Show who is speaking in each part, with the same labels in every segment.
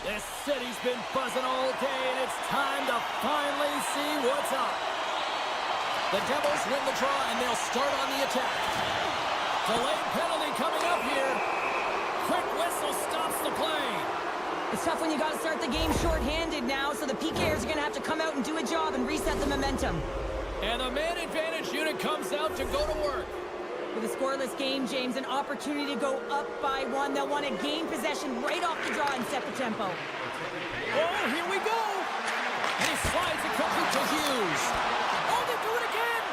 Speaker 1: This city's been buzzing all day, and it's time to finally see what's up. The Devils win the draw, and they'll start on the attack. Delayed penalty coming up here. Quick whistle stops the play.
Speaker 2: It's tough when you got to start the game short-handed now, so the PKers are going to have to come out and do a job and reset the momentum.
Speaker 1: And the man advantage unit comes out to go to work.
Speaker 2: With a scoreless game, James, an opportunity to go up by one. They'll want to gain possession right off the draw and set the tempo.
Speaker 1: Oh, here we go. And he slides it quickly to Hughes. Oh, they do it again.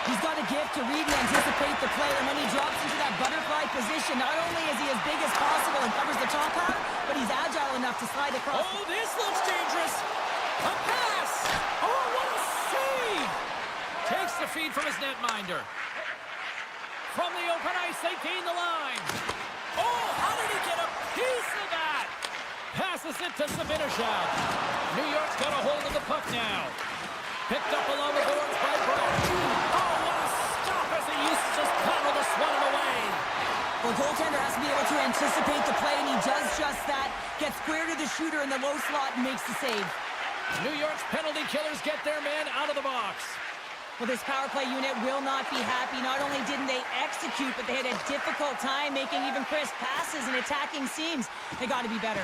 Speaker 2: He's got a gift to read and anticipate the play, and when he drops into that butterfly position, not only is he as big as possible and covers the top half, but he's agile enough to slide across.
Speaker 1: Oh, this looks dangerous. A pass. Oh, what a save. Takes the feed from his netminder. From the open ice, they gain the line. Oh, how did he get a piece of that? Passes it to Zibanejad. New York's got a hold of the puck now. Picked up along the boards by Brett. Oh, what a stop as he used to just paddle to swat it away.
Speaker 2: Well, goaltender has to be able to anticipate the play, and he does just that. Gets square to the shooter in the low slot and makes the save.
Speaker 1: New York's penalty killers get their man out of the box.
Speaker 2: Well, this power play unit will not be happy. Not only didn't they execute, but they had a difficult time making even crisp passes and attacking seams. They got to be better.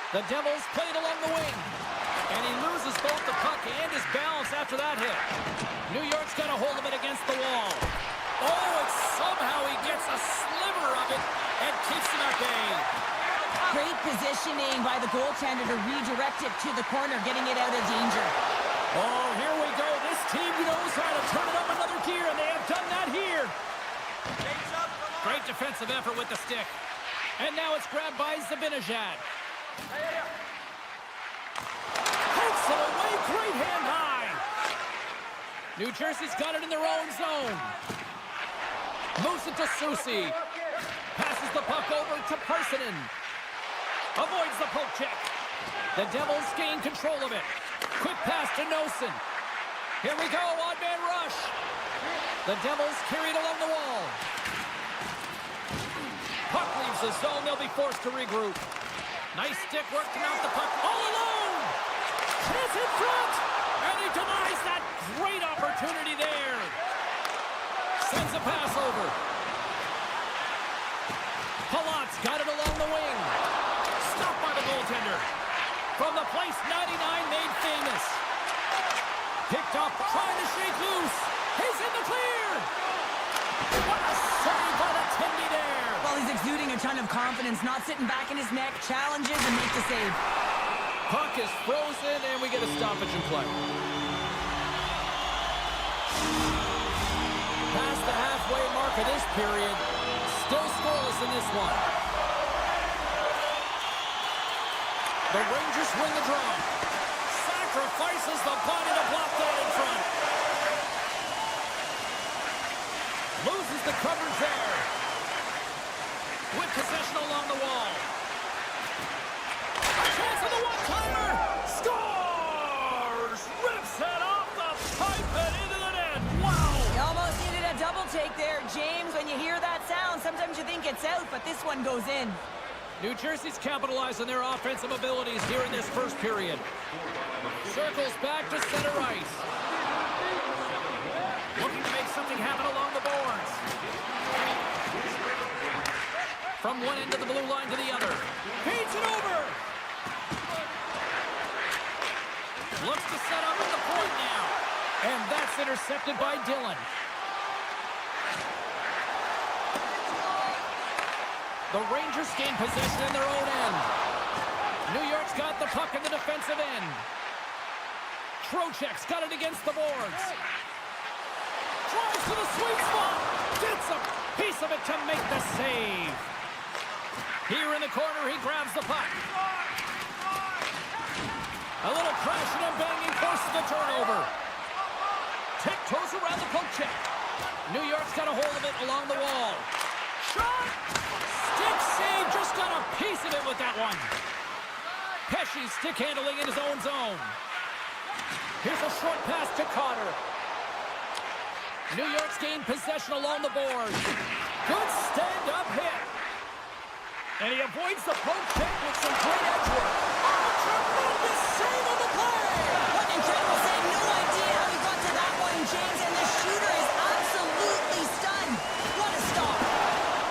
Speaker 1: The Devils played along the wing. And he loses both the puck and his balance after that hit. New York's got a hold of it against the wall. Oh, and somehow he gets a sliver of it and keeps him at bay.
Speaker 2: Great positioning by the goaltender to redirect it to the corner, getting it out of danger.
Speaker 1: Oh, here we go. This team knows how to turn it up another gear, and they have done that here. Great defensive effort with the stick. And now it's grabbed by Zibanejad. Takes it away, great hand high. New Jersey's got it in their own zone. Moves it to Soucy. Passes the puck over to Parsonen. Avoids the poke check. The Devils gain control of it. Quick pass to Nosen. Here we go, odd-man rush. The Devils carried along the wall. Puck leaves the zone. They'll be forced to regroup. Nice stick work to mount the puck all alone. It's in front. And he denies that great opportunity there. Sends a pass over. Palat's got it along the wing. Stopped by the goaltender. From the place 99 made famous. Picked up, trying to shake loose. He's in the clear. What a save by the Tindy there.
Speaker 2: Well, he's exuding a ton of confidence, not sitting back in his neck, challenges and makes the save.
Speaker 1: Puck is frozen, and we get a stoppage in play. Past the halfway mark of this period. Still scoreless in this one. The Rangers win the draw. Sacrifices the body to block that in front. Loses the coverage there. With possession along the wall. A chance of the one-timer. Scores! Rips it off the pipe and into the net. Wow!
Speaker 2: You almost needed a double take there, James. When you hear that sound, sometimes you think it's out, but this one goes in.
Speaker 1: New Jersey's capitalized on their offensive abilities here in this first period. Circles back to center ice. Looking to make something happen along the boards. From one end of the blue line to the other. Feeds it over. Looks to set up at the point now. And that's intercepted by Dillon. The Rangers gain possession in their own end. New York's got the puck in the defensive end. Trocheck's got it against the boards. Tries to the sweet spot. Gets a piece of it to make the save. Here in the corner, he grabs the puck. A little crashing and banging forces the turnover. Tiptoes around the poke check. New York's got a hold of it along the wall. Shot! Stick save, just got a piece of it with that one. Pesci stick handling in his own zone. Here's a short pass to Cotter. New York's gained possession along the boards. Good stand-up hit. And he avoids the poke check with some great edge work. Oh, tremendous save on the play!
Speaker 2: What an incredible save. No idea how he got to that one, James. And the shooter is absolutely stunned. What a stop.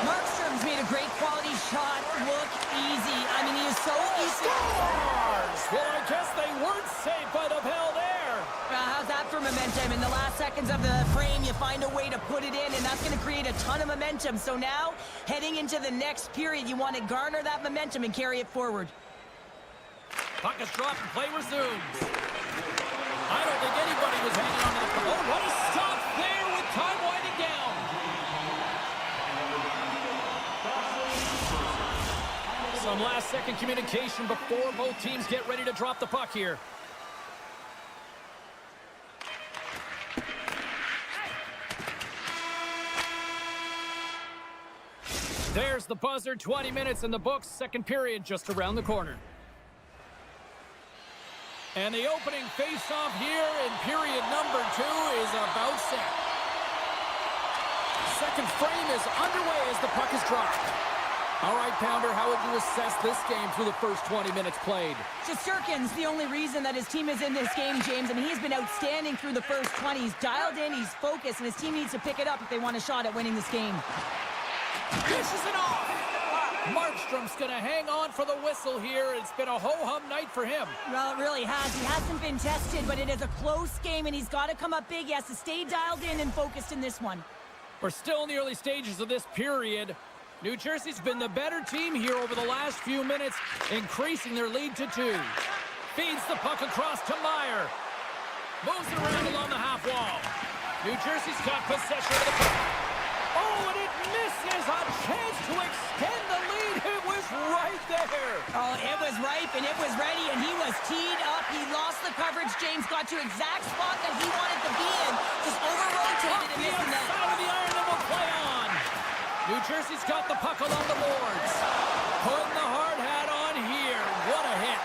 Speaker 2: Markstrom's made a great quality shot look easy. I mean, he is so easy.
Speaker 1: Scores! Well, I guess they weren't safe by the bell there.
Speaker 2: How's that for momentum? In the last seconds of the frame, you find a way to put it in, and that's going to create a ton of momentum. So now, heading into the next period, you want to garner that momentum and carry it forward.
Speaker 1: Puck is dropped and play resumes. I don't think anybody was hanging on to the... Oh, what a stop there with time winding down. Some last-second communication before both teams get ready to drop the puck here. There's the buzzer, 20 minutes in the books, second period just around the corner. And the opening face-off here in period number 2 is about set. Second frame is underway as the puck is dropped. All right, Pounder, how would you assess this game through the first 20 minutes played?
Speaker 2: Shesterkin's the only reason that his team is in this game, James. I mean, he's been outstanding through the first 20. He's dialed in, he's focused, and his team needs to pick it up if they want a shot at winning this game.
Speaker 1: Dishes it off. Markstrom's going to hang on for the whistle here. It's been a ho-hum night for him.
Speaker 2: Well, it really has. He hasn't been tested, but it is a close game, and he's got to come up big. He has to stay dialed in and focused in this one.
Speaker 1: We're still in the early stages of this period. New Jersey's been the better team here over the last few minutes, increasing their lead to 2. Feeds the puck across to Meyer. Moves it around along the half wall. New Jersey's got possession of the puck. Oh, and it misses. A chance to extend the lead. It was right there.
Speaker 2: Oh, it was ripe, and it was ready, and he was teed up. He lost the coverage. James got to exact spot that he wanted to be in. Just over-rotated and missed the net.
Speaker 1: Out of the iron that will play on. New Jersey's got the puck along the boards. Putting the hard hat on here. What a hit.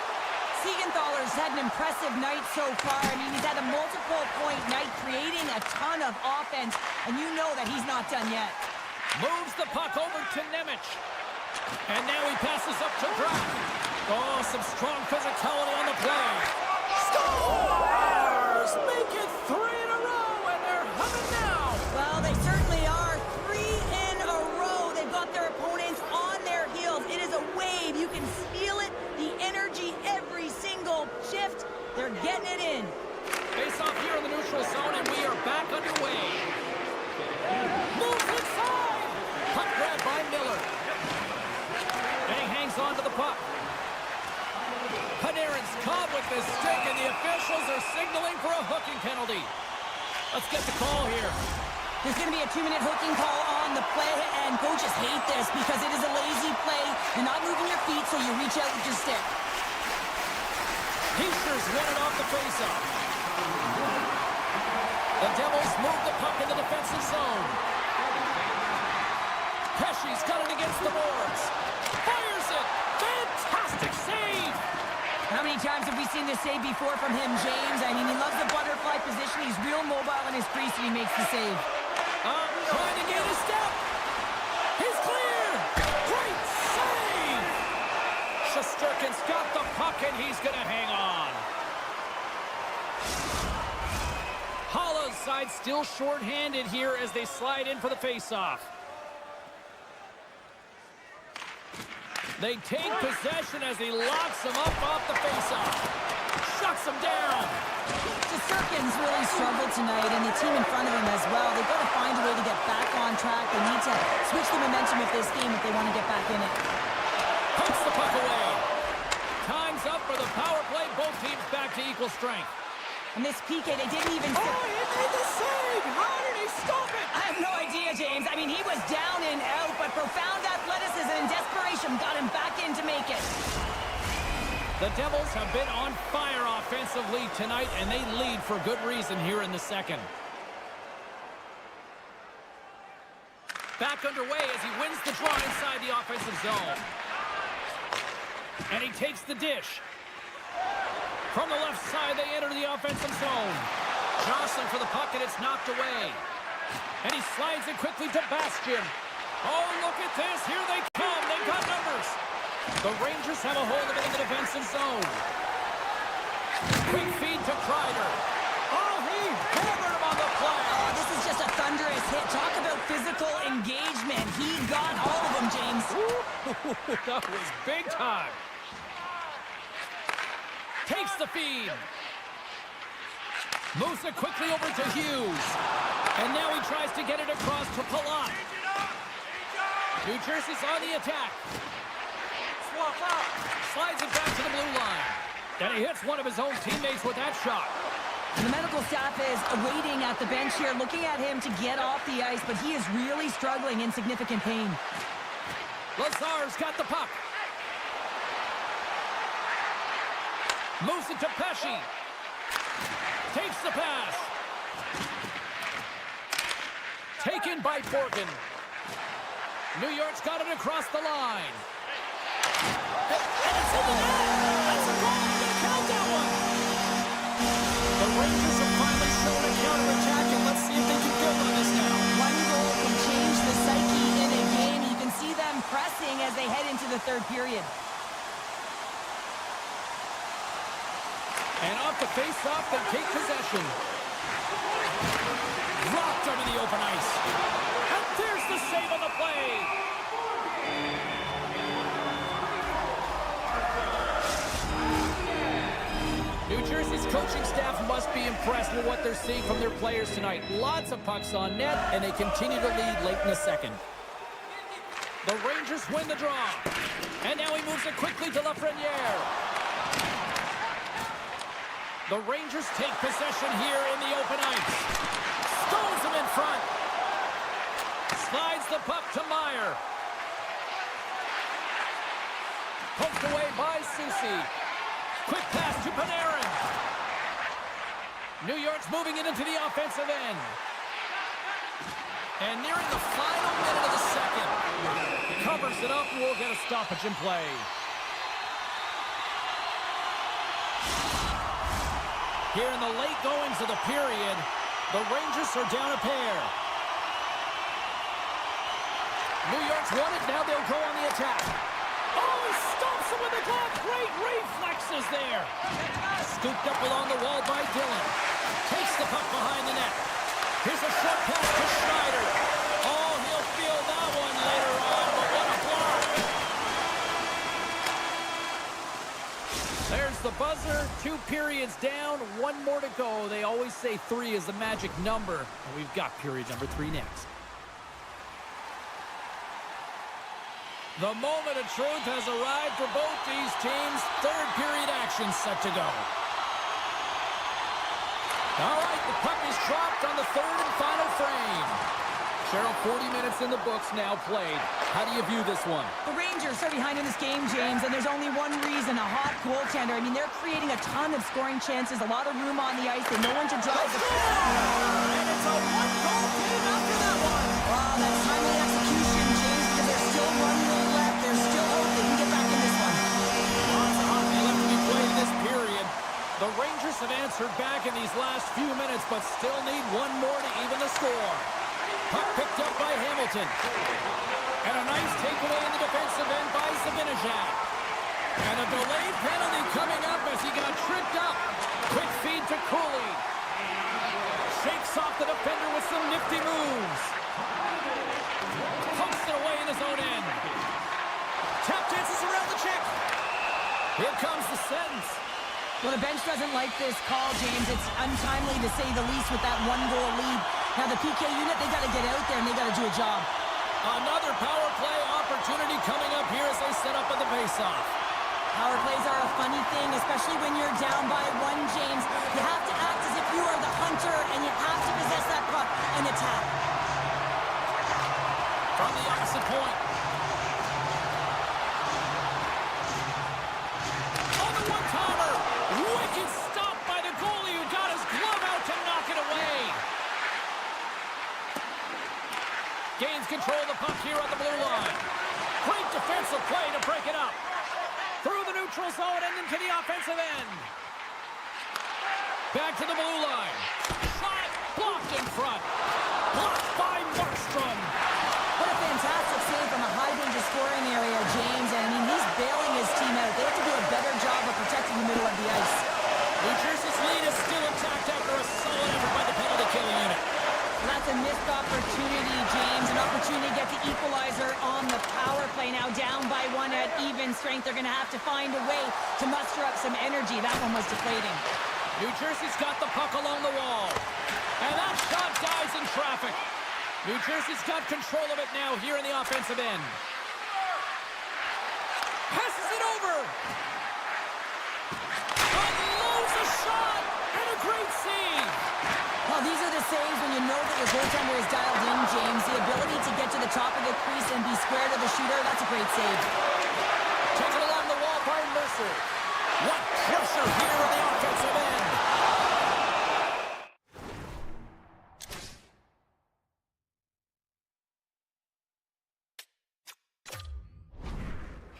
Speaker 2: Siegenthaler's had an impressive night so far. I mean, he's had a multiple-point night, creating a ton of offense, and you know that he's not done yet.
Speaker 1: Moves the puck over to Nemec. And now he passes up to Draft. Oh, some strong physicality on the play. Scores! Make it 3 in a row, and they're humming now.
Speaker 2: Well, they certainly are. 3 in a row. They've got their opponents on their heels. It is a wave. You can feel it, the energy every single shift. They're getting it in.
Speaker 1: Face off here in the neutral zone, and we are back underway. Moves inside. Puck grab by Miller. And he hangs on to the puck. Panarin's caught with the stick, and the officials are signaling for a hooking penalty. Let's get the call here.
Speaker 2: There's going to be a 2-minute hooking call on the play, and coaches hate this because it is a lazy play. You're not moving your feet, so you reach out with your stick.
Speaker 1: Heaster's won it off the faceoff. The Devils move the puck in the defensive zone. Pesci's got it against the boards. Fires it. Fantastic save.
Speaker 2: How many times have we seen this save before from him, James? I mean, he loves the butterfly position. He's real mobile in his crease, and he makes the save.
Speaker 1: Trying to gain a step. He's clear. Great save. Shesterkin's got the puck, and he's going to hang on. Hollow's side still shorthanded here as they slide in for the faceoff. They take possession as he locks him up off the faceoff. Shuts him down.
Speaker 2: Shesterkin's really struggled tonight, and the team in front of him as well. They've got to find a way to get back on track. They need to switch the momentum of this game if they want to get back in it.
Speaker 1: Puts the puck away. Time's up for the power play. Both teams back to equal strength.
Speaker 2: And this PK, they didn't even...
Speaker 1: Oh, he made the save! How did he stop it?
Speaker 2: I have no idea, James. I mean, he was down and out, but profound athleticism and desperation got him back in to make it.
Speaker 1: The Devils have been on fire offensively tonight, and they lead for good reason here in the second. Back underway as he wins the draw inside the offensive zone. And he takes the dish. From the left side, they enter the offensive zone. Johnson for the puck, and it's knocked away. And he slides it quickly to Bastian. Oh, look at this. Here they come. They've got numbers. The Rangers have a hold of it in the defensive zone. Quick feed to Kreider. Oh, he hammered him on the play.
Speaker 2: Oh, this is just a thunderous hit. Talk about physical engagement. He got all of them, James.
Speaker 1: Ooh, that was big time. Takes the feed. Moves it quickly over to Hughes. And now he tries to get it across to Palat. New Jersey's on the attack. Swap up. Slides it back to the blue line. And he hits one of his own teammates with that shot.
Speaker 2: The medical staff is waiting at the bench here, looking at him to get off the ice, but he is really struggling in significant pain.
Speaker 1: Lazar's got the puck. Moves it to Pesci. Takes the pass. Taken by Borgen. New York's got it across the line. And it's in the net. That's a goal. They're going to count that one. The Rangers have finally shown a counterattack, and let's see if they can build on this now.
Speaker 2: One goal can change the psyche in a game. You can see them pressing as they head into the third period.
Speaker 1: And off the face-off, they take possession. Dropped him in the open ice. And there's the save on the play. New Jersey's coaching staff must be impressed with what they're seeing from their players tonight. Lots of pucks on net, and they continue to lead late in the second. The Rangers win the draw. And now he moves it quickly to Lafreniere. The Rangers take possession here in the open ice. Stones him in front. Slides the puck to Meyer. Poked away by Soucy. Quick pass to Panarin. New York's moving it into the offensive end. And nearing the final minute of the second. Covers it up and we'll get a stoppage in play. Here in the late goings of the period, the Rangers are down a pair. New York's won it, now they'll go on the attack. Oh, he stomps him with the glove. Great reflexes there. Scooped up along the wall by Dillon. Takes the puck behind the net. Here's a short pass to Schneider. Oh, he'll feel that one later on, but what a block. There's the buzzer. 2 periods down, 1 more to go. They always say 3 is the magic number, and we've got period number 3 next. The moment of truth has arrived for both these teams. Third period action set to go. All right, the puck is dropped on the third and final frame. Cheryl, 40 minutes in the books now played. How do you view this one?
Speaker 2: The Rangers are behind in this game, James, and there's only one reason, a hot goaltender. I mean, they're creating a ton of scoring chances, a lot of room on the ice. They know when to drive the puck.
Speaker 1: And it's a 1-goal game after that one.
Speaker 2: Wow, that's timely execution, James, because there's still 1 goal left. There's still hope they can get back in this one.
Speaker 1: Lots of hockey left to be played in this period. The Rangers have answered back in these last few minutes, but still need 1 more to even the score. Puck picked up by Hamilton. And a nice takeaway in the defensive end by Zibanejad. And a delayed penalty coming up as he got tripped up. Quick feed to Cooley. Shakes off the defender with some nifty moves. Pumps it away in his own end. Tap dances around the check. Here comes the sentence.
Speaker 2: Well, the bench doesn't like this call, James. It's untimely to say the least with that 1-goal lead. Now, the PK unit, they got to get out there and they got to do a job.
Speaker 1: Another power play opportunity coming up here as they set up at the faceoff.
Speaker 2: Power plays are a funny thing, especially when you're down by 1, James. You have to act as if you are the hunter, and you have to possess that puck and attack.
Speaker 1: From the opposite point. On the one-timer. Wicked stop by the goalie who got his glove out to knock it away. Gains control of the puck here on the blue line. Great defensive play to break it up. Through the neutral zone and into the offensive end. Back to the blue line. Shot blocked in front. Blocked by Markstrom.
Speaker 2: What a fantastic that's a missed opportunity, James. An opportunity to get the equalizer on the power play. Now down by one at even strength. They're going to have to find a way to muster up some energy. That one was deflating.
Speaker 1: New Jersey's got the puck along the wall. And that shot dies in traffic. New Jersey's got control of it now here in the offensive end. Passes it over. Unloads a shot. And a great save.
Speaker 2: Well, these are the saves when you know that your goaltender is dialed in, James. The ability to get to the top of the crease and be square to the shooter, that's a great save.
Speaker 1: Taken along the wall by Mercer. What pressure here in the offensive end.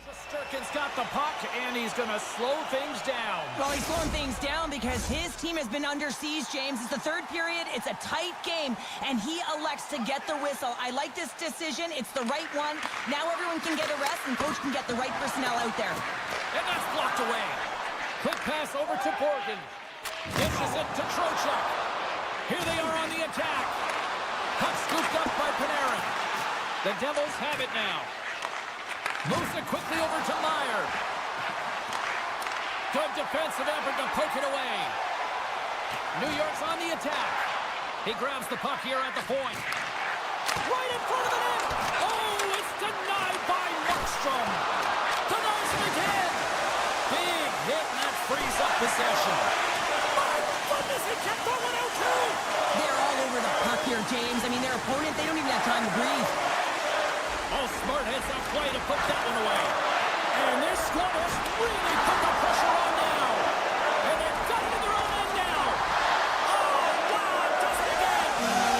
Speaker 1: Shesterkin's got the puck, and he's going to slow things down.
Speaker 2: Well, he's slowing things down because his team has been under siege, James. It's the third period. It's a tight game, and he elects to get the whistle. I like this decision. It's the right one. Now everyone can get a rest, and coach can get the right personnel out there.
Speaker 1: And that's blocked away. Quick pass over to Borgen. Dishes it to Trocheck. Here they are on the attack. Puck scooped up by Panarin. The Devils have it now. Moves it quickly over to Meyer. Good defensive effort to poke it away. New York's on the attack. He grabs the puck here at the point. Right in front of the net. Oh, it's denied by Markstrom. Denies him again. Big hit, and that frees up possession. My goodness, he kept that one out too.
Speaker 2: They're all over the puck here, James. I mean, their opponent, they don't even have time to breathe.
Speaker 1: Oh, smart heads-up play to put that one away. And this squad has really put the pressure on now. And they've got it in their own end now. Oh, wow, does it again.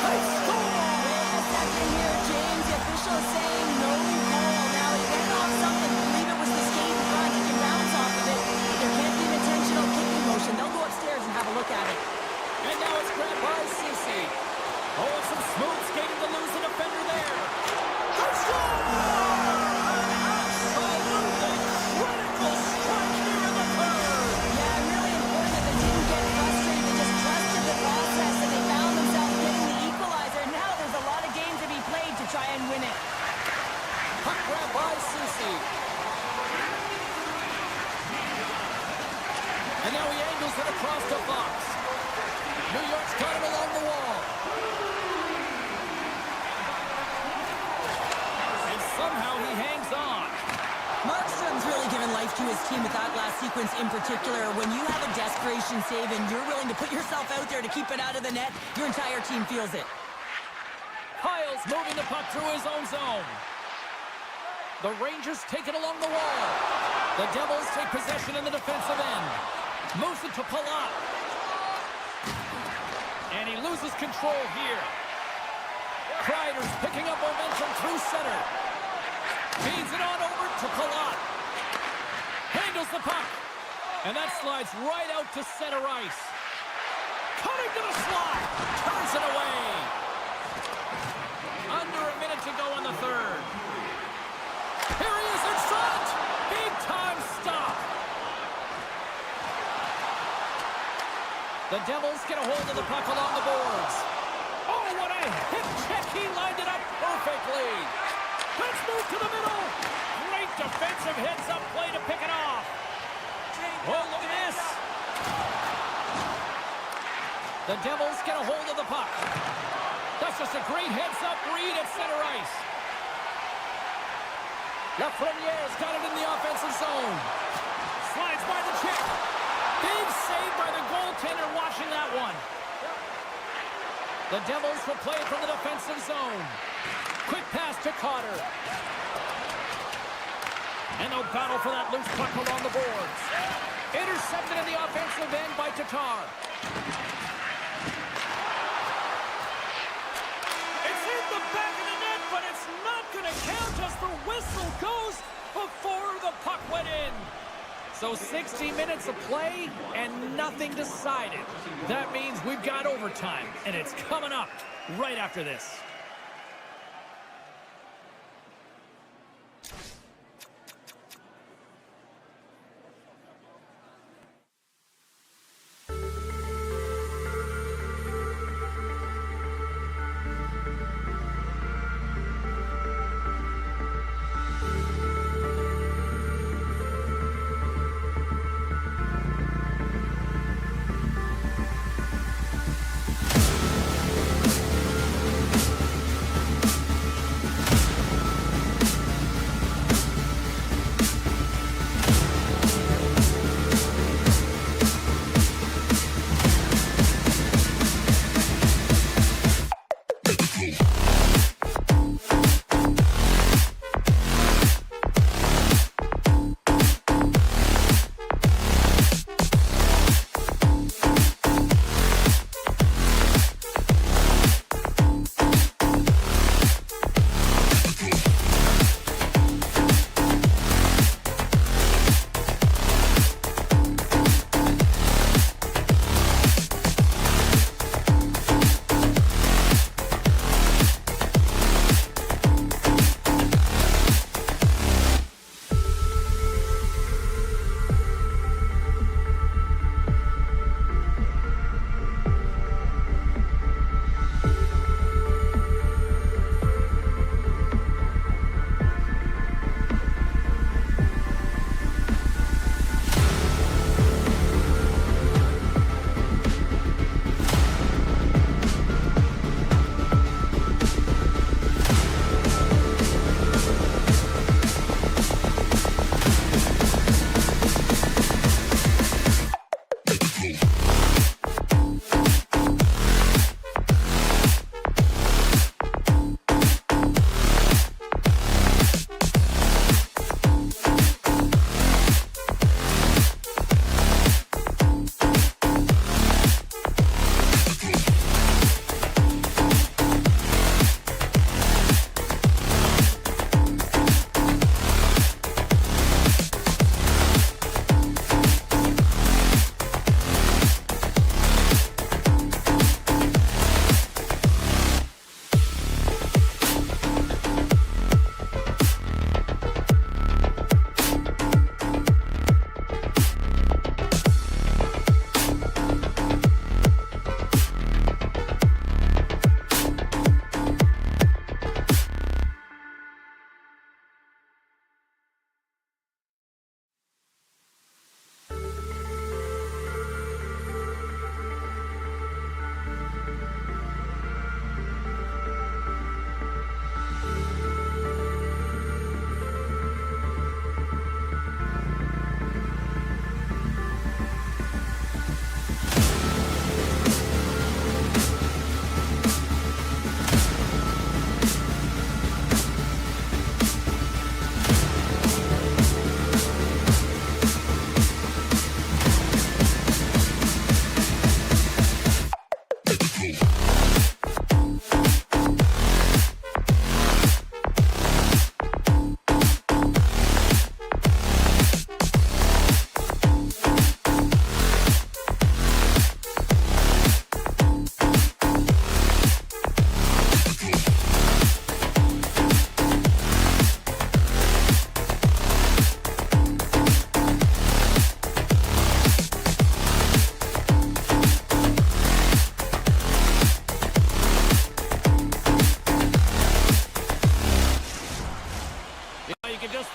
Speaker 1: They score.
Speaker 2: Wait a second here, James. The official is saying no goal. Now, he went off something. I believe it was the skate in front. He can bounce off of it. There can't be an intentional kicking motion. They'll go upstairs and have a look at it.
Speaker 1: And now it's grabbed by Ceci. Oh, and some smooth skating to lose the defender there. They score! Absolutely critical strike here in the third.
Speaker 2: Yeah, really important that they didn't get frustrated. They just trusted the process, and they found themselves getting the equalizer. Now there's a lot of games to be played to try and win it.
Speaker 1: Puck grab by Ceci. And now he angles it across to Fox. New York's got him along the wall. And somehow he hangs on.
Speaker 2: Markstrom's really given life to his team with that last sequence in particular. When you have a desperation save and you're willing to put yourself out there to keep it out of the net, your entire team feels it.
Speaker 1: Piles moving the puck through his own zone. The Rangers take it along the wall. The Devils take possession in the defensive end. Moves it to Palat. And he loses control here. Kreider's picking up momentum through center. Feeds it on over to Palat. Handles the puck. And that slides right out to center ice. Cutting to the slot. Turns it away. Under a minute to go in the third. Here he is in front. Big time stop. The Devils get a hold of the puck along the boards. Oh, what a hip check. He lined it up perfectly. Let's move to the middle. Great defensive heads-up play to pick it off. Oh, look at this. The Devils get a hold of the puck. That's just a great heads-up read at center ice. Lafreniere's got it in the offensive zone. Slides by the check. Big save by the goaltender watching that one. The Devils will play it from the defensive zone. Quick pass to Cotter. And they'll battle for that loose puck along the boards. Intercepted in the offensive end by Tatar. It's in the back of the net, but it's not going to count as the whistle goes before the puck went in. So 60 minutes of play and nothing decided. That means we've got overtime, and it's coming up right after this.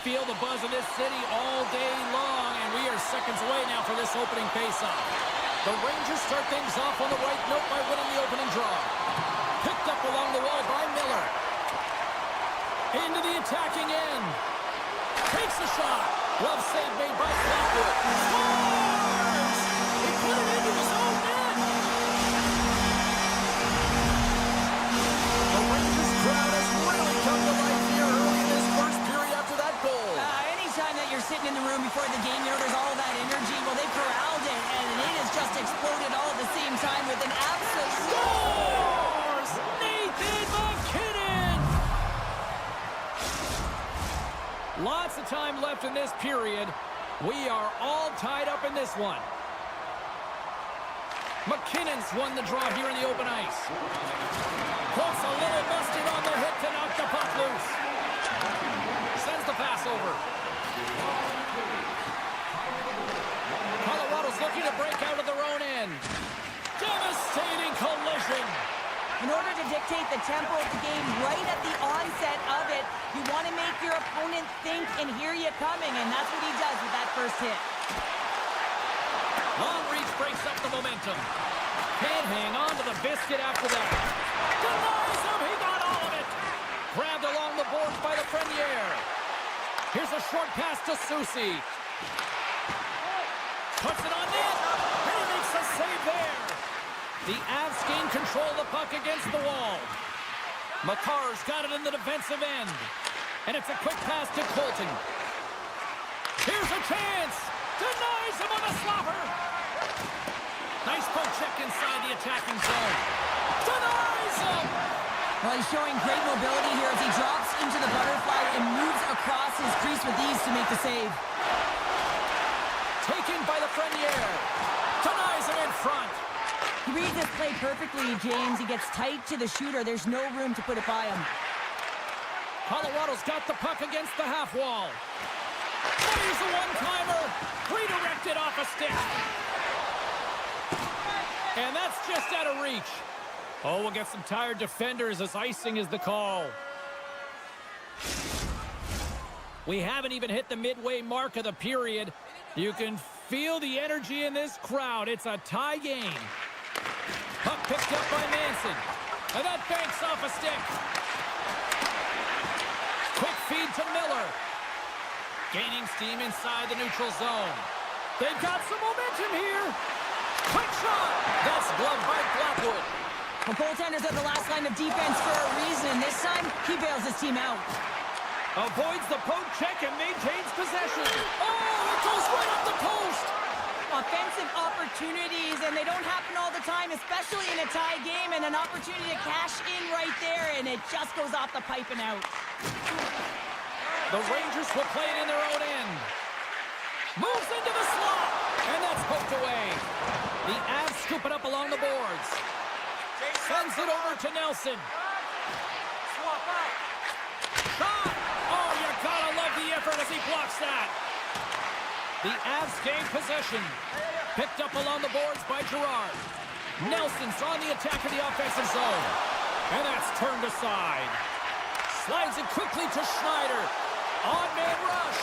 Speaker 1: feel the buzz of this city all day long, and we are seconds away now for this opening face-off. The Rangers start things off on the right note by winning the opening draw. Picked up along the wall by Miller. Into the attacking end. Takes the shot. Glove save made by Blackwood. Scores! He put it into his own net. The Rangers crowd has really come to life here early in this first period after that goal.
Speaker 2: Anytime that you're sitting in the room before the game, there's all that energy. Well, they corralled it, and it has just exploded all at the same time with an absolute...
Speaker 1: Scores! Nathan MacKinnon! Lots of time left in this period. We are all tied up in this one. MacKinnon's won the draw here in the open ice. Pokes a little busted on the hit to knock the puck loose. Sends the pass over. Colorado's looking to break out of their own end. Devastating collision.
Speaker 2: In order to dictate the tempo of the game right at the onset of it, you want to make your opponent think and hear you coming, and that's what he does with that first hit.
Speaker 1: Long reach breaks up the momentum. Can't hang on to the biscuit after that. Denies him, he got all of it. Grabbed along the boards by the Frenier. Here's a short pass to Soucy. Puts it on net, and he makes a save there. The Avs gain control of the puck against the wall. McCarr's got it in the defensive end. And it's a quick pass to Colton. Here's a chance. Denies him on a slapper. Nice poke check inside the attacking zone. Denies him.
Speaker 2: Well, he's showing great mobility here as he drops into the butterfly and moves across his crease with ease to make the save.
Speaker 1: Taken by Lafreniere. Denies him in front.
Speaker 2: He reads this play perfectly, James. He gets tight to the shooter. There's no room to put it by him.
Speaker 1: Colorado's got the puck against the half wall. Fires a one-timer. Redirected off a stick. And that's just out of reach. Oh, we'll get some tired defenders as icing is the call. We haven't even hit the midway mark of the period. You can feel the energy in this crowd. It's a tie game. Puck picked up by Manson. And that banks off a stick. Quick feed to Miller. Gaining steam inside the neutral zone. They've got some momentum here. Quick shot. That's gloved by Blackwood.
Speaker 2: Well, goaltenders are the last line of defense for a reason. This time, he bails his team out.
Speaker 1: Avoids the poke check and maintains possession. Oh, it goes right up the post.
Speaker 2: Offensive opportunities, and they don't happen all the time, especially in a tie game, and an opportunity to cash in right there, and it just goes off the pipe and out.
Speaker 1: The Rangers will play it in their own end. Moves into the slot, and that's poked away. The Avs scoop it up along the boards. Sends it over to Nelson. Shot! Oh, you gotta love the effort as he blocks that. The Avs gain possession. Picked up along the boards by Girard. Nelson's on the attack of the offensive zone. And that's turned aside. Slides it quickly to Schneider. Odd man rush.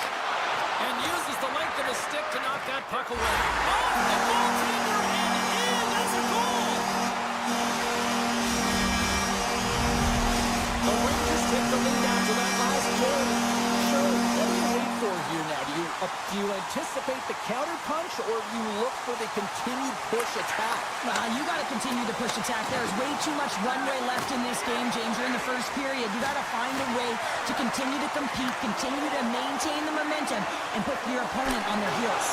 Speaker 1: And uses the length of the stick to knock that puck away. Off the goaltender and in. That's a goal. The Rangers take the lead after that last goal. Sure, what do you wait for here now? Do you anticipate the counter punch, or do you look for the continued push attack?
Speaker 2: You got to continue to push attack. There's way too much runway left in this game, James. You're in the first period. You got to find a way to continue to compete, continue to maintain the momentum, and put your opponent on their heels.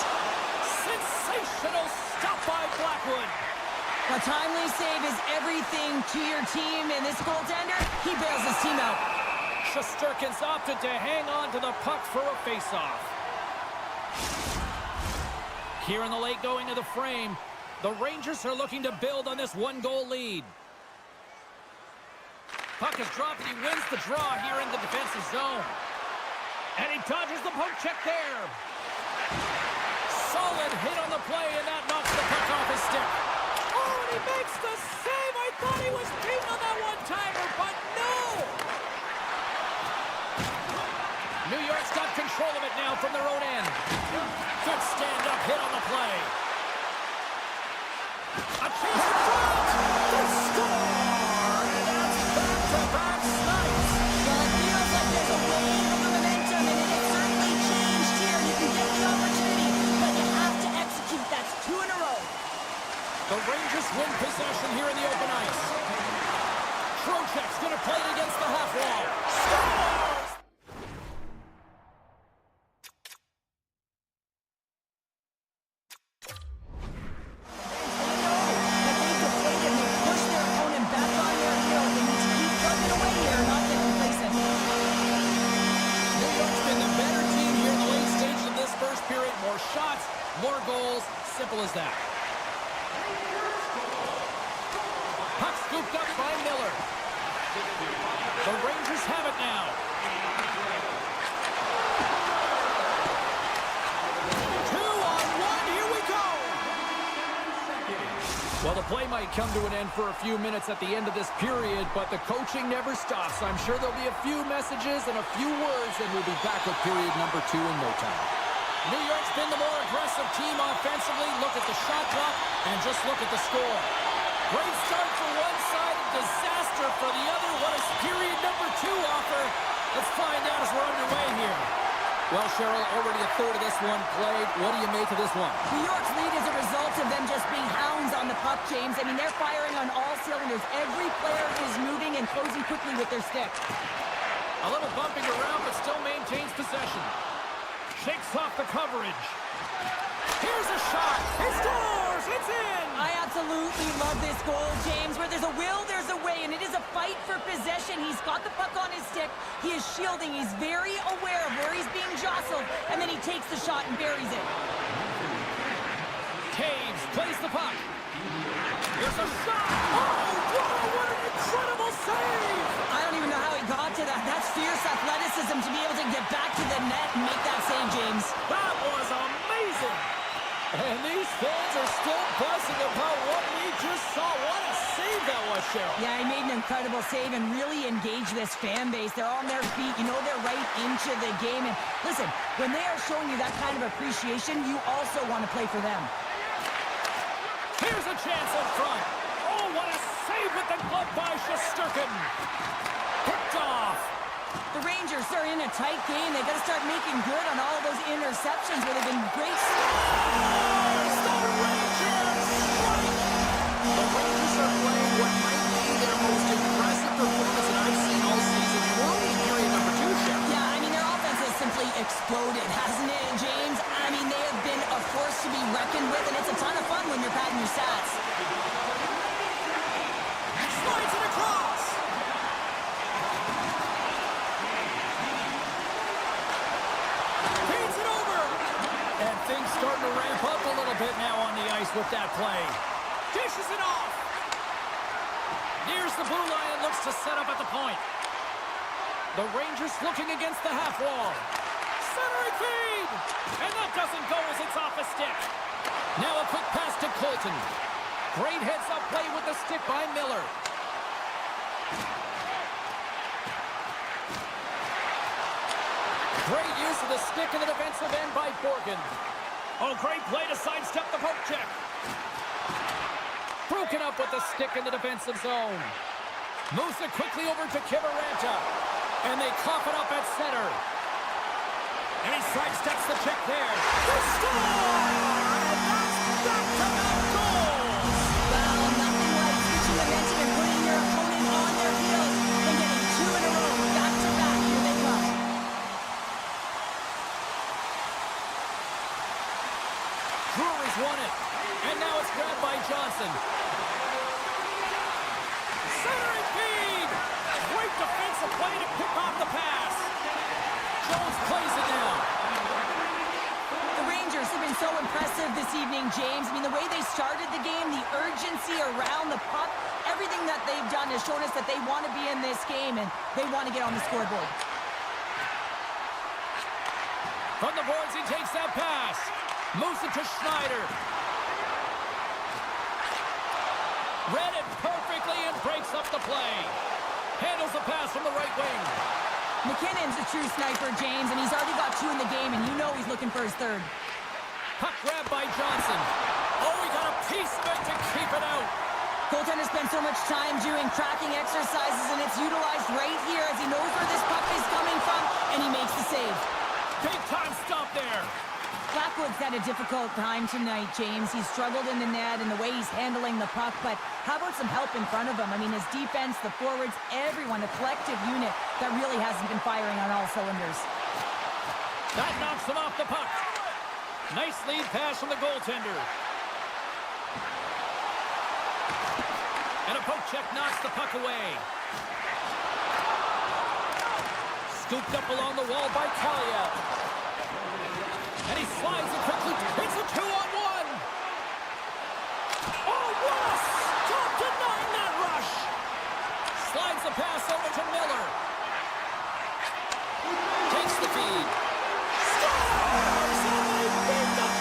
Speaker 1: Sensational stop by Blackwood.
Speaker 2: A timely save is everything to your team, and this goaltender, he bails his team out.
Speaker 1: Shesterkin's opted to hang on to the puck for a faceoff. Here in the late going of the frame, the Rangers are looking to build on this one-goal lead. Puck is dropped and he wins the draw here in the defensive zone. And he dodges the poke check there. Solid hit on the play, and that knocks the puck off his stick. Oh, and he makes the save. I thought he was beaten on that one-timer, but no! New York's got control of it now from their own end. Good stand-up hit on the play. A chance to front! They score! And that's back-to-back snipes.
Speaker 2: Well, it feels like there's a wave of momentum, and it has certainly changed here. You can get the opportunity, but you have to execute. That's 2 in a row.
Speaker 1: The Rangers win possession here in the open ice. Trocheck's going to play it against the half wall. Scores! More goals, simple as that. Puck scooped up by Miller. The Rangers have it now. 2-on-1, here we go. Well, the play might come to an end for a few minutes at the end of this period, but the coaching never stops. I'm sure there'll be a few messages and a few words, and we'll be back with period number 2 in no time. New York's been the more aggressive team offensively. Look at the shot clock and just look at the score. Great start for one side and disaster for the other. What does period number 2 offer? Let's find out as we're underway here. Well, Cheryl, already a third of this one played. What do you make of this one?
Speaker 2: New York's lead is a result of them just being hounds on the puck, James. I mean, they're firing on all cylinders. Every player is moving and closing quickly with their stick.
Speaker 1: A little bumping around, but still maintains possession. Shakes off the coverage. Here's a shot. He scores. It's in.
Speaker 2: I absolutely love this goal, James. Where there's a will, there's a way, and it is a fight for possession. He's got the puck on his stick. He is shielding. He's very aware of where he's being jostled, and then he takes the shot and buries it.
Speaker 1: Caves plays the puck. Here's a shot. Oh, what an incredible save.
Speaker 2: I don't even know how he got to that. That's fierce athleticism to be able to get back to the net and make that save, James.
Speaker 1: That was amazing. And these fans are still buzzing about what we just saw. What a save that was, Cheryl.
Speaker 2: Yeah, he made an incredible save and really engaged this fan base. They're on their feet. You know they're right into the game. And listen, when they are showing you that kind of appreciation, you also want to play for them.
Speaker 1: Here's a chance up front. Oh, what a save with the glove by Shesterkin. Picked off.
Speaker 2: The Rangers are in a tight game. They got to start making good on all of those interceptions where they've been great.
Speaker 1: The Rangers are playing what might be their most impressive performance that I've seen all season. We're only in period number 2, Cheryl.
Speaker 2: Yeah, I mean, their offense has simply exploded, hasn't it, James? I mean, they have been a force to be reckoned with, and it's a ton of fun when you're padding your stats.
Speaker 1: Slides it across. Feeds it over. And things starting to ramp up a little bit now on the ice with that play. Dishes it off. Nears the blue line and looks to set up at the point. The Rangers looking against the half wall. Centering feed. And that doesn't go as it's off a stick. Now a quick pass to Colton. Great heads-up play with the stick by Miller. Great use of the stick in the defensive end by Borgen. Oh, great play to sidestep the poke check. Broken up with the stick in the defensive zone. Moves it quickly over to Kiviranta. And they cough it up at center. And he sidesteps the check there. They score! And that's back-to-back goals!
Speaker 2: Well, nothing like switching momentum and putting your opponent on their heels and getting 2 in a row. Back-to-back, here they come.
Speaker 1: Drury's won it. And now it's grabbed by Johnson. Centering feed! Great defensive play to pick off the pass. Jones plays it now.
Speaker 2: The Rangers have been so impressive this evening, James. I mean, the way they started the game, the urgency around the puck, everything that they've done has shown us that they want to be in this game and they want to get on the scoreboard.
Speaker 1: From the boards, he takes that pass. Moves it to Schneider. Read it perfectly and breaks up the play. Handles the pass from the right wing.
Speaker 2: McKinnon's a true sniper, James, and he's already got 2 in the game, and you know he's looking for his 3rd.
Speaker 1: Puck grab by Johnson. Oh, he got a piece of it to keep it out.
Speaker 2: Goaltender spends so much time doing tracking exercises, and it's utilized right here as he knows where this puck is coming from, and he makes the save.
Speaker 1: Big time stop there.
Speaker 2: Blackwood's had a difficult time tonight, James. He's struggled in the net and the way he's handling the puck, but how about some help in front of him? I mean, his defense, the forwards, everyone, a collective unit that really hasn't been firing on all cylinders.
Speaker 1: That knocks him off the puck. Nice lead pass from the goaltender. And a poke check knocks the puck away. Scooped up along the wall by Talia. And he slides it quickly. It's a 2-on-1. Oh, what a stop denying that rush. Slides the pass over to Miller. Takes the feed. Scores! And they beat them.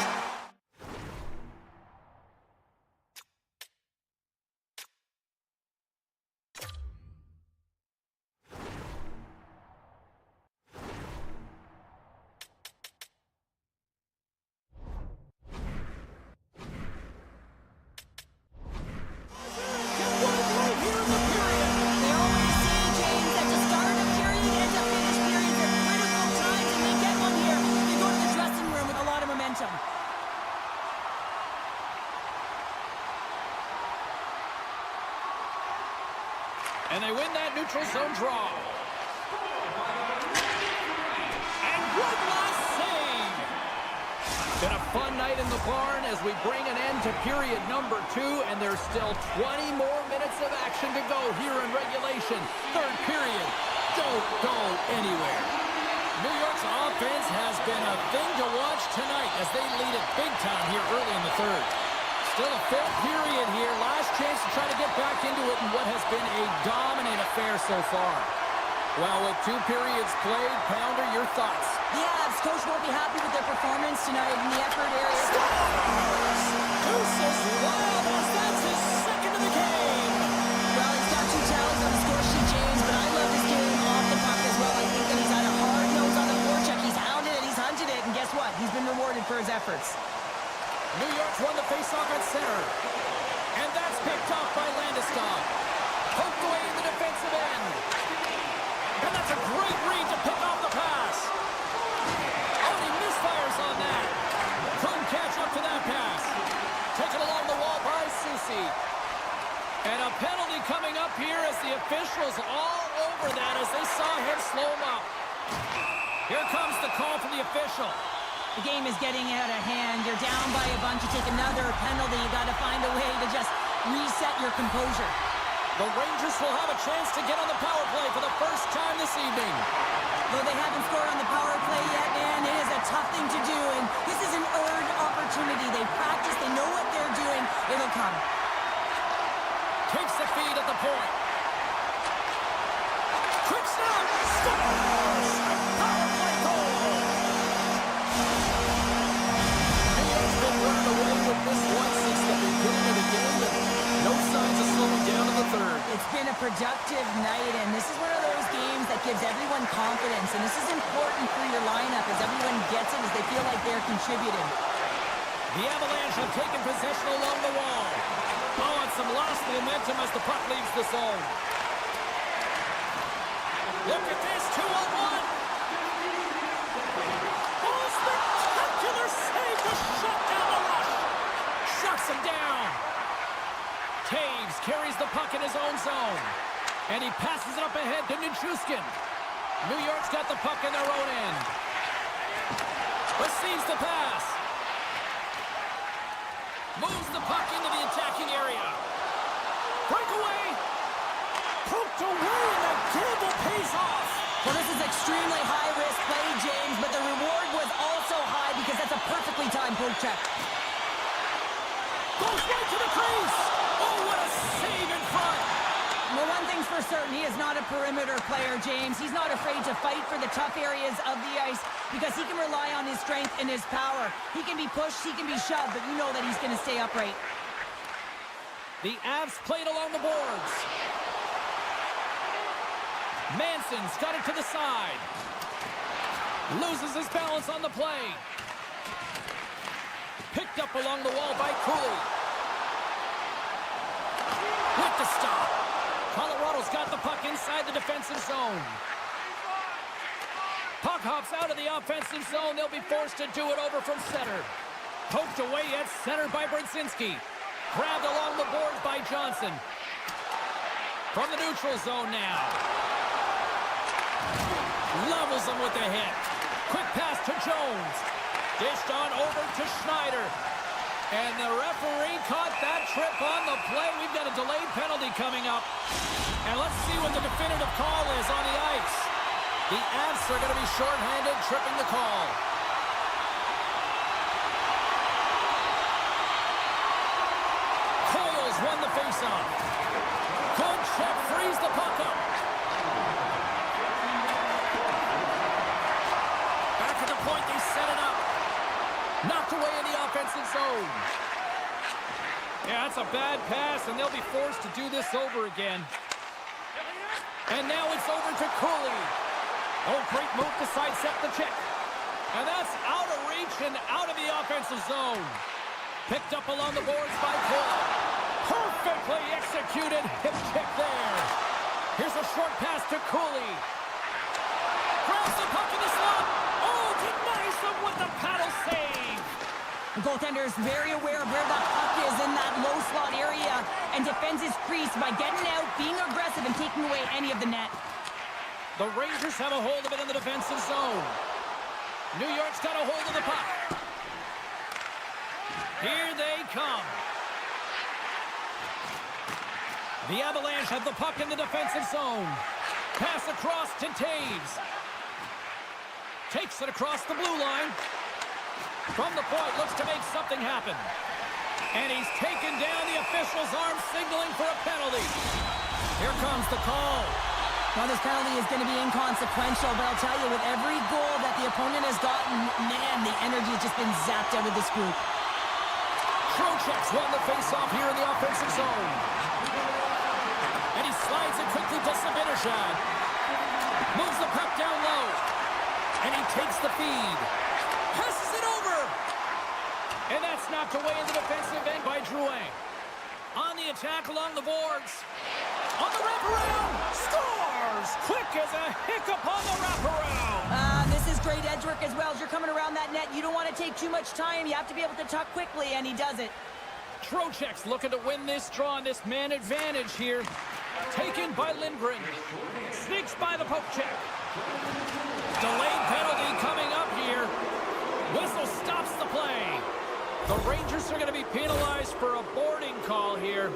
Speaker 2: They always say, James, that to start
Speaker 1: they win that neutral zone draw. And one last save. Been a fun night in the barn as we bring an end to period number 2, and there's still 20 more minutes of action to go here in regulation. Third period. Don't go anywhere. New York's offense has been a thing to watch tonight as they lead it big time here early in the third. Still a full period here. Last chance to try to get back into it in what has been a dominant affair so far. Well, with 2 periods played, Pounder, your thoughts?
Speaker 2: The Avs coach won't be happy with their performance tonight in the effort area.
Speaker 1: Deuces Wild, that's his second of the game.
Speaker 2: Well, he's got 2 tallies on the score sheet, James, but I love his game off the puck as well. I think that he's had a hard nose on the forecheck. He's hounded it, he's hunted it, and guess what? He's been rewarded for his efforts.
Speaker 1: New York's won the faceoff at center. And that's picked off by Landeskog. Poked away in the defensive end. And that's a great read to pick off the pass. Oh, he misfires on that. Couldn't catch up to that pass. Taken along the wall by Soucy. And a penalty coming up here as the officials all over that as they saw him slow him up. Here comes the call from the official.
Speaker 2: The game is getting out of hand. You're down by a bunch. You take another penalty. You got to find a way to just reset your composure.
Speaker 1: The Rangers will have a chance to get on the power play for the first time this evening.
Speaker 2: Though they haven't scored on the power play yet, man, it is a tough thing to do, and this is an earned opportunity. They practice, they know what they're doing. It'll come.
Speaker 1: Takes the feed at the point. Quick snap! Scores! Power play goal! New York's been running away with this one since the beginning of the game, and no signs of slowing down in the third.
Speaker 2: It's been a productive night, and this is one of those games that gives everyone confidence, and this is important for your lineup as everyone gets it, as they feel like they're contributing.
Speaker 1: The Avalanche have taken possession along the wall. Oh, and some lost momentum as the puck leaves the zone. Look at this, 2-on-1. Oh, spectacular save to shut down the rush. Shuts him down. Taves carries the puck in his own zone. And he passes it up ahead to Nichushkin. New York's got the puck in their own end. Receives the pass. Moves the puck into the attacking area. Breakaway. Poked away and the gamble pays off.
Speaker 2: Well, this is extremely high-risk play, James, but the reward was also high because that's a perfectly timed poke check.
Speaker 1: Goes right to the crease. Oh, what a save in front.
Speaker 2: Well, one thing's for certain, he is not a perimeter player, James. He's not afraid to fight for the tough areas of the ice because he can rely on his strength and his power. He can be pushed, he can be shoved, but you know that he's going to stay upright.
Speaker 1: The Avs played along the boards. Manson's got it to the side. Loses his balance on the play. Picked up along the wall by Cooley. With the stop. Colorado's got the puck inside the defensive zone. Puck hops out of the offensive zone. They'll be forced to do it over from center. Poked away at center by Brzezinski. Grabbed along the boards by Johnson. From the neutral zone now. Levels him with the hit. Quick pass to Jones. Dished on over to Schneider. And the referee caught that trip on the play. We've got a delayed penalty coming up. And let's see what the definitive call is on the ice. The Avs are going to be shorthanded, tripping the call. Coyle's won the faceoff. Good check, frees the puck up. Back at the point, they set it up. Knocked away in the offensive zone. Yeah, that's a bad pass, and they'll be forced to do this over again. And now it's over to Cooley. Oh, great move to sidestep the check. And that's out of reach and out of the offensive zone. Picked up along the boards by Coyle. Perfectly executed hip check there. Here's a short pass to Cooley. Grabs the puck in the slot. Oh, denies him with the paddle save.
Speaker 2: The Goaltender is very aware of where that puck is in that low slot area and defends his crease by getting out, being aggressive, and taking away any of the net.
Speaker 1: The Rangers have a hold of it in the defensive zone. New York's got a hold of the puck. Here they come. The Avalanche have the puck in the defensive zone. Pass across to Taves. Takes it across the blue line. From the point, looks to make something happen. And he's taken down, the official's arm signaling for a penalty. Here comes the call.
Speaker 2: Now, this penalty is going to be inconsequential, but I'll tell you, with every goal that the opponent has gotten, man, the energy has just been zapped out of this group.
Speaker 1: Trocheck's won the face-off here in the offensive zone. And he slides it quickly to Zibanejad. Moves the puck down low. And he takes the feed. Passes it over. And that's knocked away in the defensive end by Drouin. On the attack along the boards. On the wraparound. Scores! Quick as a hiccup on the wraparound.
Speaker 2: This is great edge work as well. As you're coming around that net, you don't want to take too much time. You have to be able to tuck quickly, and he does it.
Speaker 1: Trocheck's looking to win this draw on this man advantage here. Taken by Lindgren. Sneaks by the poke check. Delayed penalty coming up here. Whistle stops the play. The Rangers are going to be penalized for a boarding call here.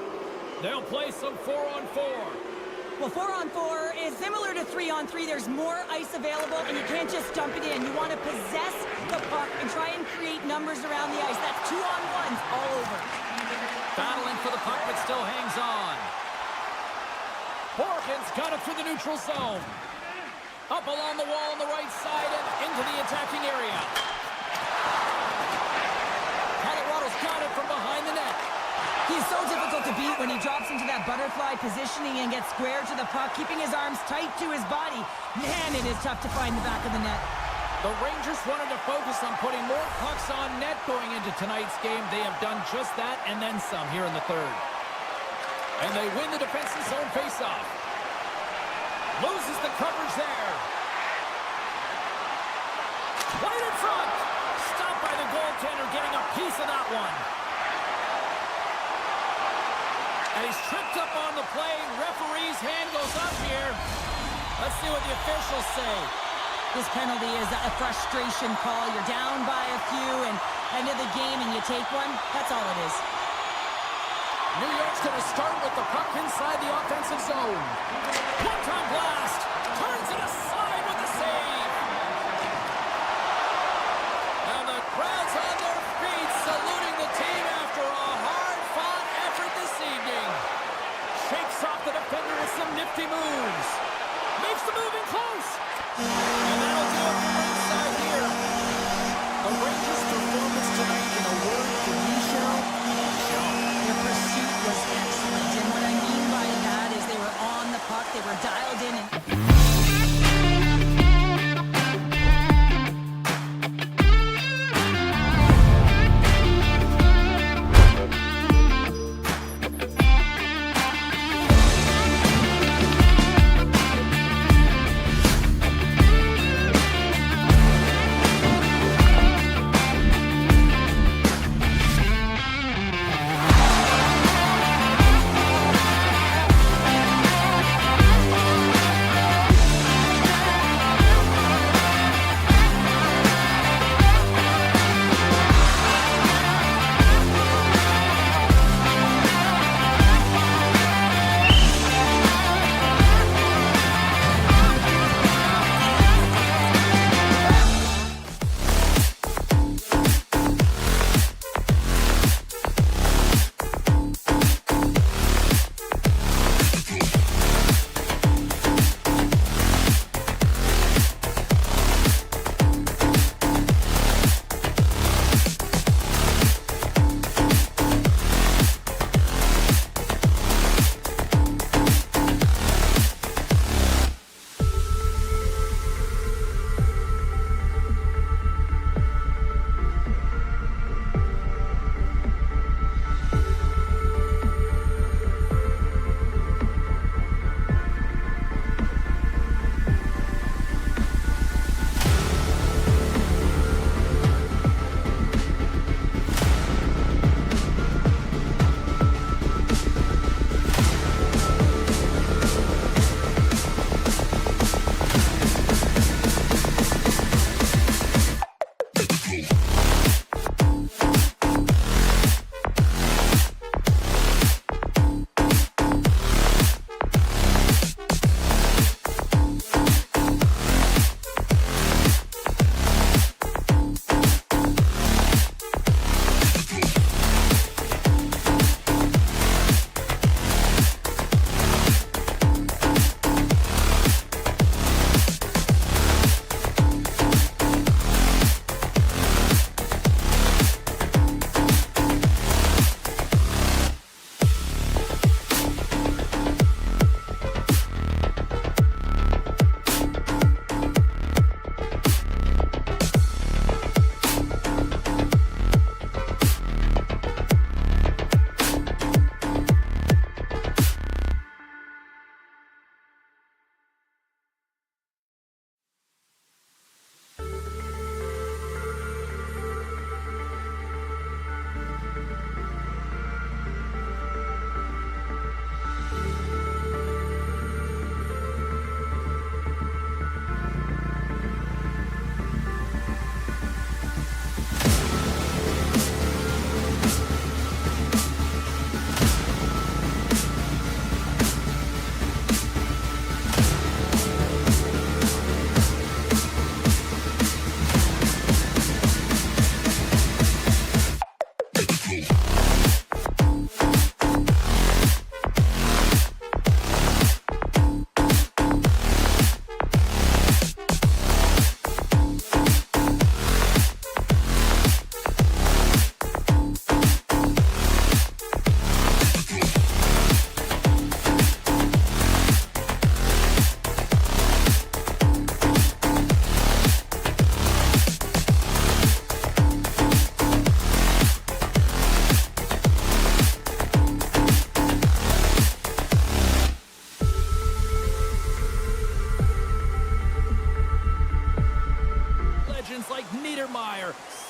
Speaker 1: They'll play some 4-on-4.
Speaker 2: Well, 4-on-4 is similar to 3-on-3. There's more ice available, and you can't just dump it in. You want to possess the puck and try and create numbers around the ice. That's 2-on-1s all over.
Speaker 1: Battling for the puck, but still hangs on. Horgan's got it through the neutral zone. Up along the wall on the right side and into the attacking area. Colorado's got it from behind the net.
Speaker 2: He's so difficult to beat when he drops into that butterfly positioning and gets square to the puck, keeping his arms tight to his body. Man, it is tough to find the back of the net.
Speaker 1: The Rangers wanted to focus on putting more pucks on net going into tonight's game. They have done just that and then some here in the third. And they win the defensive zone faceoff. Loses the coverage there. Right in front. Stopped by the goaltender, getting a piece of that one. And he's tripped up on the play. Referee's hand goes up here. Let's see what the officials say.
Speaker 2: This penalty is a frustration call. You're down by a few and end of the game and you take one. That's all it is.
Speaker 1: New York's going to start with the puck inside the offensive zone. One-time blast. Turns it aside with the save. And the crowd's on their feet saluting the team after a hard-fought effort this evening. Shakes off the defender with some nifty moves. Makes the move in close. And that'll do it from inside here. The Rangers' performance tonight, in a word for you, Cheryl,
Speaker 2: Their pursuit was excellent, and what I mean by that is they were on the puck, they were dialed in, and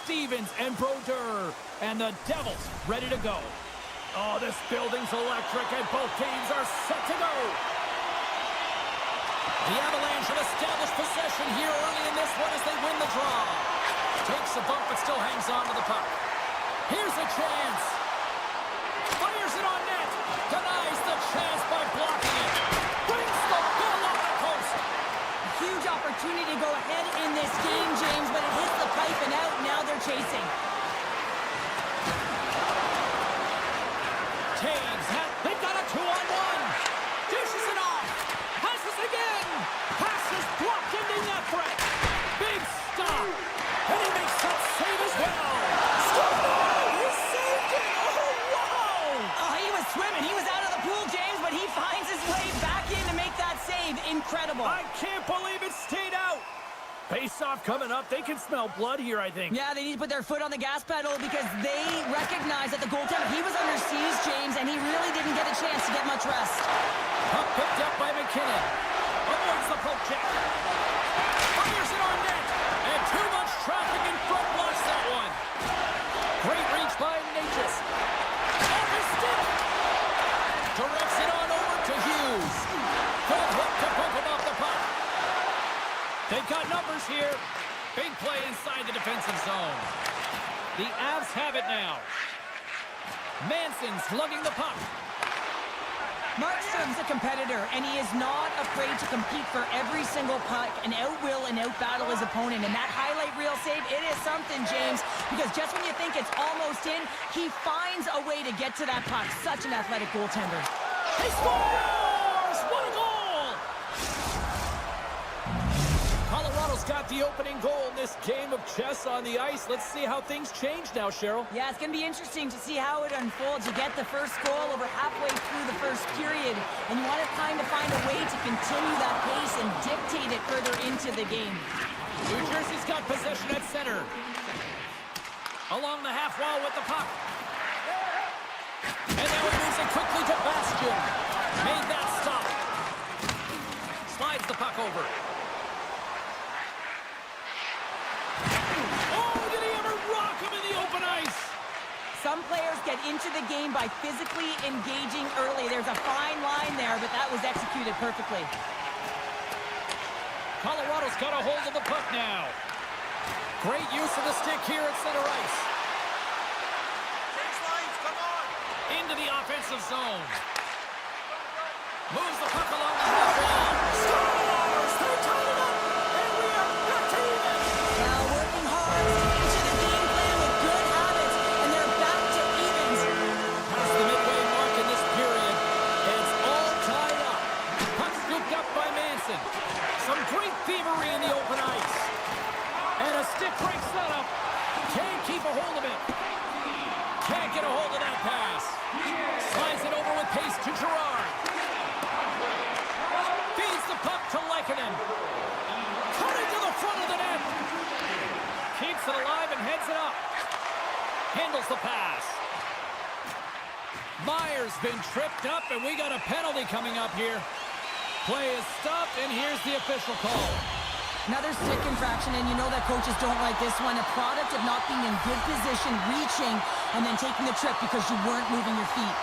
Speaker 1: Stevens and Brodeur. And the Devils ready to go. Oh, this building's electric, and both teams are set to go. The Avalanche have established possession here early in this one as they win the draw. Takes a bump, but still hangs on to the puck. Here's a chance. Fires it on net. Denies the chance by blocking it. Brings the goal off the post.
Speaker 2: Huge opportunity to go ahead in this game, James, but it hits the pipe and out. Now they're chasing.
Speaker 1: Taves, they've got a 2-on-1. Dishes it off. Passes again. Passes blocked into net threat. Big stop. And he makes that save as well. He saved it. Oh, wow.
Speaker 2: Oh, he was swimming. He was out of the pool, James, but he finds his way back in to make that save. Incredible.
Speaker 1: I can't believe it stayed out. Face-off coming up. They can smell blood here, I think.
Speaker 2: Yeah, they need to put their foot on the gas pedal because they recognize that the goaltender, he was under siege, James, and he really didn't get a chance to get much rest.
Speaker 1: Puck picked up by McKinnon. Avoids the poke check. Fires it on net. And too much traffic in front blocks that one. Great reach by Natchez. Off his stick. Directs it on over to Hughes. Good hook to poke him off the puck. They've got numbers here. Big play inside the defensive zone. The Avs have it now. Manson's lugging the puck.
Speaker 2: Markstrom's a competitor, and he is not afraid to compete for every single puck and out-will and out-battle his opponent. And that highlight reel save, it is something, James, because just when you think it's almost in, he finds a way to get to that puck. Such an athletic goaltender.
Speaker 1: He scores! What a goal! Colorado's got the opening goal in this game of chess on the ice. Let's see how things change now, Cheryl.
Speaker 2: Yeah, it's going to be interesting to see how it unfolds. You get the first goal over halfway through the first period, and you want to kind of find a way to continue that pace and dictate it further into the game.
Speaker 1: New Jersey's got possession at center. Along the half wall with the puck. And now he moves it quickly to Bastian. Made that stop. Slides the puck over.
Speaker 2: Some players get into the game by physically engaging early. There's a fine line there, but that was executed perfectly.
Speaker 1: Colorado's got a hold of the puck now. Great use of the stick here at center ice.
Speaker 3: Come on.
Speaker 1: Into the offensive zone. Moves the puck along the half wall. Scores! They tied it up! And we are back to even!
Speaker 2: Now working hard into the game plan with good habits, and they're back to evens.
Speaker 1: Past the midway mark in this period, and it's all tied up. Puck scooped up by Manson. Some great thievery in the open ice. And a stick breaks that up. Can't keep a hold of it. Can't get a hold of that pass. Slides it over with pace to Gerard. Feeds the puck to Lehkonen. Cutting to the front of the net. Keeps it alive and heads it up. Handles the pass. Meyer's been tripped up, and we got a penalty coming up here. Play is stopped, and here's the official call.
Speaker 2: Another stick infraction, and you know that coaches don't like this one. A product of not being in good position, reaching, and then taking the trip because you weren't moving your feet.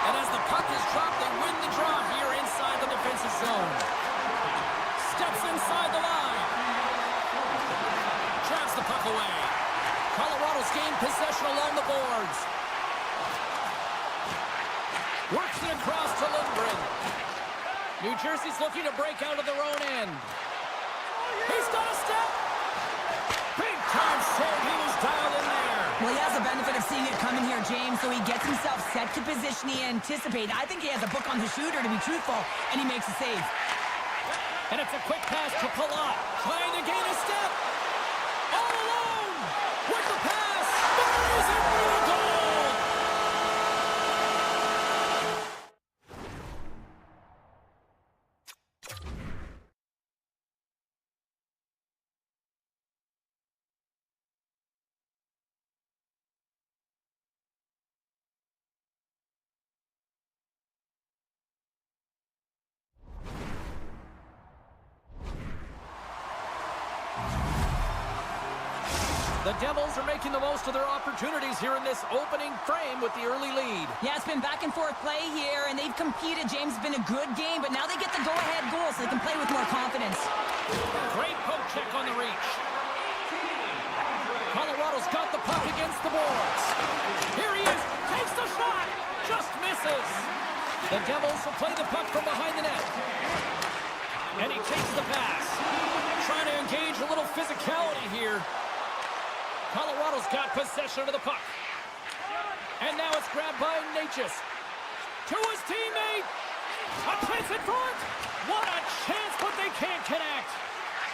Speaker 1: And as the puck is dropped, they win the draw here inside the defensive zone. Steps inside the line. Drives the puck away. Colorado's gained possession along the boards. Works it across to Lundgren. New Jersey's looking to break out of their own end. He's got a step. Big time save. He was dialed in there.
Speaker 2: Well, he has the benefit of seeing it coming here, James, so he gets himself set to position he anticipated. I think he has a book on the shooter, to be truthful, and he makes a save.
Speaker 1: And it's a quick pass to Palat. Trying to gain a step. All alone. With the pass. Buries it for the goal. The Devils are making the most of their opportunities here in this opening frame with the early lead.
Speaker 2: Yeah, it's been back and forth play here, and they've competed. James, has been a good game, but now they get the go-ahead goal so they can play with more confidence.
Speaker 1: Great poke check on the reach. Colorado's got the puck against the boards. Here he is, takes the shot, just misses. The Devils will play the puck from behind the net. And he takes the pass. Trying to engage a little physicality here. Colorado's got possession of the puck. And now it's grabbed by Natchez. To his teammate. A chance in front. What a chance, but they can't connect.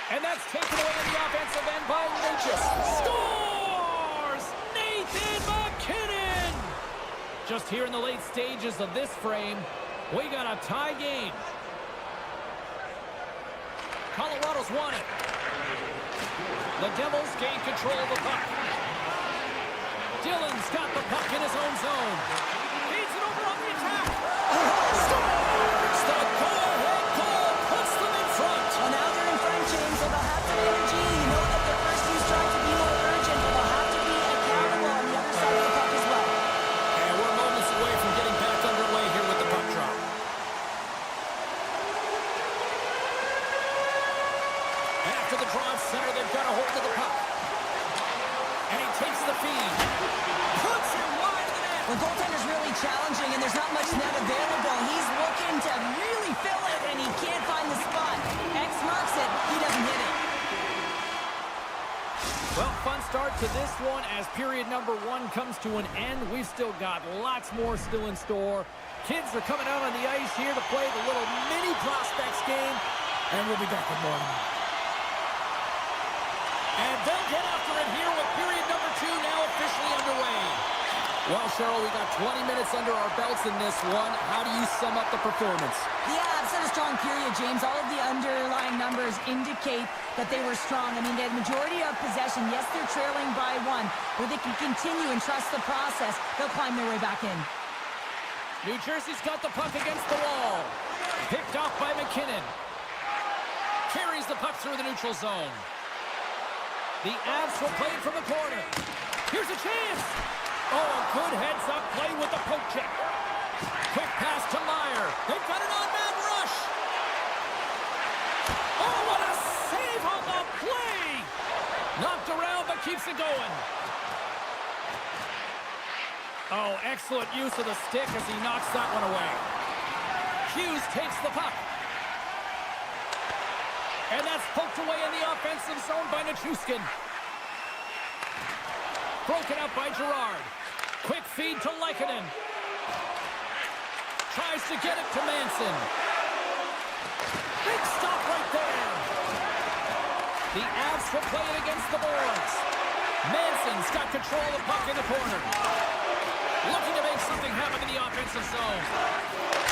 Speaker 1: And that's taken away on the offensive end by Natchez. Scores! Nathan MacKinnon! Just here in the late stages of this frame, we got a tie game. Colorado's won it. The Devils gain control of the puck. Dillon's got the puck in his own zone. Feeds it over on the attack. Scores! The go-ahead goal puts them in front.
Speaker 2: Well, now they're in front, James, so they'll have some energy. You know that their first few trying to be more urgent, but they'll have to be accountable on the other side of the puck as well.
Speaker 1: And we're moments away from getting back underway here with the puck drop. After the draw center, they've got a hold of the puck. And he takes the feed. Puts it wide of the net.
Speaker 2: The goaltender's really challenging, and there's not much net available. He's looking to really fill it, and he can't find the spot. X marks it. He doesn't hit it.
Speaker 1: Well, fun start to this one as period number 1 comes to an end. We've still got lots more still in store. Kids are coming out on the ice here to play the little mini prospects game, and we'll be back with more. And they'll get after it here with period number 2 now officially underway. Well, Cheryl, we got 20 minutes under our belts in this one. How do you sum up the performance?
Speaker 2: Yeah, it's a strong period, James. All of the underlying numbers indicate that they were strong. I mean, they had majority of possession. Yes, they're trailing by 1, but they can continue and trust the process. They'll climb their way back in.
Speaker 1: New Jersey's got the puck against the wall. Picked off by MacKinnon. Carries the puck through the neutral zone. The Avs will play it from the corner. Here's a chance. Oh, a good heads-up play with the poke check. Quick pass to Meyer. They've got an on-man rush. Oh, what a save on the play. Knocked around, but keeps it going. Oh, excellent use of the stick as he knocks that one away. Hughes takes the puck. And that's poked away in the offensive zone by Nichushkin. Broken up by Girard. Quick feed to Lehkonen. Tries to get it to Manson. Big stop right there. The Avs will play it against the boards. Manson's got control of the puck in the corner. Looking to make something happen in the offensive zone.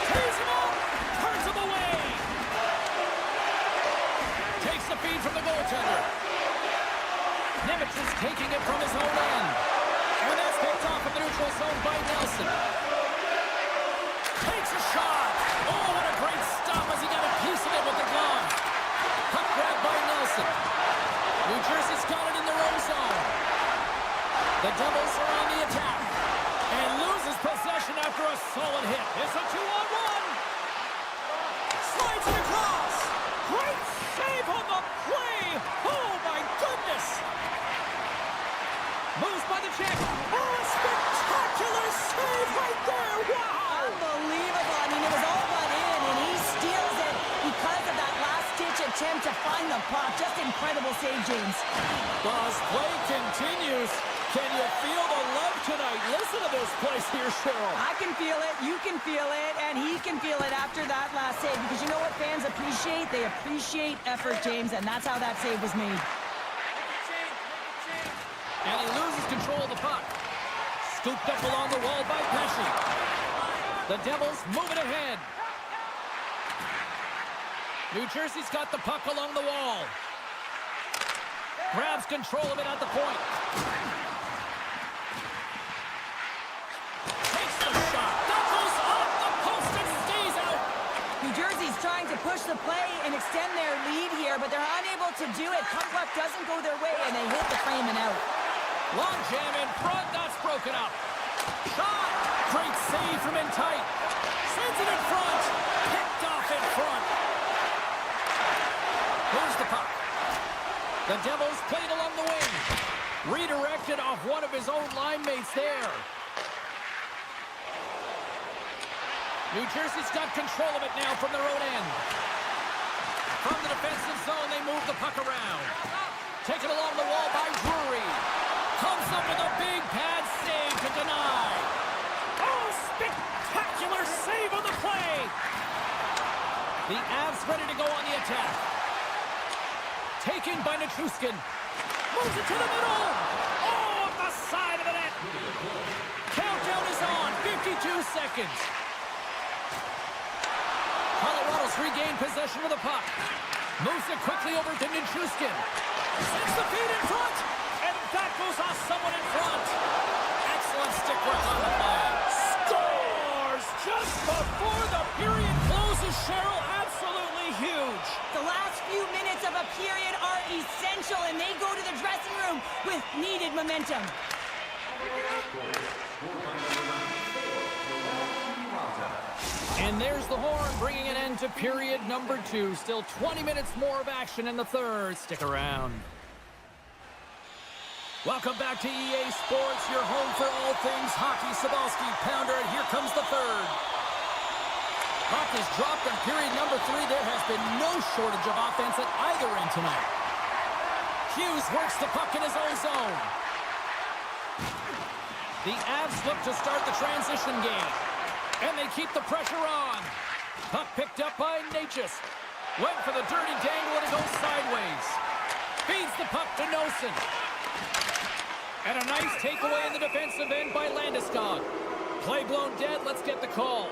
Speaker 1: Tees him up. Turns him away. Takes the feed from the goaltender. Nimitz is taking it from his own end. And that's picked off in the neutral zone by Nelson. Takes a shot. Oh, what a great stop as he got a piece of it with the glove. Puck grab by Nelson. New Jersey's got it in their own zone. The Devils are on the attack. And loses possession after a solid hit. It's a 2-on-1. Slides it across. Great save on the play. Oh, my goodness. Moves by the check. Oh, a spectacular save right there. Wow.
Speaker 2: Unbelievable. I mean, it was all but in, and he steals it because of that last-ditch attempt to find the puck. Just incredible save, James.
Speaker 1: Well, as play continues, can you feel the love tonight? Listen to this place here, Cheryl.
Speaker 2: I can feel it, you can feel it, and he can feel it after that last save. Because you know what fans appreciate? They appreciate effort, James, and that's how that save was made.
Speaker 1: And he loses control of the puck. Scooped up along the wall by Pesce. The Devils moving ahead. New Jersey's got the puck along the wall. Grabs control of it at the point. Takes the shot. That goes off the post and stays out.
Speaker 2: New Jersey's trying to push the play and extend their lead here, but they're unable to do it. Puck luck doesn't go their way, and they hit the frame and out.
Speaker 1: Long jam in front, that's broken up. Shot! Great save from in tight. Sends it in front. Picked off in front. Here's the puck. The Devils played along the wing. Redirected off one of his own line mates there. New Jersey's got control of it now from their own end. From the defensive zone, they move the puck around. Taken along the wall by Drury. Comes up with a big pad save to deny. Oh, spectacular save on the play. The Avs ready to go on the attack. Taken by Nichushkin. Moves it to the middle. Oh, off the side of the net. Countdown is on. 52 seconds. Colorado's regained possession of the puck. Moves it quickly over to Nichushkin. Sends the feed in front. And that goes off someone in front. Excellent stick work on the play. Scores just before the period closes, Cheryl. Absolutely huge.
Speaker 2: The last few minutes of a period are essential, and they go to the dressing room with needed momentum.
Speaker 1: And there's the horn, bringing an end to period number 2. Still 20 minutes more of action in the third. Stick around. Welcome back to EA Sports, your home for all things hockey. Sabalski, Pounder, and here comes the third. Puck is dropped in period number 3. There has been no shortage of offense at either end tonight. Hughes works the puck in his own zone. The Avs look to start the transition game. And they keep the pressure on. Puck picked up by Natchez. Went for the dirty dangle and it goes sideways. Feeds the puck to Nosen. And a nice takeaway in the defensive end by Landeskog. Play blown dead. Let's get the call.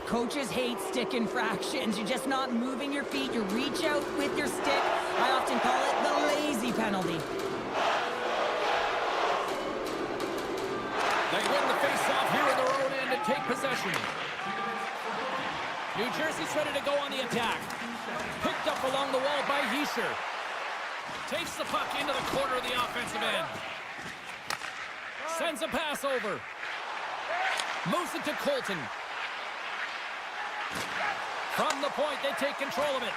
Speaker 2: Coaches hate stick infractions. You're just not moving your feet. You reach out with your stick. I often call it the lazy penalty.
Speaker 1: They win the face-off here in their own end and take possession. New Jersey's ready to go on the attack. Picked up along the wall by Hischier. Takes the puck into the corner of the offensive end. Sends a pass over. Moves it to Colton. From the point, they take control of it.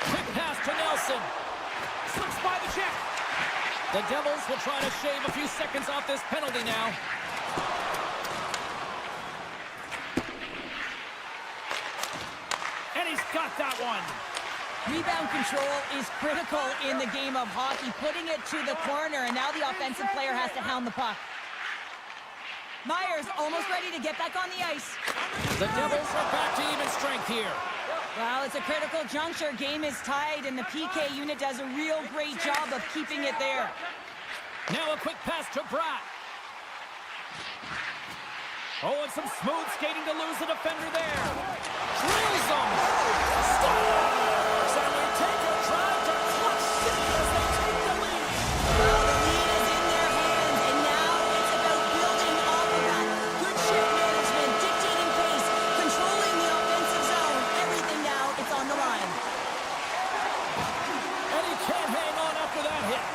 Speaker 1: Quick pass to Nelson. Slips by the check. The Devils will try to shave a few seconds off this penalty now. And he's got that one.
Speaker 2: Rebound control is critical in the game of hockey, putting it to the corner, and now the offensive player has to hound the puck. Myers almost ready to get back on the ice.
Speaker 1: The Devils are back to even strength here.
Speaker 2: Well, it's a critical juncture. Game is tied, and the PK unit does a real great job of keeping it there.
Speaker 1: Now a quick pass to Bratt. Oh, and some smooth skating to lose the defender there. Drills him. Scores! And they take a drive to clutch it as they take the lead.
Speaker 2: Well, the lead is in their hands, and now it's about building off of that. Good shift management, dictating pace, controlling the offensive zone. Everything now, it's on the line.
Speaker 1: And he can't hang on after that hit.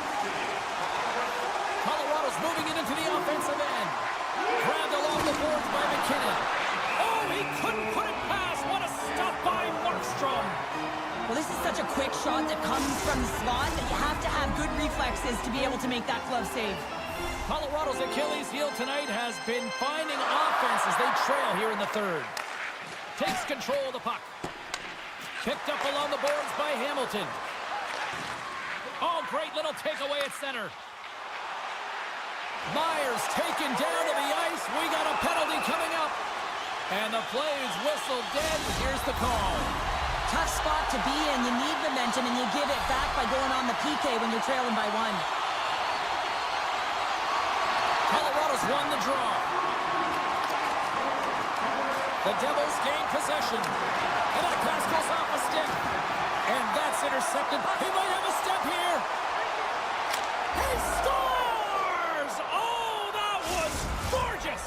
Speaker 1: Colorado's moving it into the offensive end. Grabbed along the boards by McKinnon. Oh, he couldn't put it past. What a stop by Markstrom.
Speaker 2: Well, this is such a quick shot that comes from the slot that you have to have good reflexes to be able to make that glove save.
Speaker 1: Colorado's Achilles heel tonight has been finding offense as they trail here in the third. Takes control of the puck. Picked up along the boards by Hamilton. Oh, great little takeaway at center. Myers taken down to the ice. We got a penalty coming up. And the play is whistled dead. Here's the call.
Speaker 2: Tough spot to be in. You need momentum, and you give it back by going on the PK when you're trailing by 1.
Speaker 1: Colorado's won the draw. The Devils gain possession. And that pass goes off a stick. And that's intercepted. He might have a step here. He scores! Oh, that was gorgeous!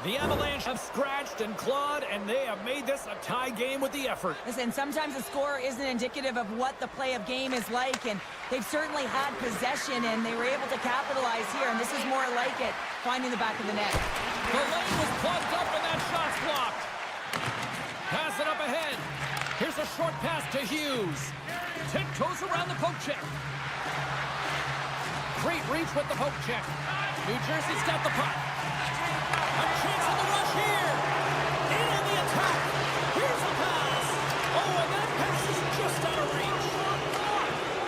Speaker 1: The Avalanche have scratched and clawed, and they have made this a tie game with the effort.
Speaker 2: Listen, sometimes the score isn't indicative of what the play of game is like, and they've certainly had possession, and they were able to capitalize here, and this is more like it, finding the back of the net.
Speaker 1: The lane was plugged up, and that shot's blocked. Pass it up ahead. Here's a short pass to Hughes. Tiptoes around the poke check. Great reach with the poke check. New Jersey's got the puck. A chance on the rush here. In on the attack. Here's the pass. Oh, and that pass is just out of reach.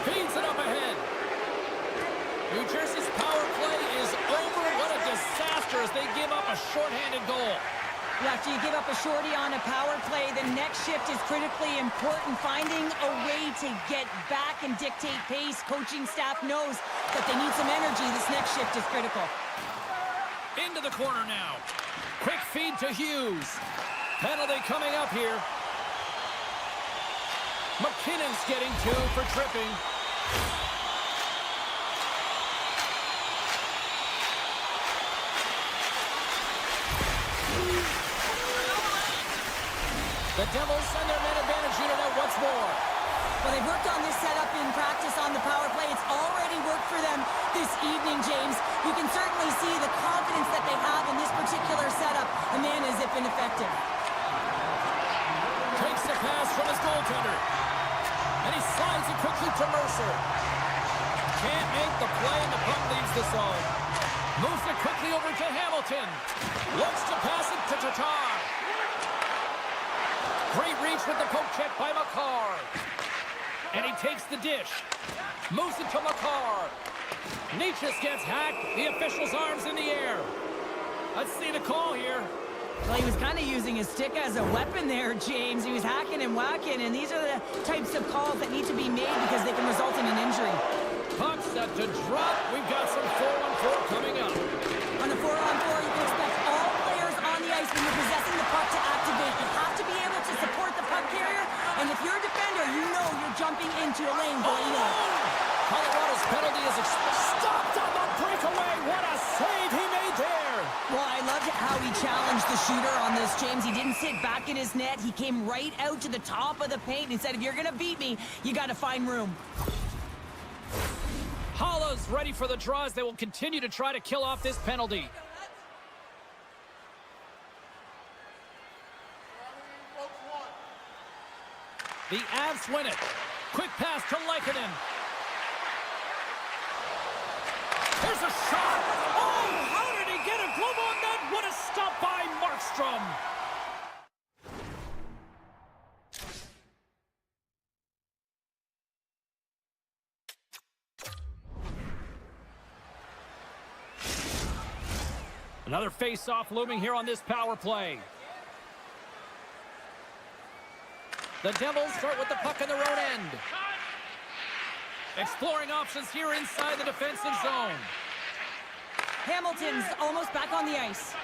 Speaker 1: Feeds it up ahead. New Jersey's power play is over. What a disaster as they give up a shorthanded goal.
Speaker 2: After you give up a shorty on a power play, the next shift is critically important. Finding a way to get back and dictate pace. Coaching staff knows that they need some energy. This next shift is critical.
Speaker 1: Into the corner now. Quick feed to Hughes. Penalty coming up here. McKinnon's getting 2 for tripping. The Devils send their man advantage unit out once more.
Speaker 2: Well, they've worked on this setup in practice on the power play. It's already worked for them this evening, James. You can certainly see the confidence that they have in this particular setup. The man is ineffective.
Speaker 1: Takes the pass from his goaltender. And he slides it quickly to Mercer. Can't make the play, and the puck leaves the zone. Moves it quickly over to Hamilton. Looks to pass it to Tatar. Great reach with the poke check by McCarr. And he takes the dish. Moves it to McCarr. Nietzsche gets hacked. The official's arms in the air. Let's see the call here.
Speaker 2: Well, he was kind of using his stick as a weapon there, James. He was hacking and whacking, and these are the types of calls that need to be made because they can result in an injury.
Speaker 1: Puck set to drop. We've got some 4-on-4 coming up.
Speaker 2: On the 4-on-4, you can expect all players on the ice when you're possessing the puck to activate. You have to be able to support the puck carrier, and if you're a defender, you know you're jumping into a lane going in.
Speaker 1: Colorado's penalty is stopped on the breakaway. What a save he made there.
Speaker 2: Well, I loved how he challenged the shooter on this, James. He didn't sit back in his net. He came right out to the top of the paint and said, if you're going to beat me, you got to find room.
Speaker 1: Hollow's ready for the draws. They will continue to try to kill off this penalty. The Avs win it. Quick pass to Lehkonen. There's a shot. Oh, how did he get a glove on that? What a stop by Markstrom. Another face-off looming here on this power play. The Devils start with the puck in their own end. Exploring options here inside the defensive zone.
Speaker 2: Hamilton's almost back on the ice.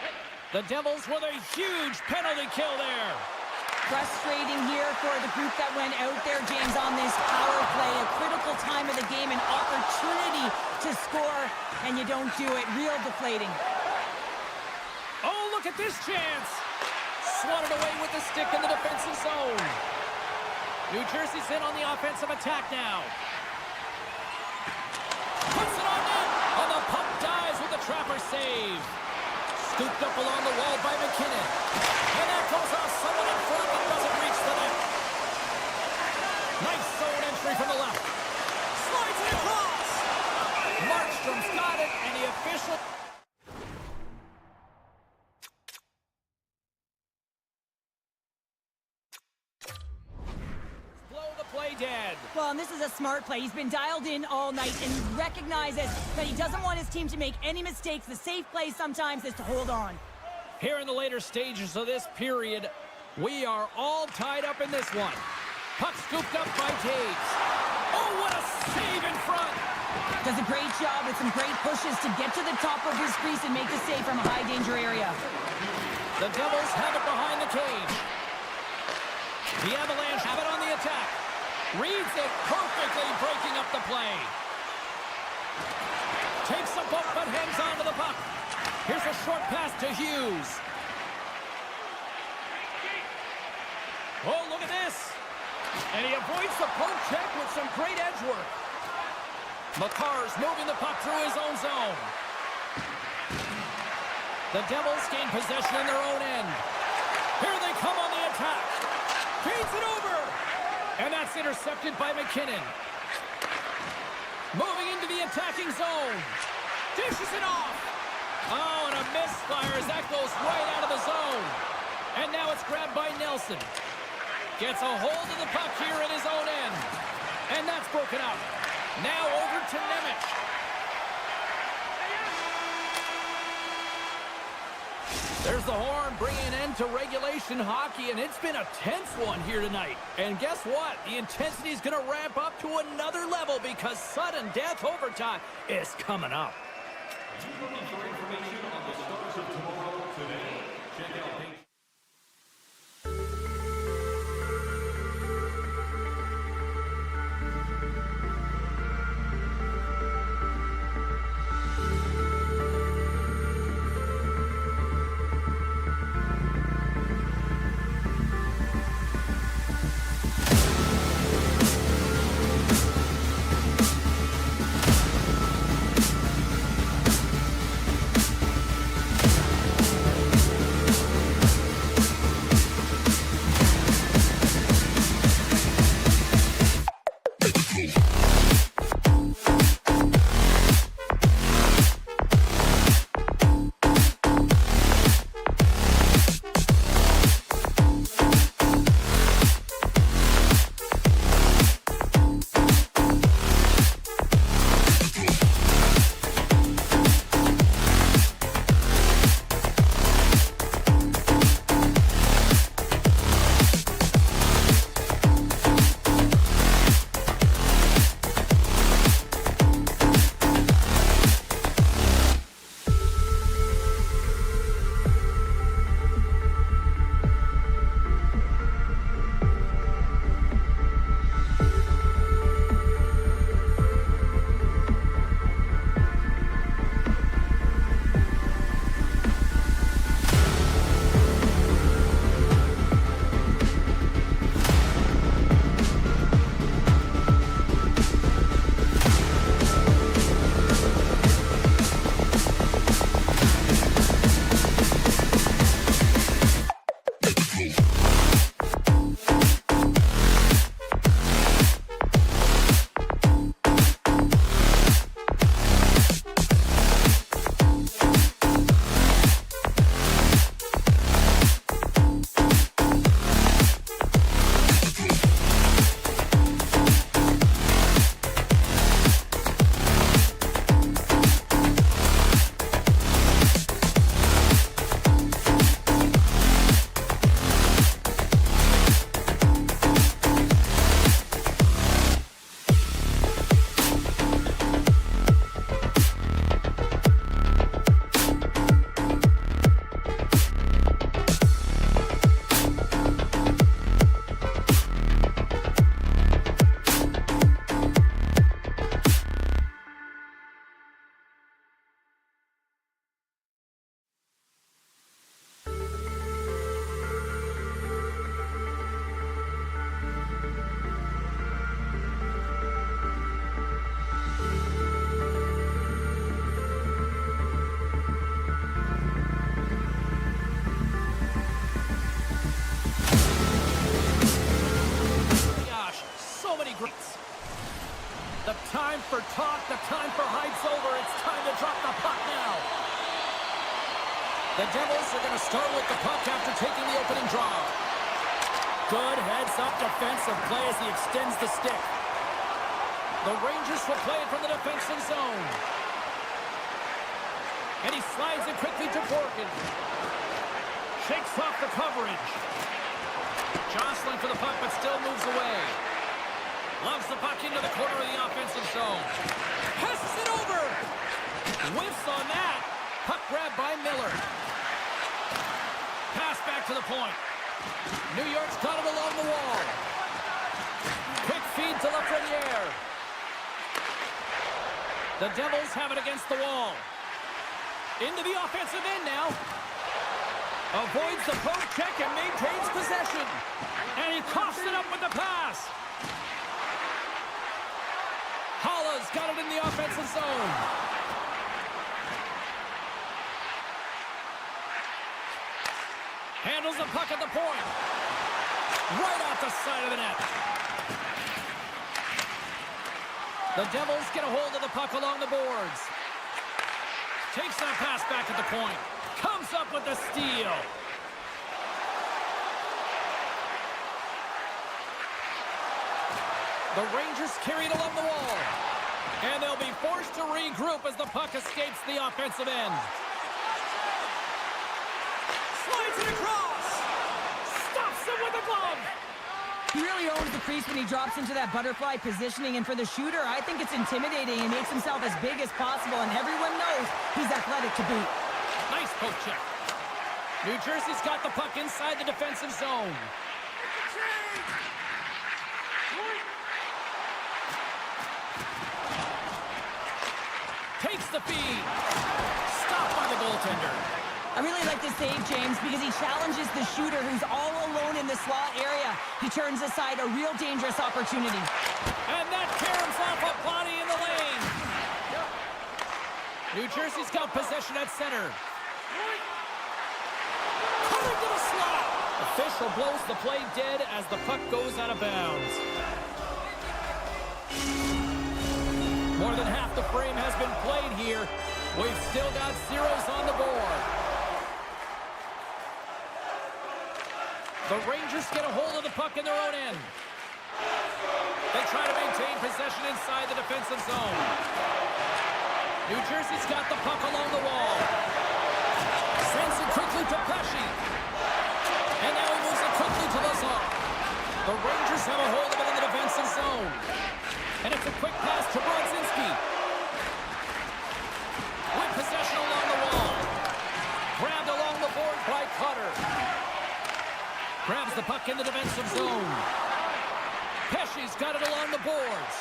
Speaker 1: The Devils with a huge penalty kill there.
Speaker 2: Frustrating here for the group that went out there, James, on this power play. A critical time of the game, an opportunity to score, and you don't do it. Real deflating.
Speaker 1: Oh, look at this chance. Swatted away with the stick in the defensive zone. New Jersey's in on the offensive attack now. Puts it on net. Oh, the puck dies with the trapper save. Scooped up along the wall by McKinnon. And that goes off someone in front that doesn't reach the net. Nice zone entry from the left. Slides it across. Markstrom's got it, and the official... dead.
Speaker 2: Well, and this is a smart play. He's been dialed in all night, and he recognizes that he doesn't want his team to make any mistakes. The safe play sometimes is to hold on.
Speaker 1: Here in the later stages of this period, we are all tied up in this one. Puck scooped up by Taves. Oh, what a save in front.
Speaker 2: Does a great job with some great pushes to get to the top of his crease and make the save from a high-danger area.
Speaker 1: The Devils have it behind the cage. The Avalanche have it on the attack. Reads it perfectly, breaking up the play. Takes a bump, but hangs on to the puck. Here's a short pass to Hughes. Oh, look at this. And he avoids the poke check with some great edge work. McCarr's moving the puck through his own zone. The Devils gain possession in their own end. Here they come on the attack. Feeds it over. And that's intercepted by McKinnon. Moving into the attacking zone. Dishes it off. Oh, and a misfire as that goes right out of the zone. And now it's grabbed by Nelson. Gets a hold of the puck here in his own end. And that's broken up. Now over to Nemec. There's the horn bringing an end to regulation hockey, and it's been a tense one here tonight. And guess what? The intensity is going to ramp up to another level because sudden death overtime is coming up.
Speaker 3: For information on the stars of tomorrow today, check out page.
Speaker 1: for talk. The time for hype's over. It's time to drop the puck now. The Devils are going to start with the puck after taking the opening draw. Good heads-up defensive play as he extends the stick. The Rangers will play it from the defensive zone. And he slides it quickly to Borkin. Shakes off the coverage. Jostling for the puck, but still moves away. Loves the puck into the corner of the offensive zone. Passes it over. Whiffs on that. Puck grabbed by Miller. Pass back to the point. New York's got it along the wall. Quick feed to Lafreniere. The Devils have it against the wall. Into the offensive end now. Avoids the poke check and maintains possession. And And he coughs it up with the pass. Holla's got it in the offensive zone. Handles the puck at the point. Right off the side of the net. The Devils get a hold of the puck along the boards. Takes that pass back at the point. Comes up with the steal. The Rangers carry it along the wall. And they'll be forced to regroup as the puck escapes the offensive end. Slides it across. Stops him with a glove.
Speaker 2: He really owns the crease when he drops into that butterfly positioning, and for the shooter, I think it's intimidating. He makes himself as big as possible, and everyone knows he's athletic to boot.
Speaker 1: Nice poke check. New Jersey's got the puck inside the defensive zone. Takes the feed. Stopped by the goaltender.
Speaker 2: I really like this save, James, because he challenges the shooter who's all alone in the slot area. He turns aside a real dangerous opportunity.
Speaker 1: And that caroms off a body in the lane. New Jersey's got possession at center. Cutting to the slot. Official blows the play dead as the puck goes out of bounds. More than half the frame has been played here. We've still got zeros on the board. The Rangers get a hold of the puck in their own end. They try to maintain possession inside the defensive zone. New Jersey's got the puck along the wall. Sends it quickly to Pesci. And now he moves it quickly to Lazar. The Rangers have a hold of it in the defensive zone. And it's a quick pass to Brodzinski. With possession along the wall. Grabbed along the board by Cutter. Grabs the puck in the defensive zone. Pesci's got it along the boards.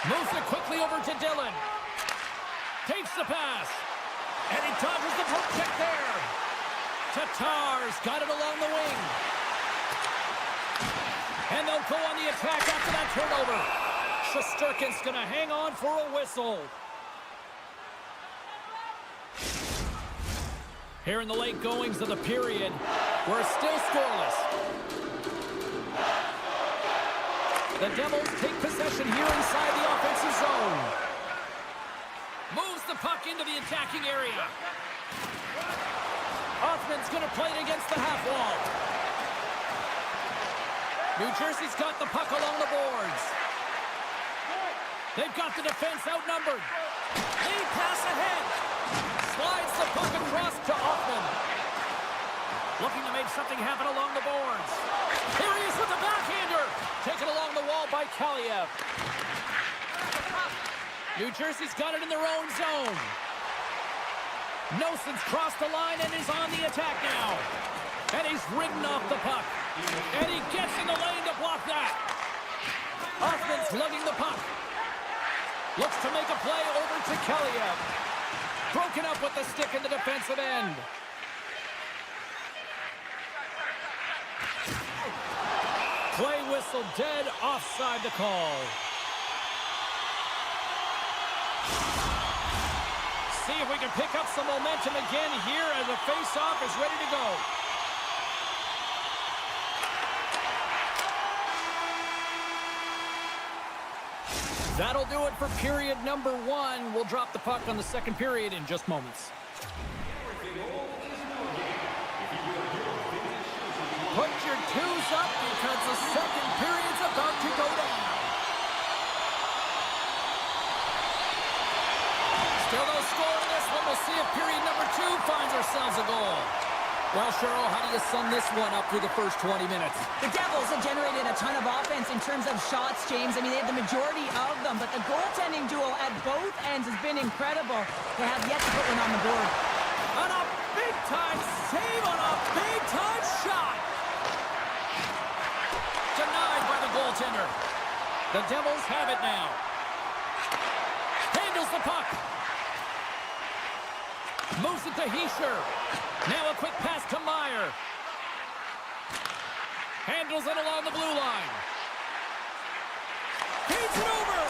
Speaker 1: Moves it quickly over to Dillon. Takes the pass. And he dodges the poke check there. Tatar's got it along the wing. And they'll go on the attack after that turnover. Shesterkin's going to hang on for a whistle. Here in the late goings of the period, we're still scoreless. The Devils take possession here inside the offensive zone. Moves the puck into the attacking area. Hoffman's going to play it against the half wall. New Jersey's got the puck along the boards. They've got the defense outnumbered. Lead pass ahead. Slides the puck across to Hoffman. Looking to make something happen along the boards. Here he is with the backhander. Taken along the wall by Kaliev. New Jersey's got it in their own zone. Nelson's crossed the line and is on the attack now. And he's ridden off the puck. And he gets in the lane to block that. Hoffman's lugging the puck. Looks to make a play over to Kaliev. Broken up with the stick in the defensive end. Play whistle dead, offside the call. See if we can pick up some momentum again here as the face-off is ready to go. That'll do it for period number one. We'll drop the puck on the second period in just moments. Put your twos up because the second period's about to go down. Still no score in this one. We'll see if period number two finds ourselves a goal. Well, Cheryl, how do you sum this one up through the first 20 minutes?
Speaker 2: The Devils have generated a ton of offense in terms of shots, James. I mean, they have the majority of them, but the goaltending duo at both ends has been incredible. They have yet to put one on the board.
Speaker 1: On a big-time save on a big-time shot. Denied by the goaltender. The Devils have it now. Handles the puck. Moves it to Hischier. Now a quick pass to Meyer. Handles it along the blue line. Feeds it over.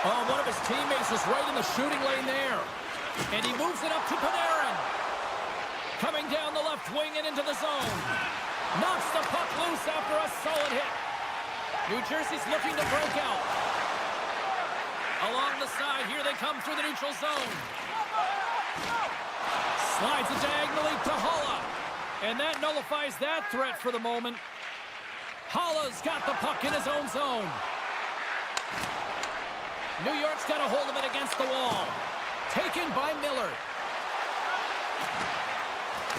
Speaker 1: Oh, one of his teammates was right in the shooting lane there. And he moves it up to Panarin. Coming down the left wing and into the zone. Knocks the puck loose after a solid hit. New Jersey's looking to break out. Along the side, here they come through the neutral zone. Slides it diagonally to Holla. And that nullifies that threat for the moment. Holla's got the puck in his own zone. New York's got a hold of it against the wall. Taken by Miller.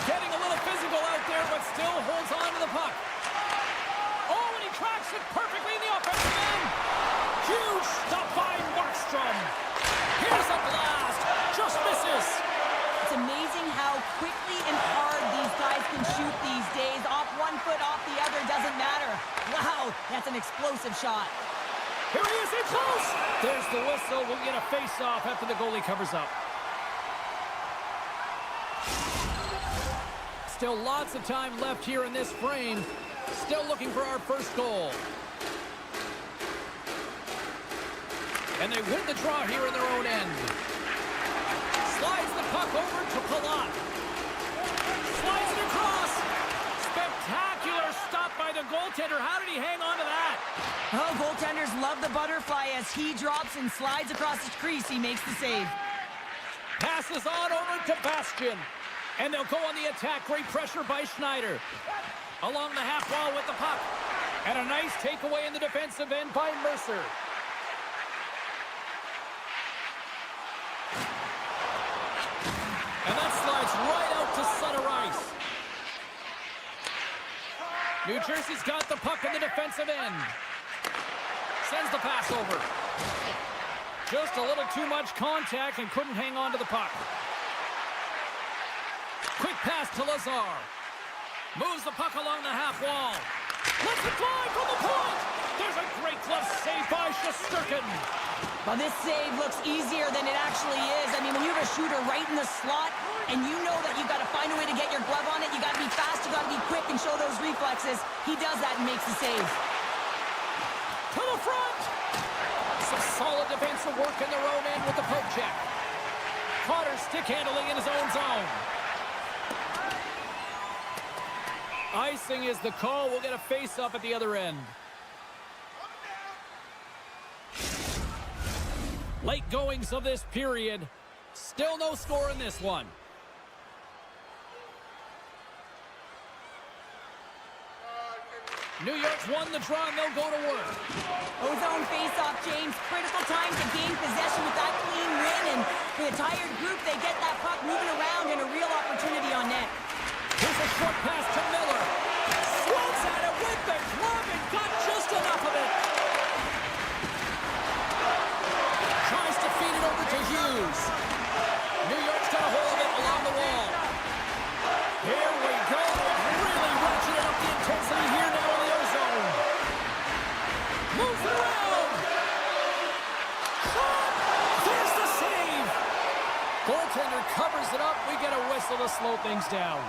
Speaker 1: Getting a little physical out there, but still holds on to the puck. Oh, and he tracks it perfectly in the offensive end. Huge stop by Markstrom. Here's a blast. Just misses.
Speaker 2: It's amazing how quickly and hard these guys can shoot these days. Off one foot, off the other, doesn't matter. Wow, that's an explosive shot.
Speaker 1: Here he is, in close. There's the whistle. We'll get a face-off after the goalie covers up. Still lots of time left here in this frame. Still looking for our first goal. And they win the draw here in their own end. Slides the puck over to Palat. Slides it across. Spectacular stop by the goaltender. How did he hang on to that?
Speaker 2: Oh, goaltenders love the butterfly as he drops and slides across his crease. He makes the save.
Speaker 1: Passes on over to Bastian. And they'll go on the attack. Great pressure by Schneider. Along the half wall with the puck. And a nice takeaway in the defensive end by Mercer. And that slides right out to center ice. New Jersey's got the puck in the defensive end. Sends the pass over. Just a little too much contact and couldn't hang on to the puck. Quick pass to Lazar. Moves the puck along the half wall. Lets it fly from the point. There's a great glove save by Shesterkin.
Speaker 2: Well, this save looks easier than it actually is. I mean, when you have a shooter right in the slot and you know that you've got to find a way to get your glove on it, you got to be fast, you got to be quick and show those reflexes. He does that and makes the save.
Speaker 1: To the front. Some solid defensive work in their own end with the poke check. Carter stick handling in his own zone. Icing is the call. We'll get a face-up at the other end. Late goings of this period. Still no score in this one. New York's won the draw and they'll go to work.
Speaker 2: Ozone face-off, James. Critical time to gain possession with that clean win. And for the tired group, they get that puck moving around and a real opportunity on net.
Speaker 1: Here's a short pass to Miller. Swats at it with the glove and got just enough of it. Tries to feed it over to Hughes. New York's got a hold of it along the wall. Here we go. Really ratcheting up the intensity here now in the ozone. Moves it around. Shot. There's the save. Goaltender covers it up. We get a whistle to slow things down.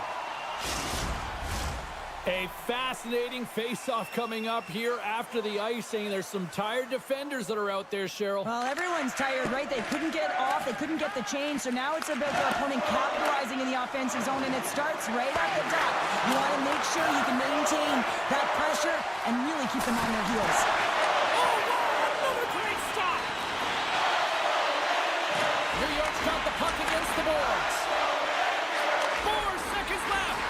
Speaker 1: A fascinating face-off coming up here after the icing. There's some tired defenders that are out there, Cheryl.
Speaker 2: Well, everyone's tired, right? They couldn't get off. They couldn't get the change. So now it's about their opponent capitalizing in the offensive zone, and it starts right at the top. You want to make sure you can maintain that pressure and really keep them on their heels.
Speaker 1: Oh, wow! Another great stop! New York's got the puck against the boards. 4 seconds left.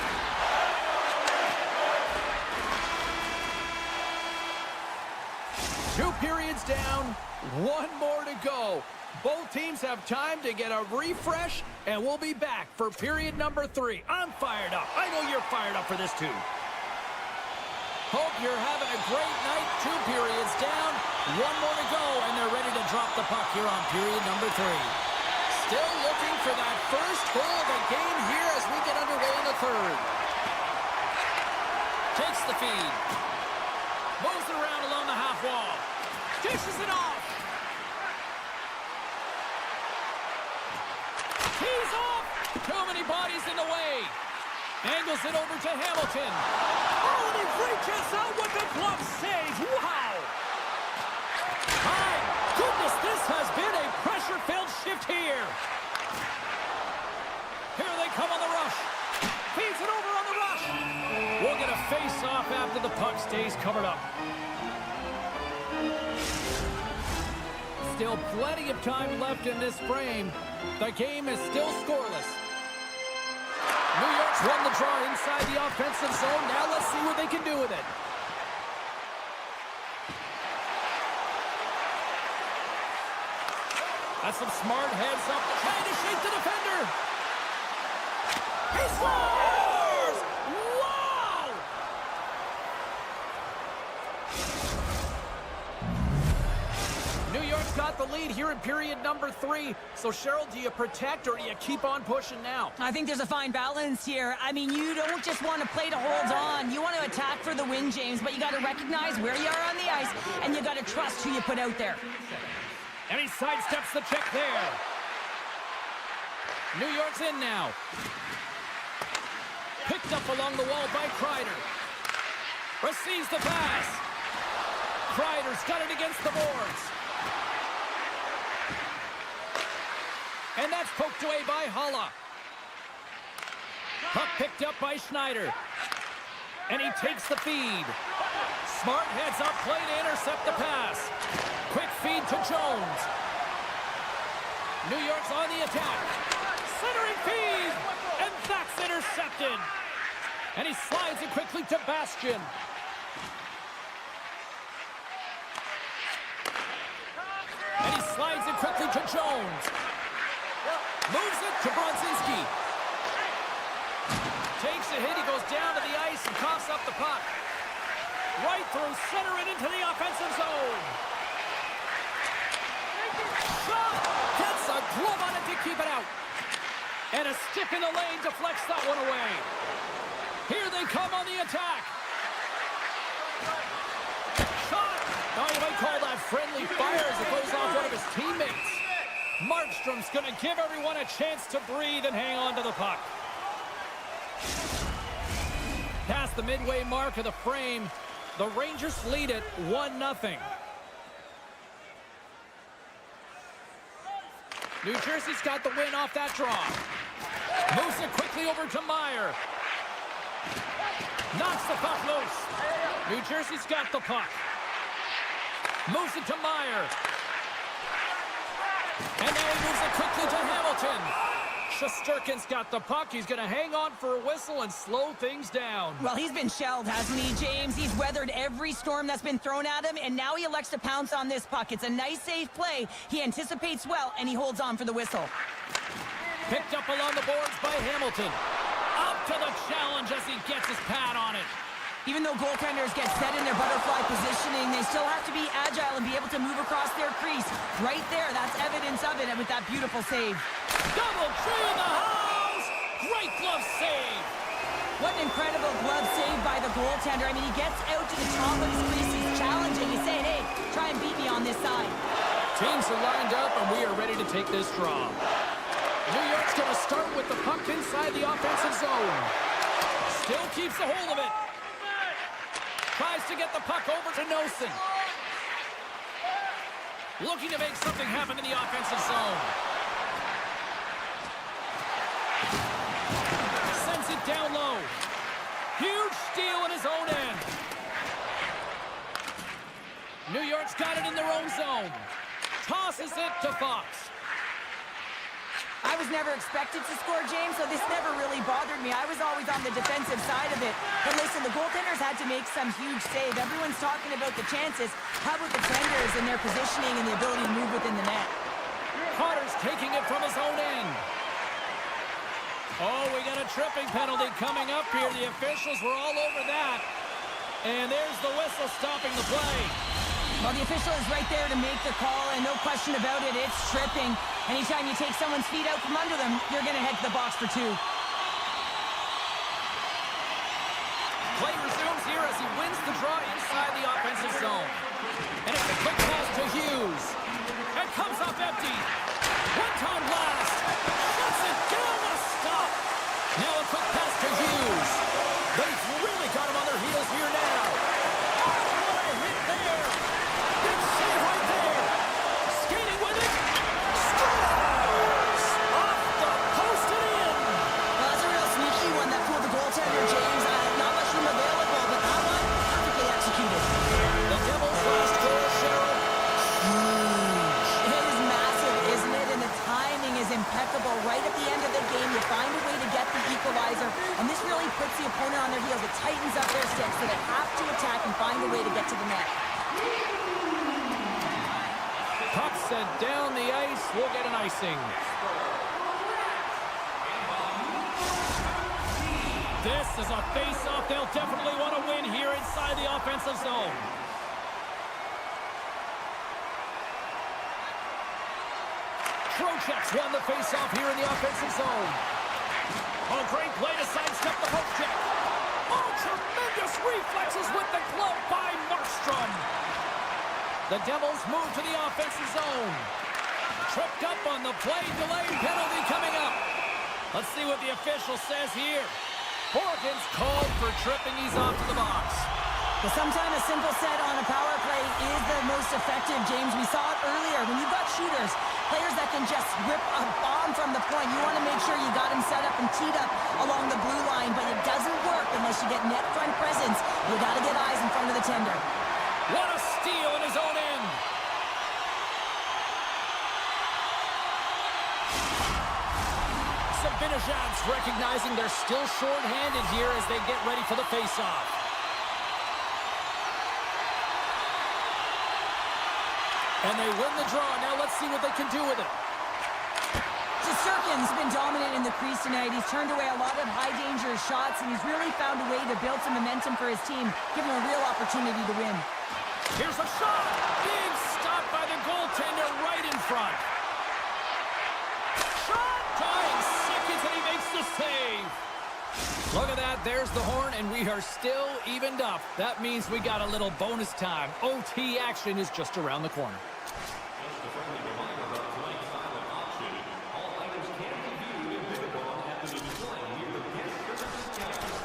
Speaker 1: Two periods down, one more to go. Both teams have time to get a refresh, and we'll be back for period number 3. I'm fired up. I know you're fired up for this too. Hope you're having a great night. 2 periods down, one more to go, and they're ready to drop the puck here on period number 3. Still looking for that first goal of the game here as we get underway in the 3rd. Takes the feed. Moves it around along the half wall. Dishes it off. Tees off. Too many bodies in the way. Angles it over to Hamilton. Oh, and he reaches out. off after the puck stays covered up. Still plenty of time left in this frame. The game is still scoreless. New York's won the draw inside the offensive zone. Now let's see what they can do with it. That's some smart heads up, trying to shake the defender. He scores! Wow! New York's got the lead here in period number 3. So, Cheryl, do you protect or do you keep on pushing now?
Speaker 2: I think there's a fine balance here. I mean, you don't just want to play to hold on. You want to attack for the win, James, but you got to recognize where you are on the ice, and you got to trust who you put out there.
Speaker 1: And he sidesteps the check there. New York's in now. Picked up along the wall by Kreider. Receives the pass. Kreider's got it against the boards. And that's poked away by Haula. Puck picked up by Schneider. And he takes the feed. Smart heads up play to intercept the pass. Quick feed to Jones. New York's on the attack. Centering feed. And that's intercepted. And he slides it quickly to Bastian. And he slides it quickly to Jones. Moves it to Brodzinski. Takes a hit. He goes down to the ice and coughs up the puck. Right through center and into the offensive zone. Shot! Gets a glove on it to keep it out. And a stick in the lane deflects that one away. Here they come on the attack. Shot! Oh, you might call that friendly fire as it goes off one of his teammates. Markstrom's going to give everyone a chance to breathe and hang on to the puck. Past the midway mark of the frame, the Rangers lead it 1-0. New Jersey's got the win off that draw. Moves it quickly over to Meyer. Knocks the puck loose. New Jersey's got the puck. Moves it to Meyer. And now he moves it quickly to Hamilton. Shesterkin's got the puck. He's going to hang on for a whistle and slow things down.
Speaker 2: Well, he's been shelled, hasn't he, James? He's weathered every storm that's been thrown at him, and now he elects to pounce on this puck. It's a nice, safe play. He anticipates well, and he holds on for the whistle.
Speaker 1: Picked up along the boards by Hamilton. Up to the challenge as he gets his pad on it.
Speaker 2: Even though goaltenders get set in their butterfly positioning, they still have to be agile and be able to move across their crease. Right there, that's evidence of it, and with that beautiful save.
Speaker 1: Double tree in the house! Great glove save!
Speaker 2: What an incredible glove save by the goaltender. I mean, he gets out to the top of his crease. He's challenging. He's saying, hey, try and beat me on this side.
Speaker 1: Teams are lined up, and we are ready to take this draw. New York's going to start with the puck inside the offensive zone. Still keeps a hold of it. Tries to get the puck over to Nosen. Looking to make something happen in the offensive zone. Sends it down low. Huge steal in his own end. New York's got it in their own zone. Tosses it to Fox.
Speaker 2: I was never expected to score, James, so this never really bothered me. I was always on the defensive side of it. But listen, the goaltenders had to make some huge save. Everyone's talking about the chances. How about the tenders and their positioning and the ability to move within the net?
Speaker 1: Carter's taking it from his own end. Oh, we got a tripping penalty coming up here. The officials were all over that. And there's the whistle stopping the play.
Speaker 2: Well, the official is right there to make the call, and no question about it, it's tripping. Anytime you take someone's feet out from under them, you're going to head to the box for 2.
Speaker 1: Play resumes here as he wins the draw inside the offensive zone. And it's a quick pass to Hughes. And comes up empty. One-time blast. Shuts it down with a stop. Now a quick pass to Hughes. They've really got him on their heels here now. What a hit there. Big save right there. Skating with it. Scores! Off the post and in.
Speaker 2: to attack and find a way to get to the net.
Speaker 1: Puck sent down the ice. We'll get an icing. This is a face-off they'll definitely want to win here inside the offensive zone. Trocheck's won the face-off here in the offensive zone. Oh, great play to sidestep the poke check. Oh, tremendous reflexes with the glove by Markstrom. The Devils move to the offensive zone. Tripped up on the play, delayed penalty coming up. Let's see what the official says here. Horgan's called for tripping. He's off to the box.
Speaker 2: But sometimes a simple set on a power play is the most effective, James. We saw it earlier. When you've got shooters, players that can just rip a bomb from the point, you want to make sure you got him set up and teed up along the blue line, but it doesn't work unless you get net front presence. You got to get eyes in front of the tender.
Speaker 1: What a steal in his own end. Zibanejad's recognizing they're still short-handed here as they get ready for the face-off. And they win the draw. Now let's see what they can do with it.
Speaker 2: Shesterkin's been dominant in the crease tonight. He's turned away a lot of high-danger shots, and he's really found a way to build some momentum for his team, giving him a real opportunity to win.
Speaker 1: Here's a shot. Big stop by the goaltender right in front. Shot! Dying seconds, and he makes the save. Look at that. There's the horn, and we are still evened up. That means we got a little bonus time. OT action is just around the corner.
Speaker 3: Just a friendly reminder about tonight's silent auction. All items can be viewed and bid upon at the display near the guest services counter.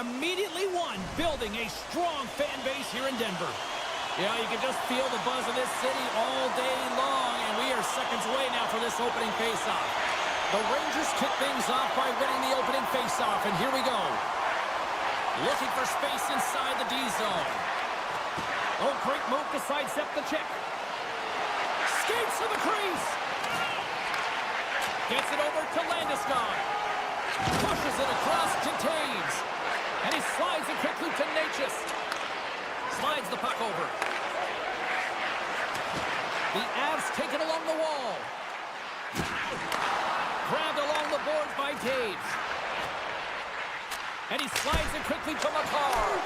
Speaker 1: immediately won, building a strong fan base here in Denver. Yeah, you can just feel the buzz of this city all day long, and we are seconds away now for this opening faceoff. The Rangers kick things off by winning the opening faceoff, and here we go. Looking for space inside the D zone. Oh, great move to sidestep the check. Skates to the crease. Gets it over to Landeskog. Pushes it across, contains. And he slides it quickly to Natchez. Slides the puck over. The Avs take it along the wall. Grabbed along the boards by Taves. And he slides it quickly to McCarr.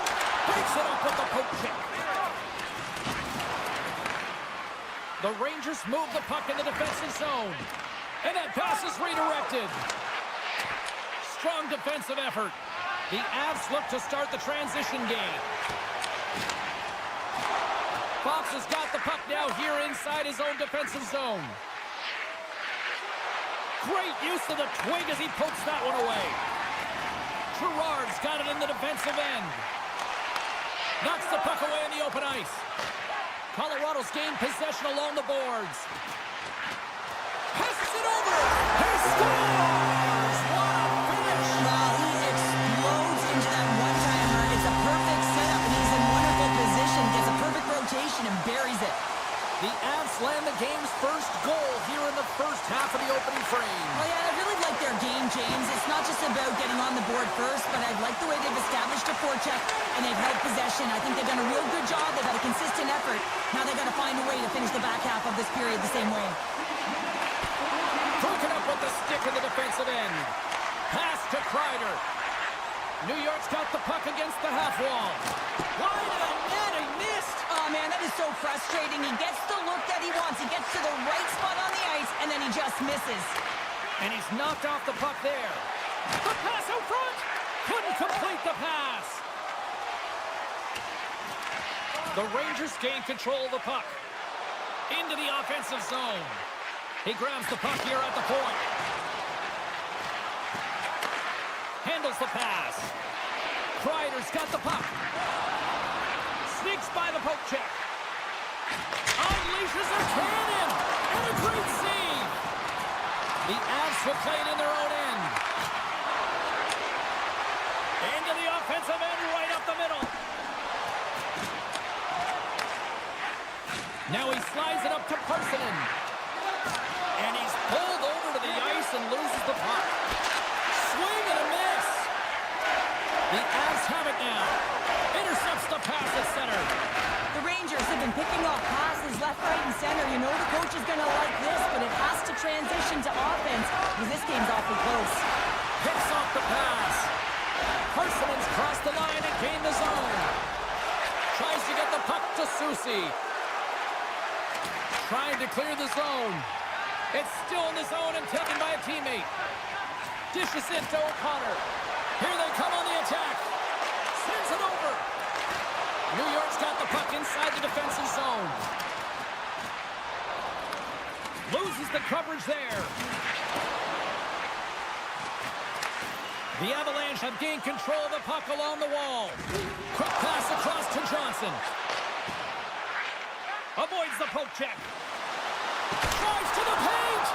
Speaker 1: Breaks it up with the poke check. The Rangers move the puck in the defensive zone. And that pass is redirected. Strong defensive effort. The Avs look to start the transition game. Fox has got the puck now here inside his own defensive zone. Great use of the twig as he pokes that one away. Girard's got it in the defensive end. Knocks the puck away in the open ice. Colorado's gained possession along the boards. Passes it over. He scores! What a finish!
Speaker 2: Well, he explodes into that one-timer. It's a perfect setup, and he's in wonderful position. Gets a perfect rotation and buries it.
Speaker 1: The Avs land the game's first goal here in the first half of the opening frame.
Speaker 2: Oh, yeah, I really like their game, James. It's not just about getting on the board first, but I like the way they've established a forecheck and they've held possession. I think they've done a real good job. They've had a consistent effort. Now they've got to find a way to finish the back half of this period the same way.
Speaker 1: Broken up with the stick in the defensive end. Pass to Kreider. New York's got the puck against the half wall. Wide of the net, he missed.
Speaker 2: Oh, man, that is so frustrating. He gets the look that he wants. He gets to the right spot on the ice, and then he just misses.
Speaker 1: And he's knocked off the puck there. The pass out front. Couldn't complete the pass. The Rangers gain control of the puck. Into the offensive zone. He grabs the puck here at the point. Handles the pass. Kreider's got the puck. Sneaks by the poke check. Unleashes a cannon. And a great save. The Avs will play it in their own end. Into the offensive end, right up the middle. Now he slides it up to Parsonen. And he's pulled over to the ice and loses the puck. Swing and a miss. The Avs have it now. Intercepts the pass at center.
Speaker 2: The Rangers have been picking off passes left, right, and center. You know the coach is going to like this, but it has to transition to offense because this game's awfully close.
Speaker 1: Picks off the pass. Parsonen's crossed the line and gained the zone. Tries to get the puck to Soucy. Trying to clear the zone. It's still in the zone and taken by a teammate. Dishes it to O'Connor. Here they come on the attack. Sends it over. New York's got the puck inside the defensive zone. Loses the coverage there. The Avalanche have gained control of the puck along the wall. Quick pass across to Johnson. Avoids the poke check. Drives to the paint.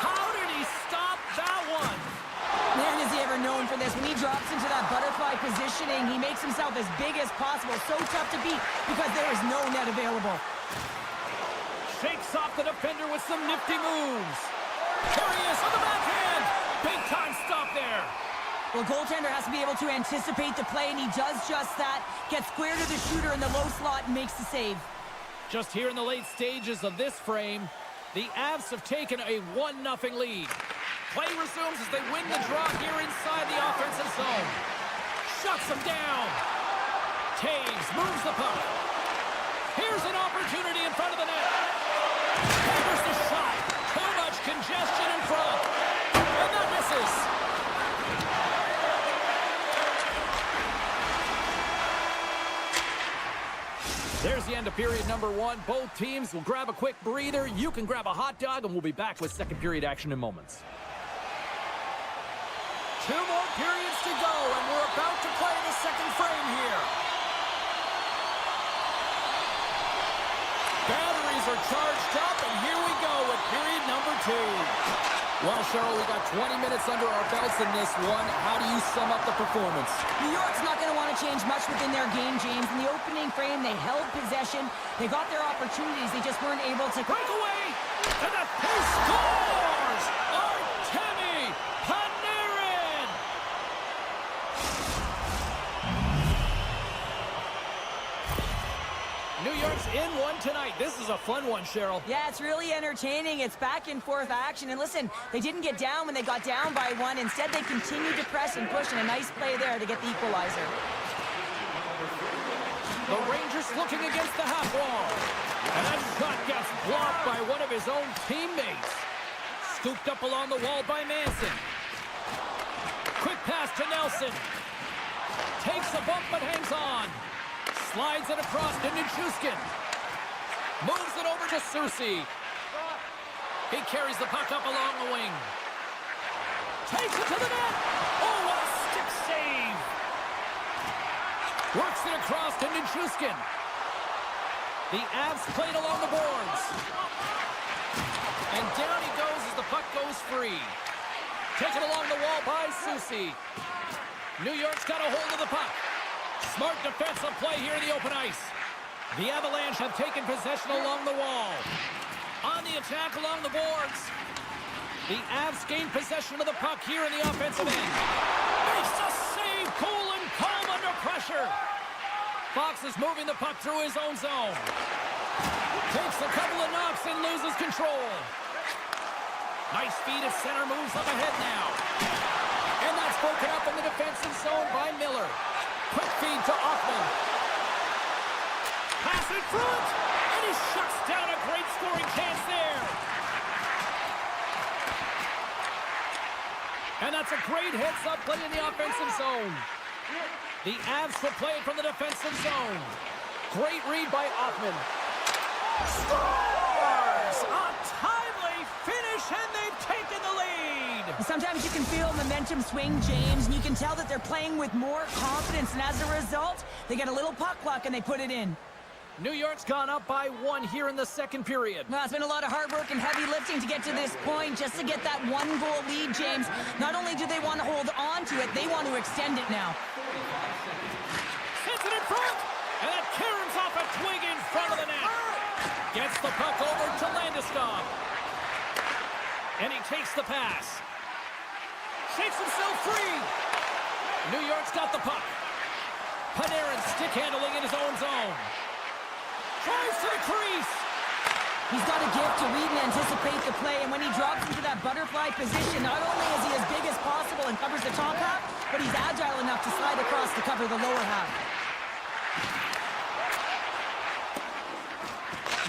Speaker 1: How did he stop that one?
Speaker 2: Man, is he ever known for this. When he drops into that butterfly positioning, he makes himself as big as possible. So tough to beat because there is no net available.
Speaker 1: Shakes off the defender with some nifty moves. There he is on the backhand. Big time stop there.
Speaker 2: Well, goaltender has to be able to anticipate the play, and he does just that. Gets square to the shooter in the low slot and makes the save.
Speaker 1: Just here in the late stages of this frame, the Avs have taken a 1-0 lead. Play resumes as they win the draw here inside the offensive zone. Shuts them down. Taves moves the puck. Here's an opportunity in front of the net. Hammers the shot. Too much congestion in front. And that misses. There's the end of period number 1. Both teams will grab a quick breather. You can grab a hot dog, and we'll be back with second period action in moments. 2 more periods to go, and we're about to play the second frame here. Batteries are charged up, and here we go with period number 2. Well, Cheryl, we got 20 minutes under our belts in this one. How do you sum up the performance?
Speaker 2: New York's not going to want to change much within their game, James. In the opening frame, they held possession. They got their opportunities. They just weren't able to
Speaker 1: break away, and he scores! Artemi Panarin! New York's in one tonight. This is a fun one, Cheryl.
Speaker 2: Yeah, it's really entertaining. It's back and forth action. And listen, they didn't get down when they got down by 1. Instead, they continued to press and push, and a nice play there to get the equalizer.
Speaker 1: The Rangers looking against the half wall. And that shot gets blocked by one of his own teammates. Scooped up along the wall by Manson. Quick pass to Nelson. Takes a bump but hangs on. Slides it across to Nichushkin. Moves it over to Soucy. He carries the puck up along the wing. Takes it to the net. Oh, what a stick save. Works it across to Nichushkin. The Avs played along the boards. And down he goes as the puck goes free. Taken along the wall by Soucy. New York's got a hold of the puck. Smart defensive play here in the open ice. The Avalanche have taken possession along the wall. On the attack along the boards. The Avs gain possession of the puck here in the offensive end. Makes a save, cool and calm under pressure. Fox is moving the puck through his own zone. Takes a couple of knocks and loses control. Nice feed at center, moves up ahead now. And that's broken up in the defensive zone by Miller. Quick feed to Hoffman. Pass in front, and he shuts down a great scoring chance there. And that's a great heads-up play in the offensive zone. The Avs will play it from the defensive zone. Great read by Hoffman. Scores! A timely finish, and they've taken the lead.
Speaker 2: Sometimes you can feel momentum swing, James, and you can tell that they're playing with more confidence, and as a result, they get a little puck luck and they put it in.
Speaker 1: New York's gone up by 1 here in the second period.
Speaker 2: Well, it's been a lot of hard work and heavy lifting to get to this point, just to get that 1-goal lead, James. Not only do they want to hold on to it, they want to extend it now.
Speaker 1: Sends it in front, and that caroms off a twig in front of the net. Gets the puck over to Landeskog. And he takes the pass. Shakes himself free. New York's got the puck. Panarin stick handling in his own zone. Tries to the crease.
Speaker 2: He's got a gift to read and anticipate the play, and when he drops into that butterfly position, not only is he as big as possible and covers the top half, but he's agile enough to slide across to cover the lower half.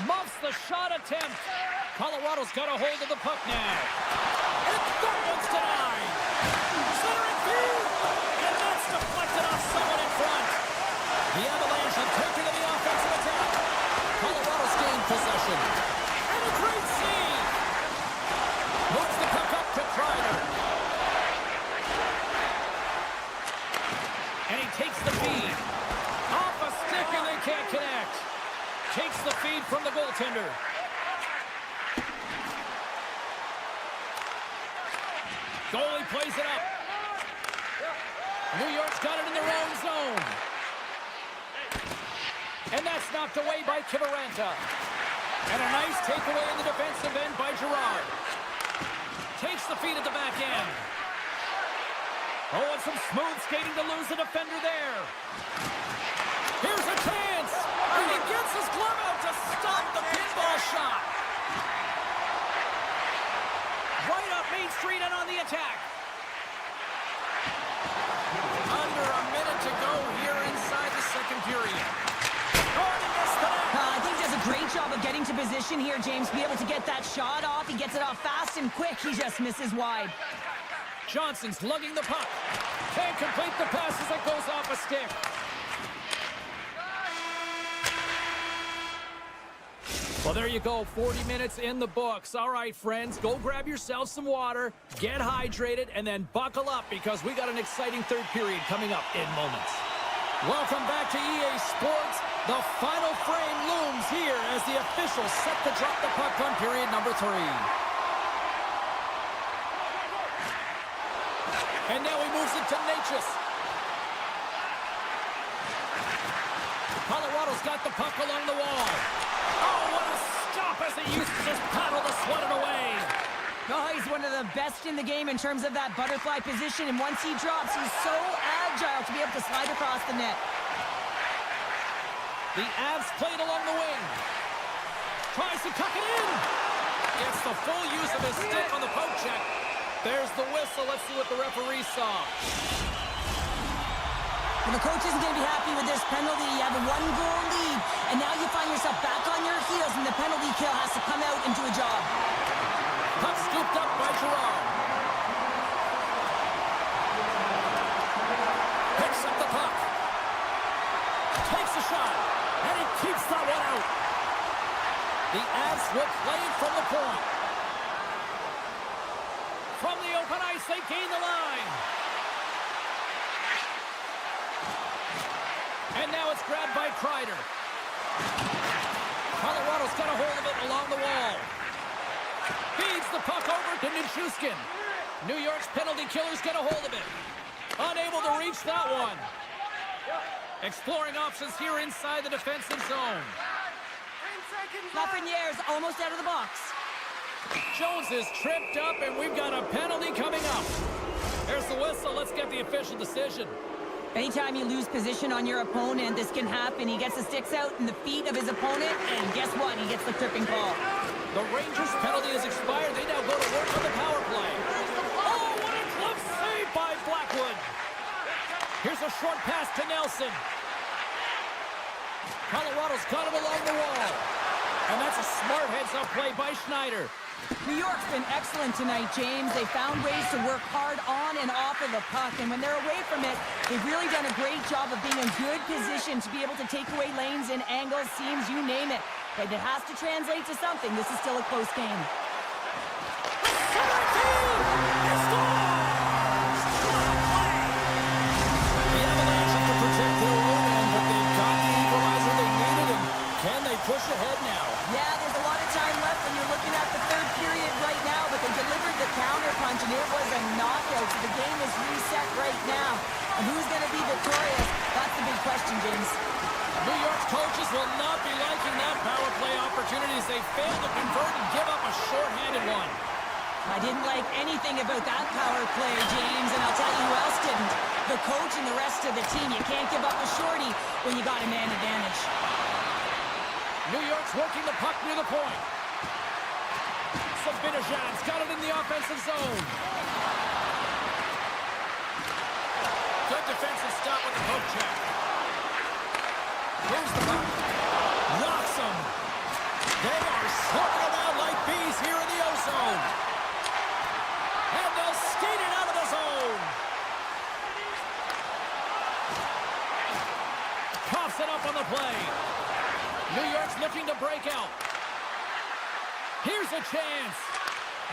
Speaker 1: Muffs the shot attempt. Colorado's got a hold of the puck now. And that one's denied. Centering field. And that's deflected off someone in front. The Avalanche have taken to the offensive attack. Colorado's gained possession. And a great save. Moves the puck up to Kreider. And he takes the feed. Off a stick and they can't connect. Takes the feed from the goaltender. Goalie plays it up. New York's got it in their own zone. And that's knocked away by Kiviranta. And a nice takeaway in the defensive end by Girard. Takes the feed at the back end. Oh, and some smooth skating to lose the defender there. Here's a chance. And he gets his glove out to stop the pinball shot. Right up Main Street and on the attack. Under a minute to go here inside the second period.
Speaker 2: I think he does a great job of getting to position here, James. Be able to get that shot off. He gets it off fast and quick. He just misses wide.
Speaker 1: Johnson's lugging the puck. Can't complete the pass as it goes off a stick. Well, there you go. 40 minutes in the books. All right, friends, go grab yourself some water, get hydrated, and then buckle up because we got an exciting third period coming up in moments. Welcome back to EA Sports. The final frame looms here as the officials set to drop the puck on period number 3. And now he moves it to Natchez. Colorado's got the puck along the wall. Oh, what a stop as he used to just paddle to sweat it away.
Speaker 2: Oh, he's one of the best in the game in terms of that butterfly position, and once he drops, he's so agile to be able to slide across the net.
Speaker 1: The Avs played along the wing. Tries to tuck it in. Gets the full use of his stick on the poke check. There's the whistle. Let's see what the referee saw.
Speaker 2: Well, the coach isn't going to be happy with this penalty. You have a 1-goal lead, and now you find yourself back on your heels, and the penalty kill has to come out and do a job.
Speaker 1: Puck scooped up by Gerard. Picks up the puck. Takes a shot, and he keeps that one out. The Avs will play it from the point. From the open ice, they gain the line. And now it's grabbed by Kreider. Colorado's got a hold of it along the wall. Feeds the puck over to Nichushkin. New York's penalty killers get a hold of it. Unable to reach that one. Exploring options here inside the defensive zone.
Speaker 2: Lafreniere's almost out of the box.
Speaker 1: Jones is tripped up, and we've got a penalty coming up. There's the whistle. Let's get the official decision.
Speaker 2: Anytime you lose position on your opponent, this can happen. He gets the sticks out in the feet of his opponent, and guess what? He gets the tripping call.
Speaker 1: The Rangers' penalty has expired. They now go to work on the power play. Oh, what a glove save by Blackwood. Here's a short pass to Nelson. Colorado's got it along the wall. And that's a smart heads-up play by Schneider.
Speaker 2: New York's been excellent tonight, James. They found ways to work hard on and off of the puck, and when they're away from it, they've really done a great job of being in good position to be able to take away lanes and angles, seams, you name it. But it has to translate to something. This is still a close game.
Speaker 1: The Avalanche have to protect their own end, but they've got the equalizer they needed, and can they push ahead now?
Speaker 2: Yeah, there's a lot of time left when you're looking at the third period right now, but they delivered the counter punch, and it was a knockout, so the game is reset right now. And who's going to be victorious? That's the big question, James.
Speaker 1: New York's coaches will not be liking that power play opportunity as they fail to convert and give up a shorthanded one.
Speaker 2: I didn't like anything about that power play, James, and I'll tell you who else didn't. The coach and the rest of the team. You can't give up a shorty when you got a man advantage.
Speaker 1: New York's working the puck near the point. Sabinajad's got it in the offensive zone. Good defensive stop with the poke check. Moves the puck. Knocks him. They are swarming around like bees here in the O-zone. And they'll skate it out of the zone. Coughs it up on the play. New York's looking to break out. Here's a chance.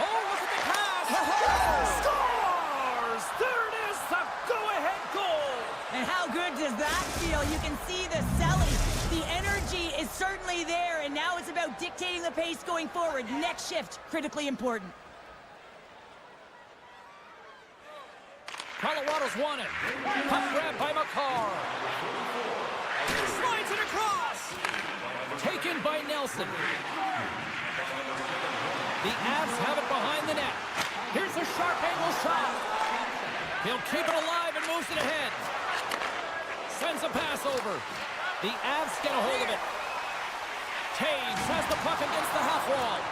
Speaker 1: Oh, look at the pass. Scores! There it is, the go-ahead goal.
Speaker 2: And how good does that feel? You can see the selling. The energy is certainly there, and now it's about dictating the pace going forward. Next shift, critically important.
Speaker 1: Colorado's won it. Puck grab by McCarr. Slides it across. Taken by Nelson. The Avs have it behind the net. Here's a sharp angle shot. He'll keep it alive and moves it ahead. Sends a pass over. The Avs get a hold of it. Taves has the puck against the half wall.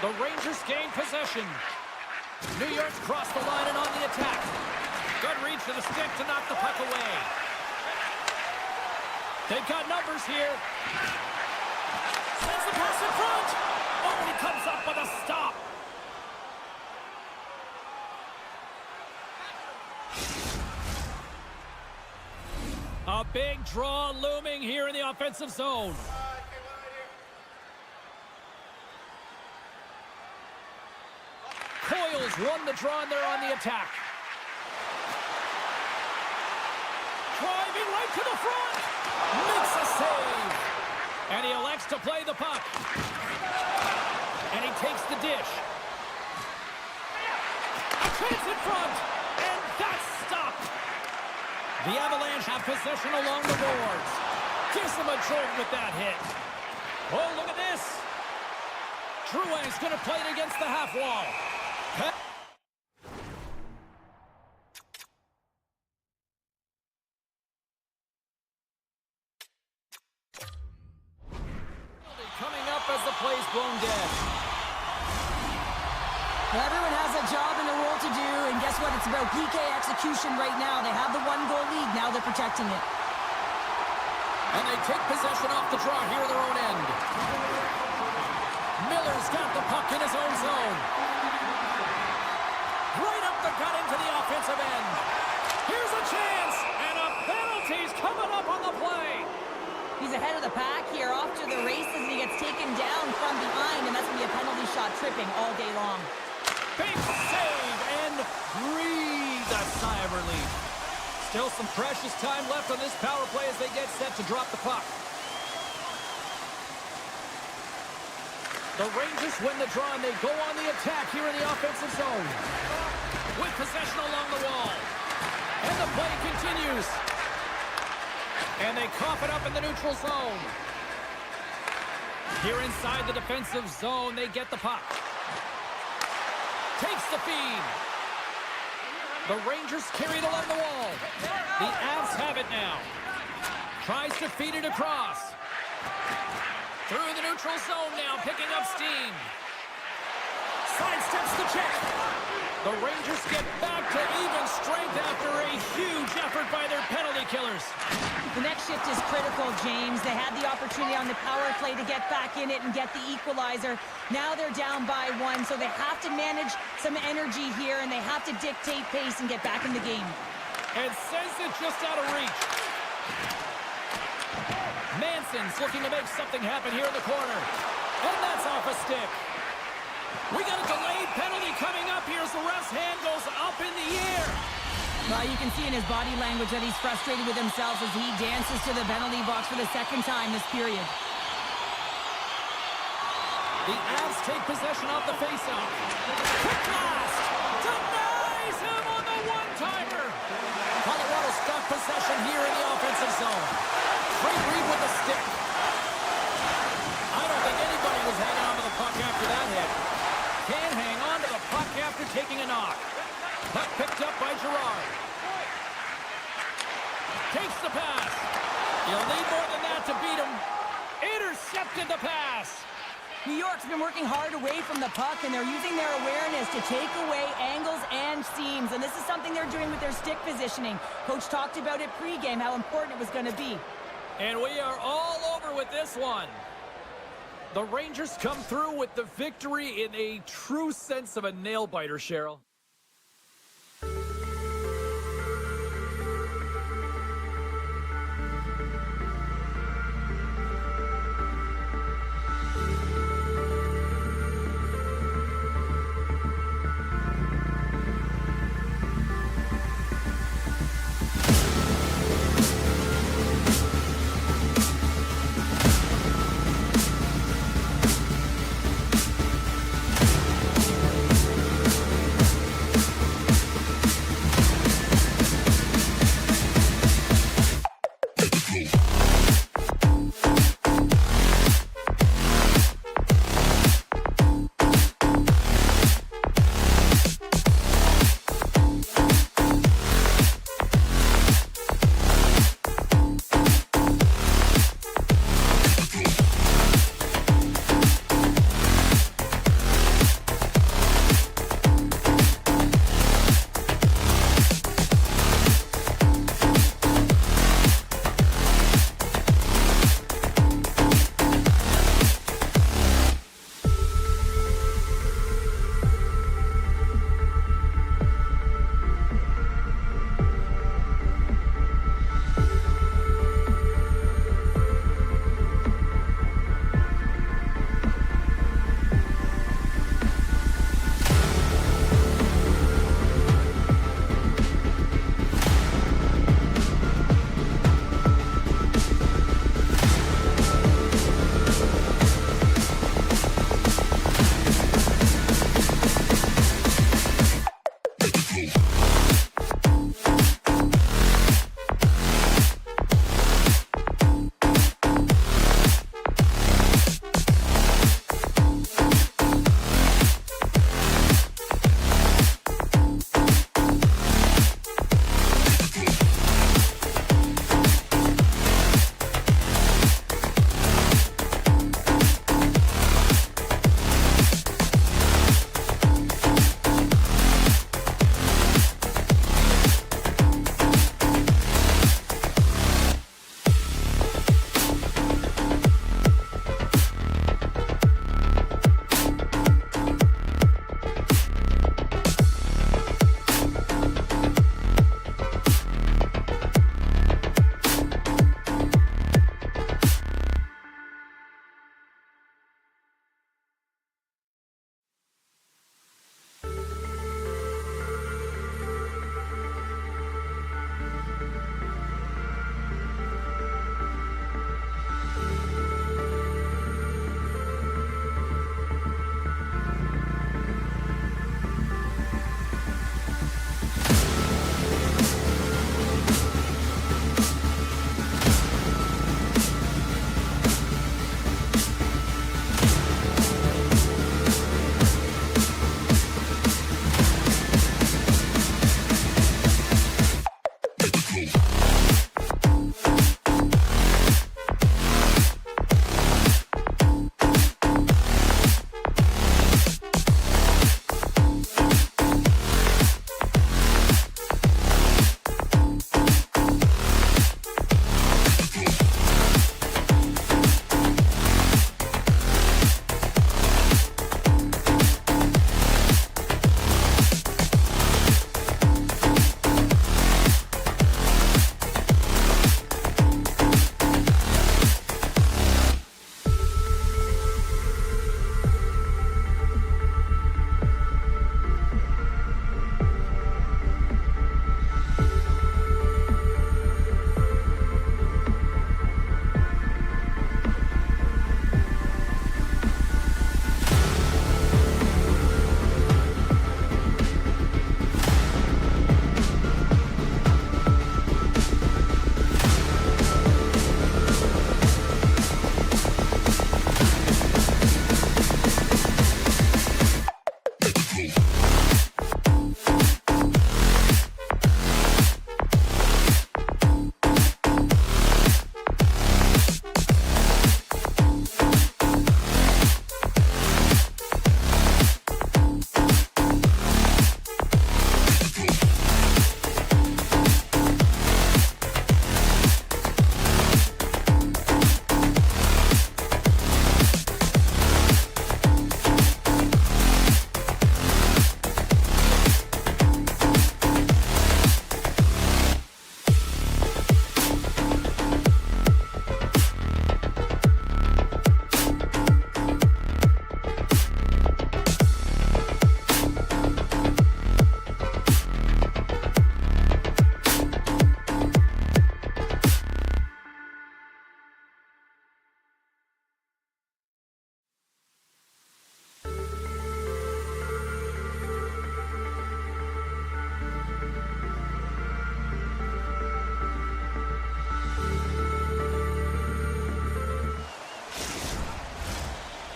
Speaker 1: The Rangers gain possession. New York's crossed the line and on the attack. Good reach to the stick to knock the puck away. They've got numbers here. Sends the pass in front. Oh, and he comes up with a stop. A big draw looming here in the offensive zone. He's won the draw, and they're on the attack. Driving right to the front. Makes a save. And he elects to play the puck. And he takes the dish. A chance in front. And that's stopped. The Avalanche have possession along the boards. Gives them a jolt with that hit. Oh, look at this. Drouin's going to play it against the half wall. Coming up as the play's blown dead.
Speaker 2: Everyone has a job and a role to do, and guess what? It's about PK execution right now. They have the 1-goal lead. Now they're protecting it.
Speaker 1: And they take possession off the draw here at their own end. Miller's got the puck in his own zone. Right up the gut into the offensive end. Here's a chance, and a penalty's coming up on the play.
Speaker 2: He's ahead of the pack here, off to the races, and he gets taken down from behind, and that's going to be a penalty shot tripping all day long.
Speaker 1: Big save, and breathe a sigh of relief. Still some precious time left on this power play as they get set to drop the puck. The Rangers win the draw, and they go on the attack here in the offensive zone. With possession along the wall. And the play continues. And they cough it up in the neutral zone. Here inside the defensive zone, they get the puck. Takes the feed. The Rangers carry it along the wall. The Avs have it now. Tries to feed it across. Through the neutral zone now, picking up steam. Sidesteps the check. The Rangers get back to even strength after a huge effort by their penalty killers.
Speaker 2: The next shift is critical, James. They had the opportunity on the power play to get back in it and get the equalizer. Now they're down by 1, so they have to manage some energy here, and they have to dictate pace and get back in the game.
Speaker 1: And sends it just out of reach. Manson's looking to make something happen here in the corner. And that's off a stick. We got a delayed penalty coming up here as the ref's hand goes up in the air.
Speaker 2: Well, you can see in his body language that he's frustrated with himself as he dances to the penalty box for the second time this period.
Speaker 1: The Avs take possession off the faceoff. Quick blast! Denies him on the one-timer! Colorado's got possession here in the offensive zone. Great read with the stick. I don't think anybody was hanging on to the puck after that hit. Can't hang on to the puck after taking a knock. Puck picked up by Girard. Takes the pass. You'll need more than that to beat him. Intercepted the pass.
Speaker 2: New York's been working hard away from the puck, and they're using their awareness to take away angles and seams. And this is something they're doing with their stick positioning. Coach talked about it pregame, how important it was going to be.
Speaker 1: And we are all over with this one. The Rangers come through with the victory in a true sense of a nail-biter, Cheryl.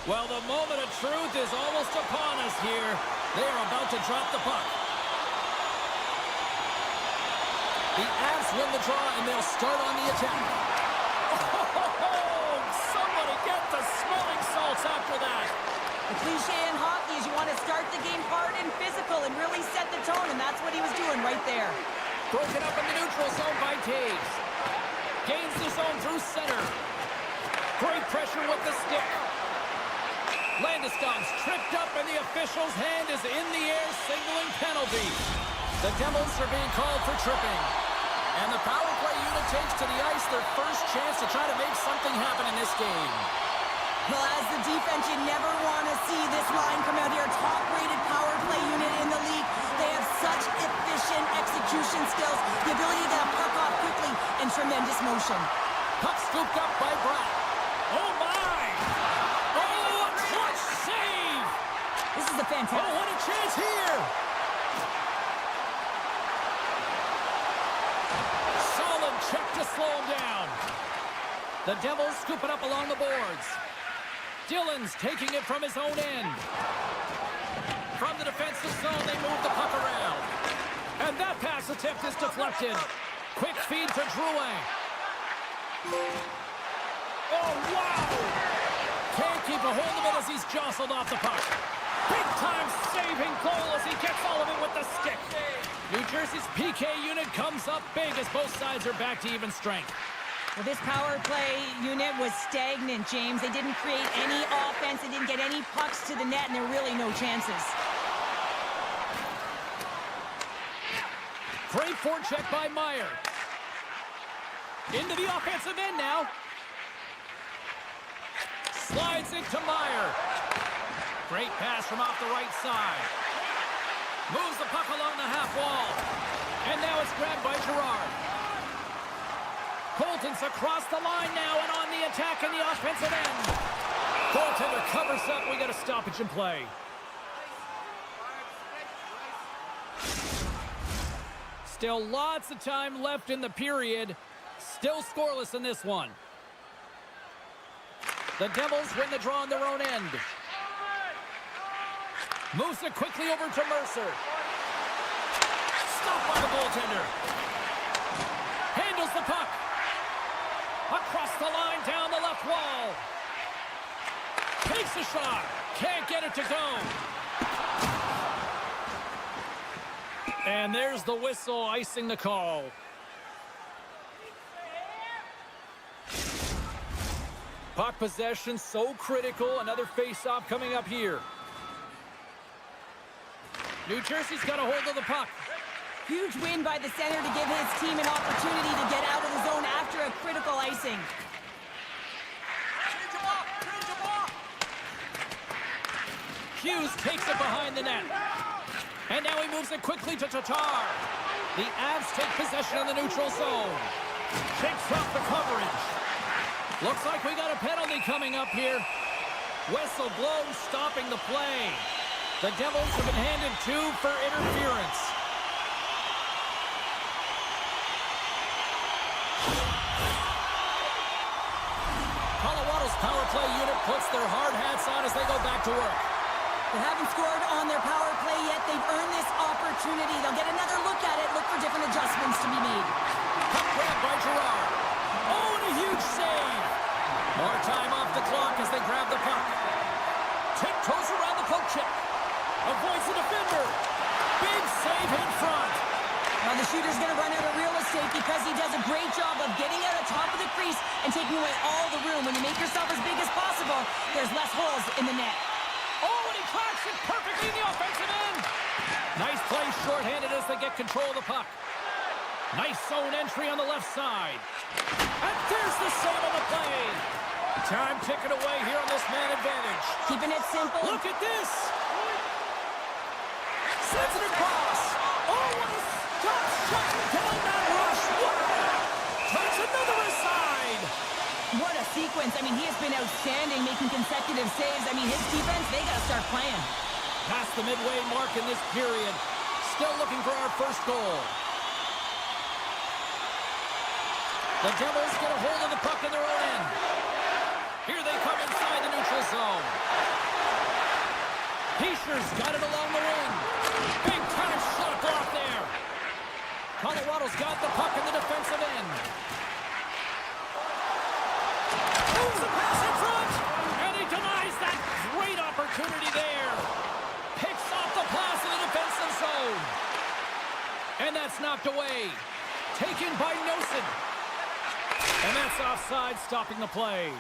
Speaker 1: Well, the moment of truth is almost upon us here. They are about to drop the puck. The Avs win the draw, and they'll start on the attack. Oh, somebody get the smelling salts after that.
Speaker 2: The cliche in hockey is you want to start the game hard and physical and really set the tone, and that's what he was doing right there.
Speaker 1: Broken up in the neutral zone by Taves. Gains the zone through center. Great pressure with the stick. Landeskog's tripped up, and the official's hand is in the air, signaling penalty. The Devils are being called for tripping. And the power play unit takes to the ice their first chance to try to make something happen in this game.
Speaker 2: Well, as the defense, you never want to see this line come out here. Top-rated power play unit in the league. They have such efficient execution skills, the ability to get a puck off quickly, and tremendous motion.
Speaker 1: Puck scooped up by Bratt. Oh, my! Oh, a clutch save!
Speaker 2: This is a fantastic...
Speaker 1: Oh, what a chance here! Solid check to slow him down. The Devils scoop it up along the boards. Dillon's taking it from his own end. From the defensive zone, they move the puck around. And that pass attempt is deflected. Quick feed to Drouin. Oh, wow! Can't keep a hold of it as he's jostled off the puck. Big-time saving goal as he gets all of it with the stick. New Jersey's PK unit comes up big as both sides are back to even strength.
Speaker 2: Well, this power play unit was stagnant, James. They didn't create any offense. They didn't get any pucks to the net, and there were really no chances.
Speaker 1: Great forecheck by Meyer. Into the offensive end now. Slides it to Meyer. Great pass from off the right side. Moves the puck along the half wall. And now it's grabbed by Girard. Colton's across the line now and on the attack in the offensive end. Goaltender covers up. We got a stoppage in play. Still lots of time left in the period. Still scoreless in this one. The Devils win the draw on their own end. Moves it quickly over to Mercer. Stopped by the goaltender. Handles the puck. Across the line, down the left wall. Takes a shot. Can't get it to go. And there's the whistle icing the call. Puck possession so critical. Another face-off coming up here. New Jersey's got a hold of the puck.
Speaker 2: Huge win by the center to give his team an opportunity to get out of the zone after a critical icing.
Speaker 1: Hughes takes it behind the net. And now he moves it quickly to Tatar. The Avs take possession of the neutral zone. Shakes off the coverage. Looks like we got a penalty coming up here. Whistle blows, stopping the play. The Devils have been handed 2 for interference. Colorado's power play unit puts their hard hats on as they go back to work.
Speaker 2: They haven't scored on their power play yet. They've earned this opportunity. They'll get another look at it, look for different adjustments to be made.
Speaker 1: Puck grab by Girard. Oh, and a huge save. More time off the clock as they grab the puck. Tiptoes around the poke check. Avoids the defender. Big save in front.
Speaker 2: Now the shooter's going to run out of real estate because he does a great job of getting out of top of the crease and taking away all the room. When you make yourself as big as possible, there's less holes in the net.
Speaker 1: Oh, and he cracks it perfectly in the offensive end. Nice play shorthanded as they get control of the puck. Nice zone entry on the left side. And there's the save on the play. Time ticking away here on this man advantage.
Speaker 2: Keeping it simple.
Speaker 1: Look at this. Sends it across. Oh, what a stop shot down that rush. Wow. Turns another aside.
Speaker 2: What a sequence. I mean, he has been outstanding, making consecutive saves. I mean, his defense, they got to start playing.
Speaker 1: Past the midway mark in this period. Still looking for our first goal. The Devils get a hold of the puck in their own end. Here they come inside the neutral zone. Heischer's got it along the wing. Big time shot block there. Colorado's got the puck in the defensive end. Moves the pass in front. And he denies that great opportunity there. Picks off the pass in the defensive zone. And that's knocked away. Taken by Nosen. And that's offside, stopping the play.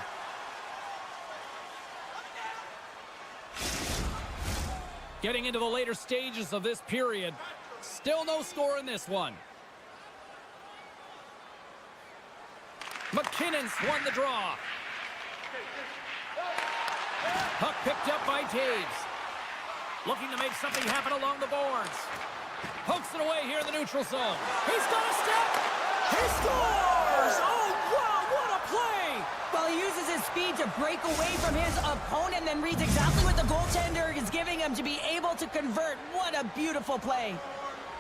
Speaker 1: Getting into the later stages of this period. Still no score in this one. McKinnon's won the draw. Puck picked up by Taves. Looking to make something happen along the boards. Pokes it away here in the neutral zone. He's got a step. He scores! Oh, wow, what a play!
Speaker 2: Well, he uses his speed to break away from his opponent, then reads exactly what the goaltender is giving him to be able to convert. What a beautiful play.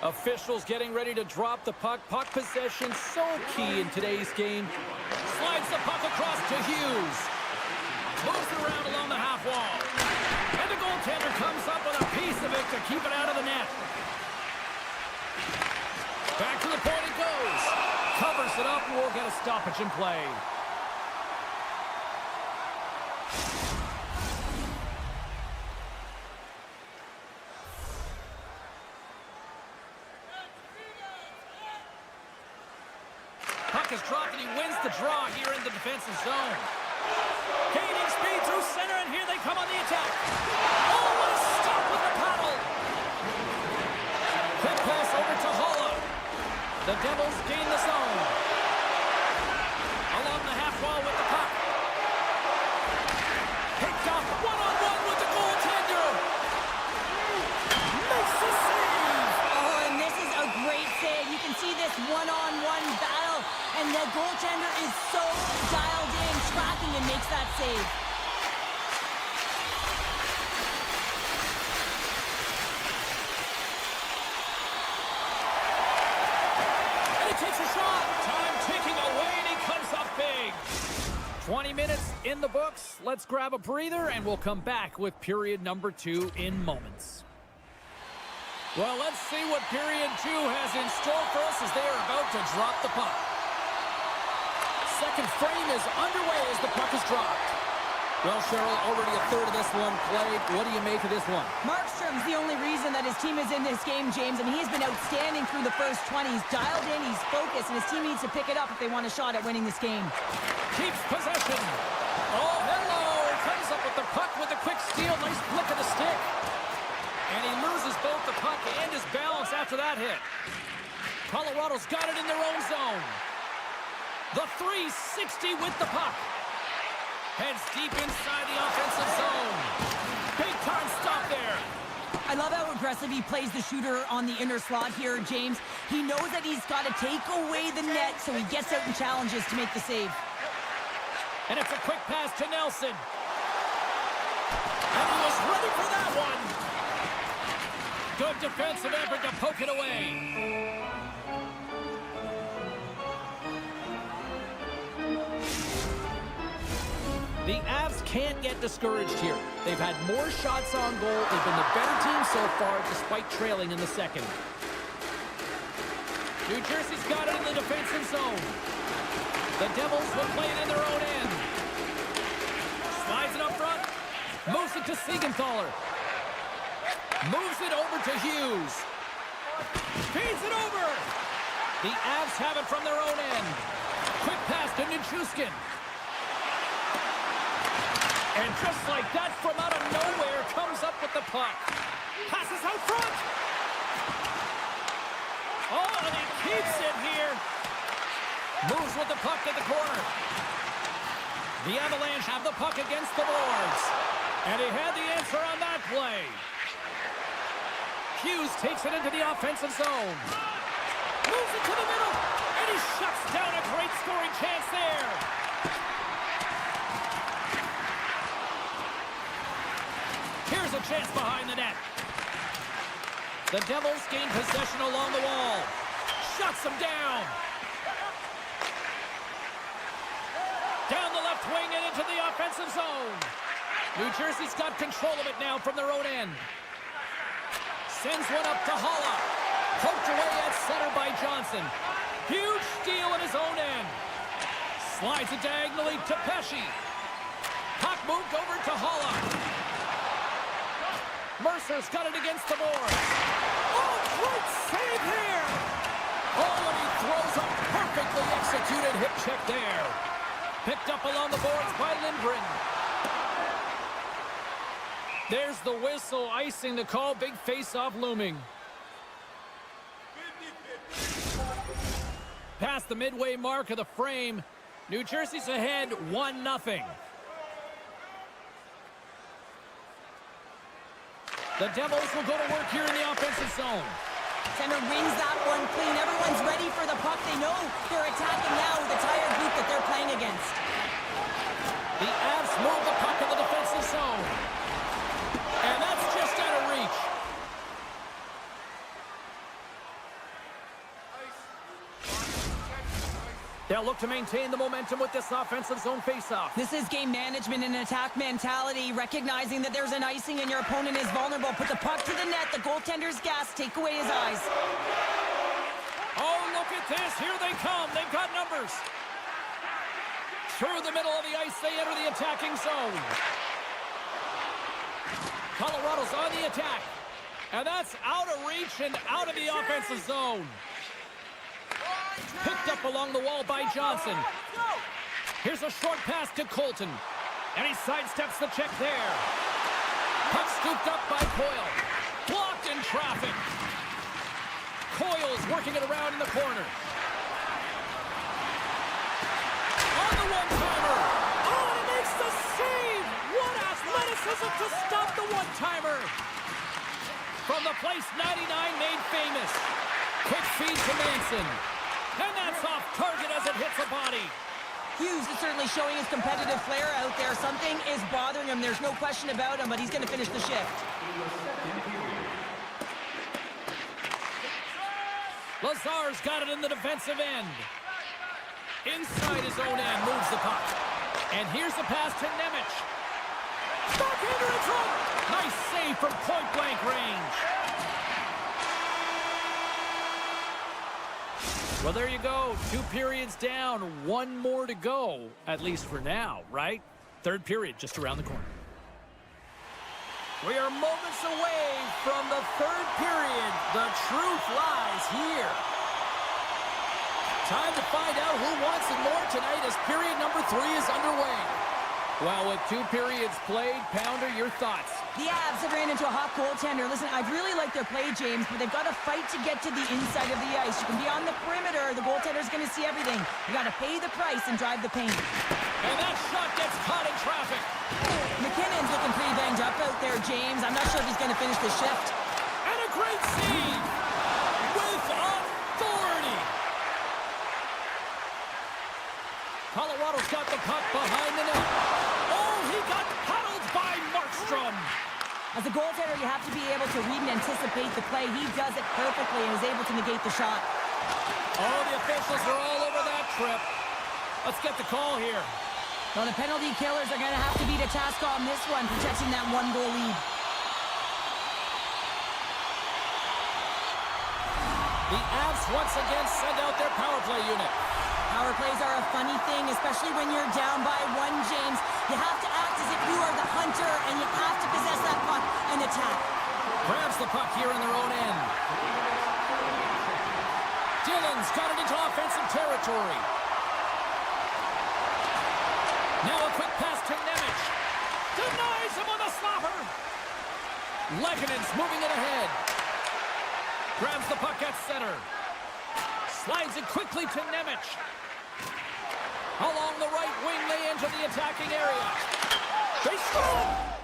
Speaker 1: Officials getting ready to drop the puck. Puck possession so key in today's game. Slides the puck across to Hughes. Moves it around along the half wall. And the goaltender comes up with a piece of it to keep it out of the net. Back to the point it goes. Covers it up, and we'll get a stoppage in play. Puck is dropped, and he wins the draw here in the defensive zone. Gaining speed through center, and here they come on the attack. Oh, what a stop with the paddle. Quick pass over to Holla. The Devils gain the zone. Along the half wall with the puck. Picked off one-on-one with the goaltender. Makes the save.
Speaker 2: Oh, and this is a great save. You can see this one-on-one battle, and the goaltender is so dialed in, tracking, and makes that save.
Speaker 1: Takes a shot. Time ticking away, and he comes up big. 20 minutes in the books. Let's grab a breather, and we'll come back with period number 2 in moments. Well, let's see what period 2 has in store for us as they are about to drop the puck. Second frame is underway as the puck is dropped. Well, Cheryl, already a third of this one played. What do you make of this one?
Speaker 2: Markstrom's the only reason that his team is in this game, James, and he's been outstanding through the first 20. He's dialed in, he's focused, and his team needs to pick it up if they want a shot at winning this game.
Speaker 1: Keeps possession. Oh, hello. Comes up with the puck with a quick steal. Nice flick of the stick. And he loses both the puck and his balance after that hit. Colorado's got it in their own zone. The 360 with the puck. Heads deep inside the offensive zone. Big time stop there.
Speaker 2: I love how aggressive he plays the shooter on the inner slot here, James. He knows that he's got to take away the net, so he gets out and challenges to make the save.
Speaker 1: And it's a quick pass to Nelson. And he was ready for that one. Good defensive effort to poke it away. The Avs can't get discouraged here. They've had more shots on goal. They've been the better team so far, despite trailing in the second. New Jersey's got it in the defensive zone. The Devils will play it in their own end. Slides it up front. Moves it to Siegenthaler. Moves it over to Hughes. Feeds it over. The Avs have it from their own end. Quick pass to Nichushkin. And just like that, from out of nowhere, comes up with the puck. Passes out front. Oh, and he keeps it here. Moves with the puck to the corner. The Avalanche have the puck against the boards. And he had the answer on that play. Hughes takes it into the offensive zone. Moves it to the middle. And he shuts down a great scoring chance there. Here's a chance behind the net. The Devils gain possession along the wall. Shuts them down. Down the left wing and into into the offensive zone. New Jersey's got control of it now from their own end. Sends one up to Holla. Poked away at center by Johnson. Huge steal at his own end. Slides it diagonally to Pesci. Puck moved over to Holla. Mercer's got it against the boards. Oh, great save here! Oh, and he throws a perfectly executed hip check there. Picked up along the boards by Lindgren. There's the whistle, icing the call. Big face-off looming. Past the midway mark of the frame, New Jersey's ahead 1-0. The Devils will go to work here in the offensive zone.
Speaker 2: Center wins that one clean. Everyone's ready for the puck. They know they're attacking now with the tired group that they're playing against.
Speaker 1: The Avs move the puck in the defensive zone. And that's just out of reach. They'll look to maintain the momentum with this offensive zone faceoff.
Speaker 2: This is game management and attack mentality, recognizing that there's an icing and your opponent is vulnerable. Put the puck to the net, the goaltender's gas, take away his eyes.
Speaker 1: Oh, look at this. Here they come. They've got numbers. Through the middle of the ice, they enter the attacking zone. Colorado's on the attack. And that's out of reach and out of the offensive zone. Picked up along the wall by Johnson. Here's a short pass to Colton. And he sidesteps the check there. Puck scooped up by Coyle. Blocked in traffic. Coyle's working it around in the corner. On the one-timer. Oh, he makes the save. What athleticism to stop the one-timer. From the place 99 made famous. Quick feed to Manson. And that's off target as it hits a body.
Speaker 2: Hughes is certainly showing his competitive flair out there. Something is bothering him. There's no question about him, but he's going to finish the shift.
Speaker 1: Lazar's got it in the defensive end. Inside his own end, moves the puck. And here's the pass to Nemec. Backhander in front. Nice save from point-blank range. Well, there you go. 2 periods down, 1 more to go, at least for now, right? Third period just around the corner. We are moments away from the third period. The truth lies here. Time to find out who wants it more tonight as period number 3 is underway. Well, with 2 periods played, Pounder, your thoughts?
Speaker 2: The Avs have ran into a hot goaltender. Listen, I really like their play, James, but they've got to fight to get to the inside of the ice. You can be on the perimeter. The goaltender's going to see everything. You got to pay the price and drive the paint.
Speaker 1: And that shot gets caught in traffic.
Speaker 2: McKinnon's looking pretty banged up out there, James. I'm not sure if he's going to finish the shift.
Speaker 1: And a great save with authority. Colorado's got the puck behind the net. Oh, he got paddled by Markstrom.
Speaker 2: As a goaltender, you have to be able to read and anticipate the play. He does it perfectly and is able to negate the shot.
Speaker 1: Oh, the officials are all over that trip. Let's get the call here.
Speaker 2: So the penalty killers are going to have to beat a task on this one, protecting that 1-goal lead.
Speaker 1: The Avs once again send out their power play unit.
Speaker 2: Power plays are a funny thing, especially when you're down by 1, James. You have to act as if you are the hunter, and you have to possess that puck and attack.
Speaker 1: Grabs the puck here in their own end. Dillon's got it into offensive territory. Now a quick pass to Nemec. Denies him on the slapper. Lekkonen's moving it ahead. Grabs the puck at center. Slides it quickly to Nemec. Along the right wing, they enter the attacking area. They score!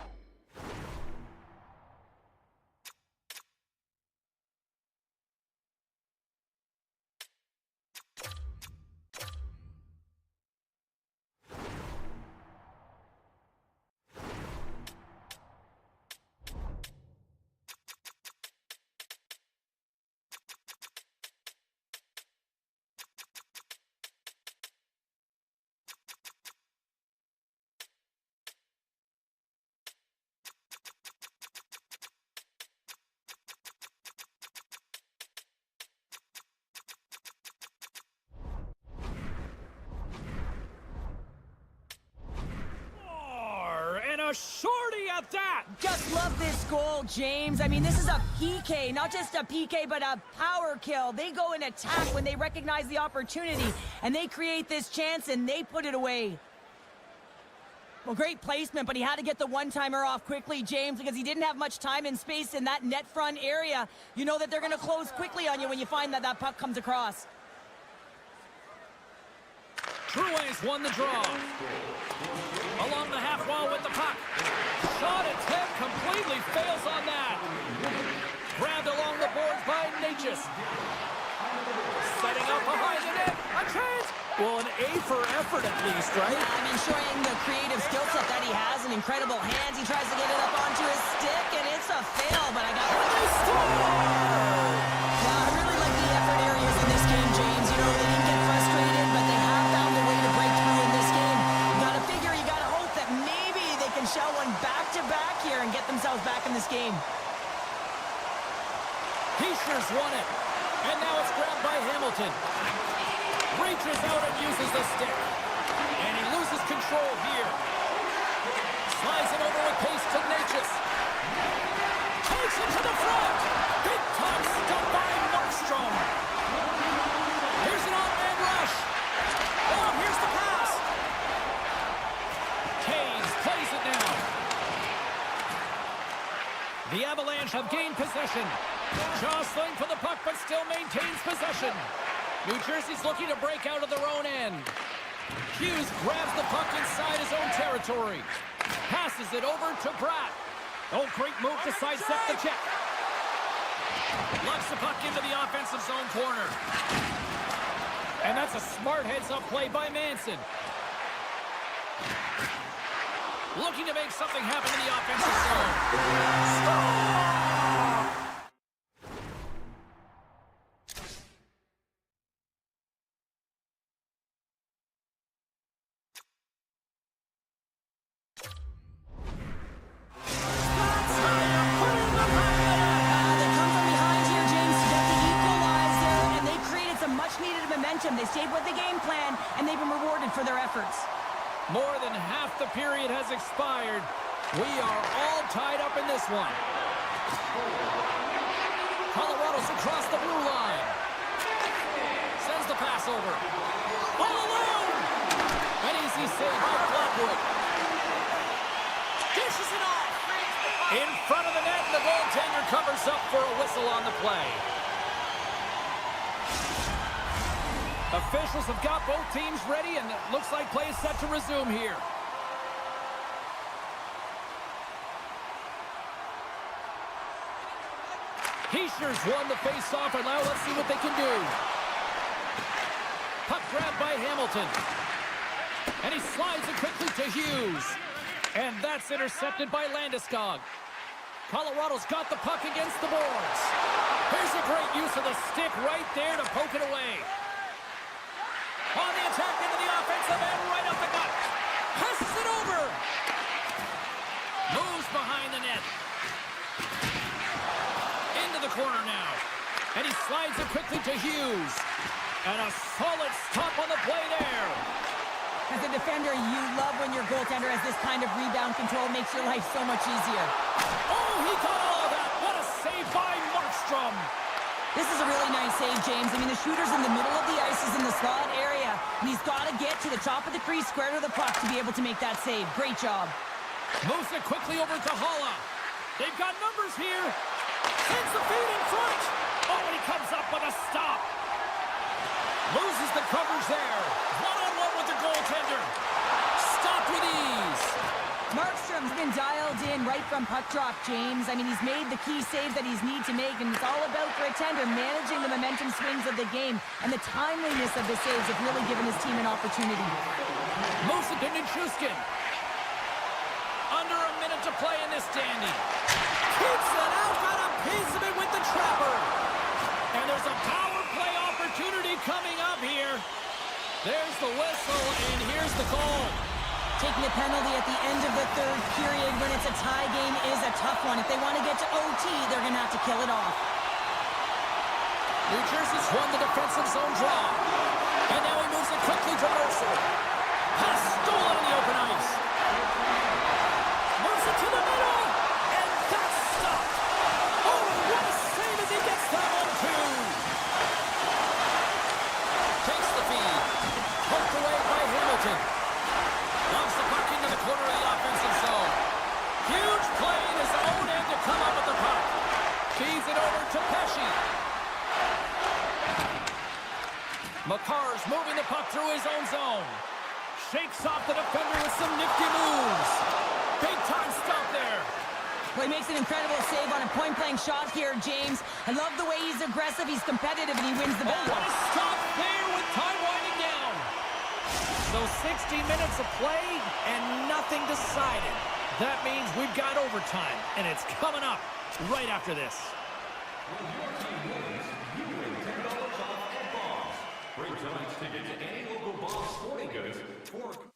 Speaker 1: A shorty at that!
Speaker 2: Just love this goal, James. I mean, this is a PK, not just a PK, but a power kill. They go in attack when they recognize the opportunity, and they create this chance, and they put it away. Well, great placement, but he had to get the one-timer off quickly, James, because he didn't have much time and space in that net front area. You know that they're going to close quickly on you when you find that that puck comes across.
Speaker 1: True's won the draw. Along the half wall with the puck. Shot attempt completely fails on that. Grabbed along the boards by Natchez. Setting up behind the net. A chance! Well, an A for effort at least, right?
Speaker 2: Yeah, I mean, showing the creative skill set that he has and incredible hands. He tries to get it up onto his stick, and it's a fail, but I got it. Yeah, I really like the effort areas in this game, James. You know, they didn't get frustrated, but they have found a way to break through in this game. You gotta figure, you gotta hope that maybe they can shell one back-to-back here and get themselves back in this game.
Speaker 1: Heischer's won it. And now it's grabbed by Hamilton. Reaches out and uses the stick. And he loses control here. Slides it over with pace to Natchez. Takes it to the front. Big time stop by Markstrom. Here's an on-man rush. Oh, here's the pass. Hayes plays it now. The Avalanche have gained possession. Jostling for the puck, but still maintains possession. New Jersey's looking to break out of their own end. Hughes grabs the puck inside his own territory. Passes it over to Pratt. Oh, great move to sidestep the check. Locks the puck into the offensive zone corner. And that's a smart heads-up play by Manson. Looking to make something happen in the offensive zone. Score!
Speaker 2: They stayed with the game plan, and they've been rewarded for their efforts.
Speaker 1: More than half the period has expired. We are all tied up in this one. Colorado's across the blue line. Sends the pass over. All alone! An easy save by Blackwood. Dishes it off. In front of the net, the goaltender covers up for a whistle on the play. Officials have got both teams ready, and it looks like play is set to resume here. Heischer's won the face-off, and now let's see what they can do. Puck grabbed by Hamilton. And he slides it quickly to Hughes. And that's intercepted by Landeskog. Colorado's got the puck against the boards. Here's a great use of the stick right there to poke it away. On the attack into the offensive end, right up the gut. Passes it over. Moves behind the net. Into the corner now. And he slides it quickly to Hughes. And a solid stop on the play there.
Speaker 2: As a defender, you love when your goaltender has this kind of rebound control. Makes your life so much easier.
Speaker 1: Oh, he got all of that. What a save by Markstrom.
Speaker 2: This is a really nice save, James. I mean, the shooter's in the middle of the ice, is in the slot area, and he's got to get to the top of the crease, square to the puck, to be able to make that save. Great job.
Speaker 1: Moves it quickly over to Holla. They've got numbers here. Sends the feed in front. Oh, and he comes up with a stop. Loses the coverage there. One-on-one with the goaltender. Stopped with ease.
Speaker 2: Markstrom's been dialed in right from puck drop, James. I mean, he's made the key saves that he's need to make, and it's all about, for a tender, managing the momentum swings of the game, and the timeliness of the saves have really given his team an opportunity.
Speaker 1: Moves it to Nichushkin. Under a minute to play in this dandy. Keeps it out, got a piece of it with the trapper. And there's a power play opportunity coming up here. There's the whistle, and here's the call.
Speaker 2: Taking a penalty at the end of the third period when it's a tie game is a tough one. If they want to get to OT, they're going to have to kill it off.
Speaker 1: New Jersey's won the defensive zone draw. And now he moves it quickly to Mercer. Pass stolen in the open ice. Poked away by Hamilton. Wants the puck into the corner of the offensive zone. Huge play in his own end to come up with the puck. Feeds it over to Pesci. McCarr's moving the puck through his own zone. Shakes off the defender with some nifty moves. Big time stop there.
Speaker 2: Well, he makes an incredible save on a point-blank shot here, James. I love the way he's aggressive, he's competitive, and he wins the battle.
Speaker 1: Oh, what a stop there with time winding down. So 60 minutes of play and nothing decided. That means we've got overtime, and it's coming up right after this.
Speaker 3: When your team wins, you win $10 off at Bob's. Bring tonight's ticket to any local Bob's Sporting Goods for